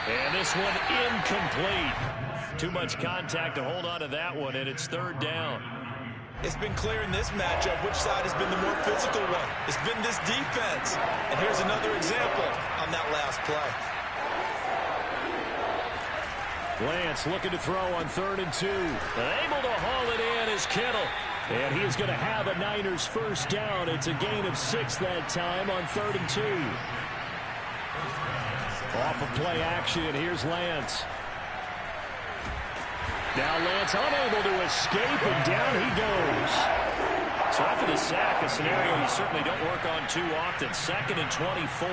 And this one incomplete. Too much contact to hold on to that one, and it's 3rd down. It's been clear in this matchup which side has been the more physical one. It's been this defense. And here's another example on that last play. Lance looking to throw on 3rd and 2. Able to haul it in is Kittle. And he is going to have a Niners first down. It's a gain of 6 that time on 3rd and 2. Off of play action, and here's Lance. Now Lance unable to escape, and down he goes. So after the sack, a scenario you certainly don't work on too often. 2nd and 24.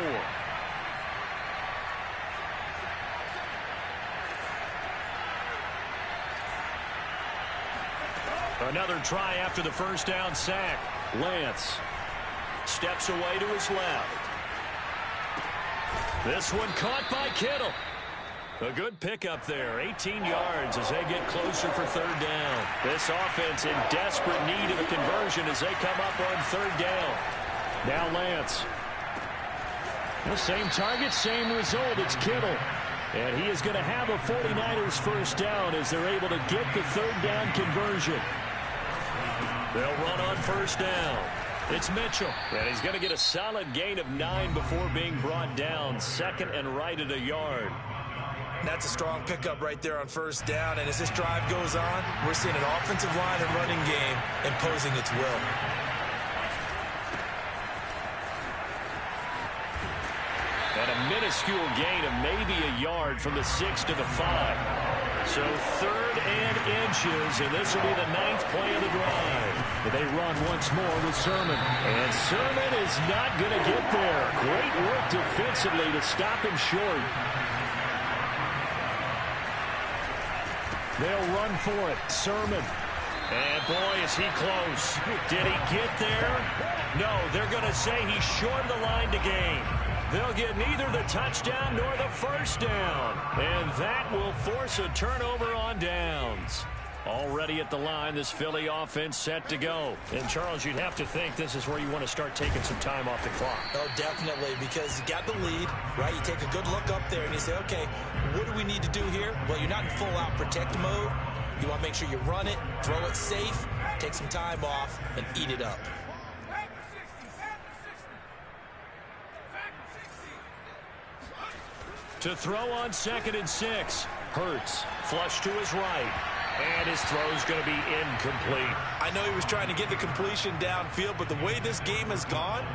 Another try after the first down sack. Lance steps away to his left. This one caught by Kittle. A good pickup there. 18 yards as they get closer for 3rd down. This offense in desperate need of a conversion as they come up on 3rd down. Now Lance. The same target, same result. It's Kittle. And he is going to have a 49ers first down as they're able to get the 3rd down conversion. They'll run on 1st down. It's Mitchell. And he's going to get a solid gain of 9 before being brought down. 2nd and right at a yard. That's a strong pickup right there on 1st down. And as this drive goes on, we're seeing an offensive line and running game imposing its will. And a minuscule gain of maybe a yard from the 6 to the 5. So 3rd and inches, and this will be the 9th play of the drive. They run once more with Sermon. And Sermon is not going to get there. Great work defensively to stop him short. They'll run for it. Sermon. And boy, is he close. Did he get there? No, they're going to say he's short of the line to gain. They'll get neither the touchdown nor the first down. And that will force a turnover on downs. Already at the line, this Philly offense set to go. And, Charles, you'd have to think this is where you want to start taking some time off the clock. Oh, definitely, because you got the lead, right? You take a good look up there and you say, okay, what do we need to do here? Well, you're not in full-out protect mode. You want to make sure you run it, throw it safe, take some time off, and eat it up. To throw on 2nd and 6. Hurts, flush to his right. And his throw's going to be incomplete. I know he was trying to get the completion downfield, but the way this game has gone,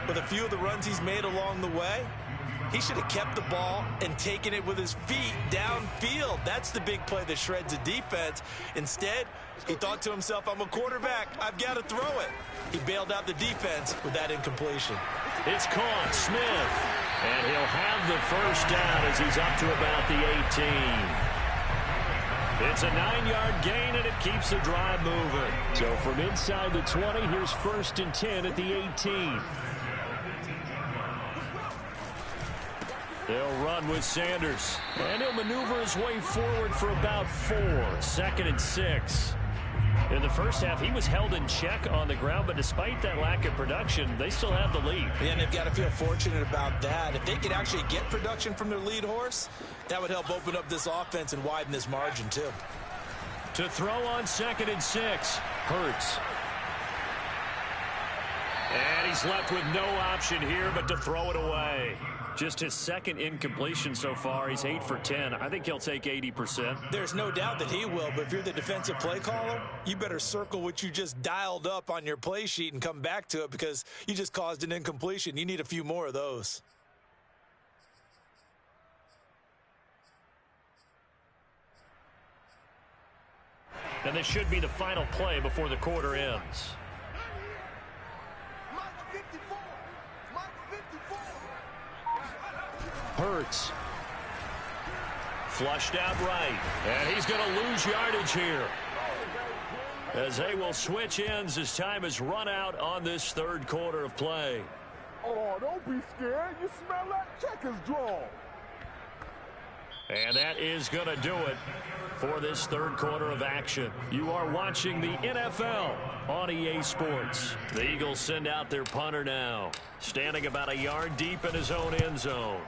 with a few of the runs he's made along the way, he should have kept the ball and taken it with his feet downfield. That's the big play that shreds a defense. Instead, he thought to himself, I'm a quarterback. I've got to throw it. He bailed out the defense with that incompletion. It's caught. Smith. And he'll have the first down as he's up to about the 18. It's a 9-yard gain, and it keeps the drive moving. So from inside the 20, here's 1st and 10 at the 18. They'll run with Sanders. And he'll maneuver his way forward for about 4. 2nd and 6. In the first half, he was held in check on the ground, but despite that lack of production, they still have the lead. And they've got to feel fortunate about that. If they could actually get production from their lead horse, that would help open up this offense and widen this margin, too. To throw on 2nd and 6. Hurts. And he's left with no option here but to throw it away. Just his 2nd incompletion so far. He's 8 for 10. I think he'll take 80%. There's no doubt that he will, but if you're the defensive play caller, you better circle what you just dialed up on your play sheet and come back to it because you just caused an incompletion. You need a few more of those. And this should be the final play before the quarter ends. Hurts. Flushed out right. And he's going to lose yardage here. As they will switch ends as time has run out on this 3rd quarter of play. Oh, don't be scared. You smell that checkers draw. And that is going to do it for this 3rd quarter of action. You are watching the NFL on EA Sports. The Eagles send out their punter now, standing about a yard deep in his own end zone.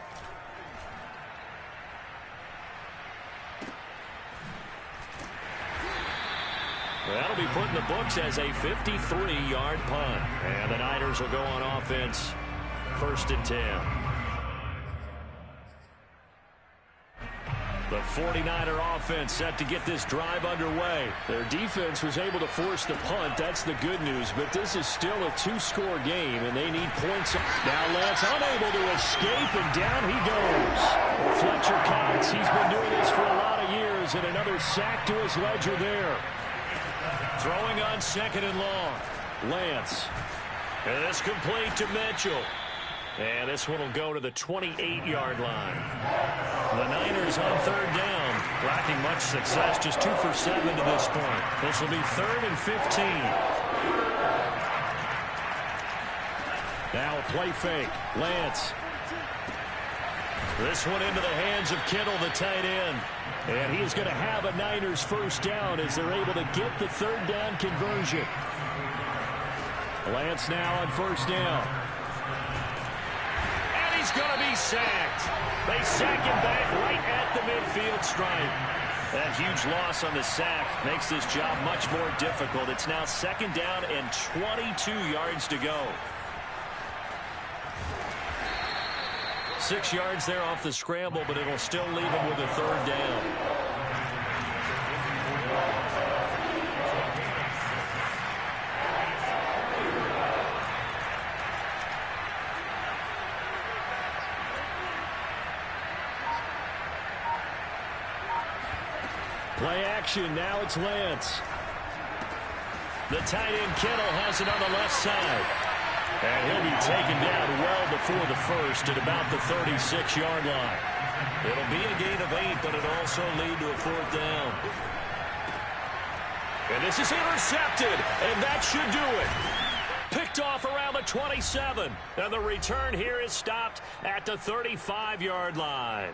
That'll be put in the books as a 53-yard punt. And the Niners will go on offense, 1st and 10. The 49er offense set to get this drive underway. Their defense was able to force the punt. That's the good news. But this is still a 2-score game, and they need points. Now Lance unable to escape, and down he goes. Well, Fletcher Cox, he's been doing this for a lot of years, and another sack to his ledger there. Throwing on 2nd and long. Lance. And it's complete to Mitchell. And this one will go to the 28-yard line. The Niners on 3rd down, lacking much success, just 2 for 7 to this point. This will be 3rd and 15. Now a play fake. Lance. This one into the hands of Kittle, the tight end. And he is going to have a Niners 1st down as they're able to get the 3rd down conversion. Lance now on 1st down. He's going to be sacked. They sack him back right at the midfield stripe. That huge loss on the sack makes this job much more difficult. It's now 2nd down and 22 yards to go. 6 yards there off the scramble, but it'll still leave him with a 3rd down. Play action. Now it's Lance. The tight end Kittle has it on the left side. And he'll be taken down well before the 1st at about the 36-yard line. It'll be a gain of 8, but it'll also lead to a 4th down. And this is intercepted, and that should do it. Picked off around the 27. And the return here is stopped at the 35-yard line.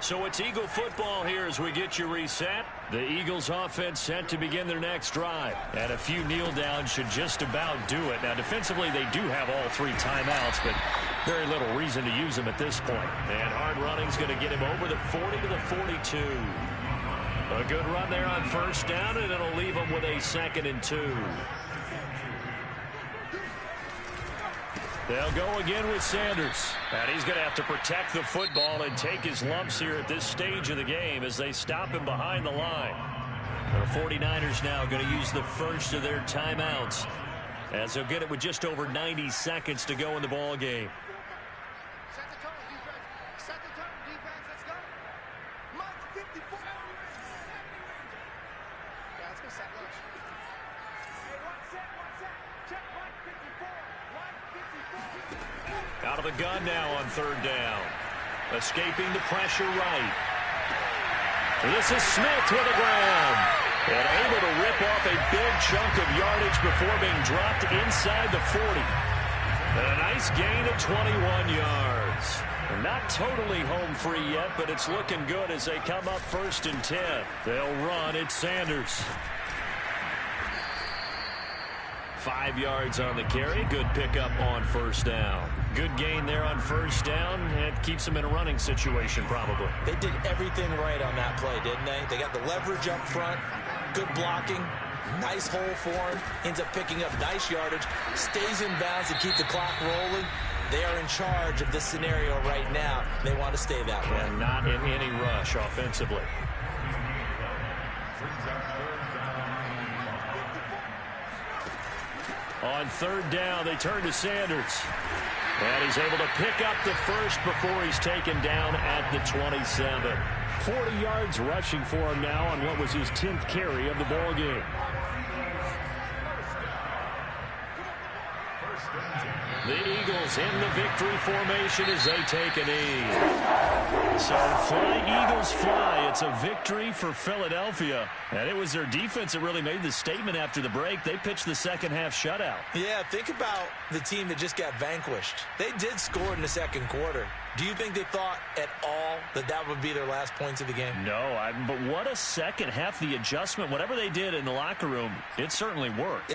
So it's Eagle football here as we get you reset. The Eagles offense set to begin their next drive. And a few kneel downs should just about do it. Now defensively they do have all 3 timeouts, but very little reason to use them at this point. And hard running's going to get him over the 40 to the 42. A good run there on 1st down, and it'll leave him with a 2nd and 2. They'll go again with Sanders. And he's going to have to protect the football and take his lumps here at this stage of the game as they stop him behind the line. The 49ers now going to use the first of their timeouts as they'll get it with just over 90 seconds to go in the ball game. Set the tone, defense. Set the tone, defense. Let's go. Mike 54. Yeah, let's go set rush. Hey, one set. Check Mike 54. Out of the gun now on 3rd down. Escaping the pressure right. This is Smith with a grab. And able to rip off a big chunk of yardage before being dropped inside the 40. And a nice gain of 21 yards. And not totally home free yet, but it's looking good as they come up 1st and 10. They'll run. It's Sanders. 5 yards on the carry. Good pickup on 1st down. Good gain there on 1st down. It keeps them in a running situation probably. They did everything right on that play, didn't they? They got the leverage up front, good blocking, nice hole for him, ends up picking up nice yardage, stays in bounds to keep the clock rolling. They are in charge of this scenario right now. They want to stay that way. And not in any rush offensively. On 3rd down, they turn to Sanders. And he's able to pick up the first before he's taken down at the 27. 40 yards rushing for him now on what was his 10th carry of the ball game. The Eagles in the victory formation as they take a knee. So fly, Eagles fly. It's a victory for Philadelphia. And it was their defense that really made the statement after the break. They pitched the second half shutout. Yeah, think about the team that just got vanquished. They did score in the 2nd quarter. Do you think they thought at all that that would be their last points of the game? No, but what a second half. The adjustment, whatever they did in the locker room, it certainly worked.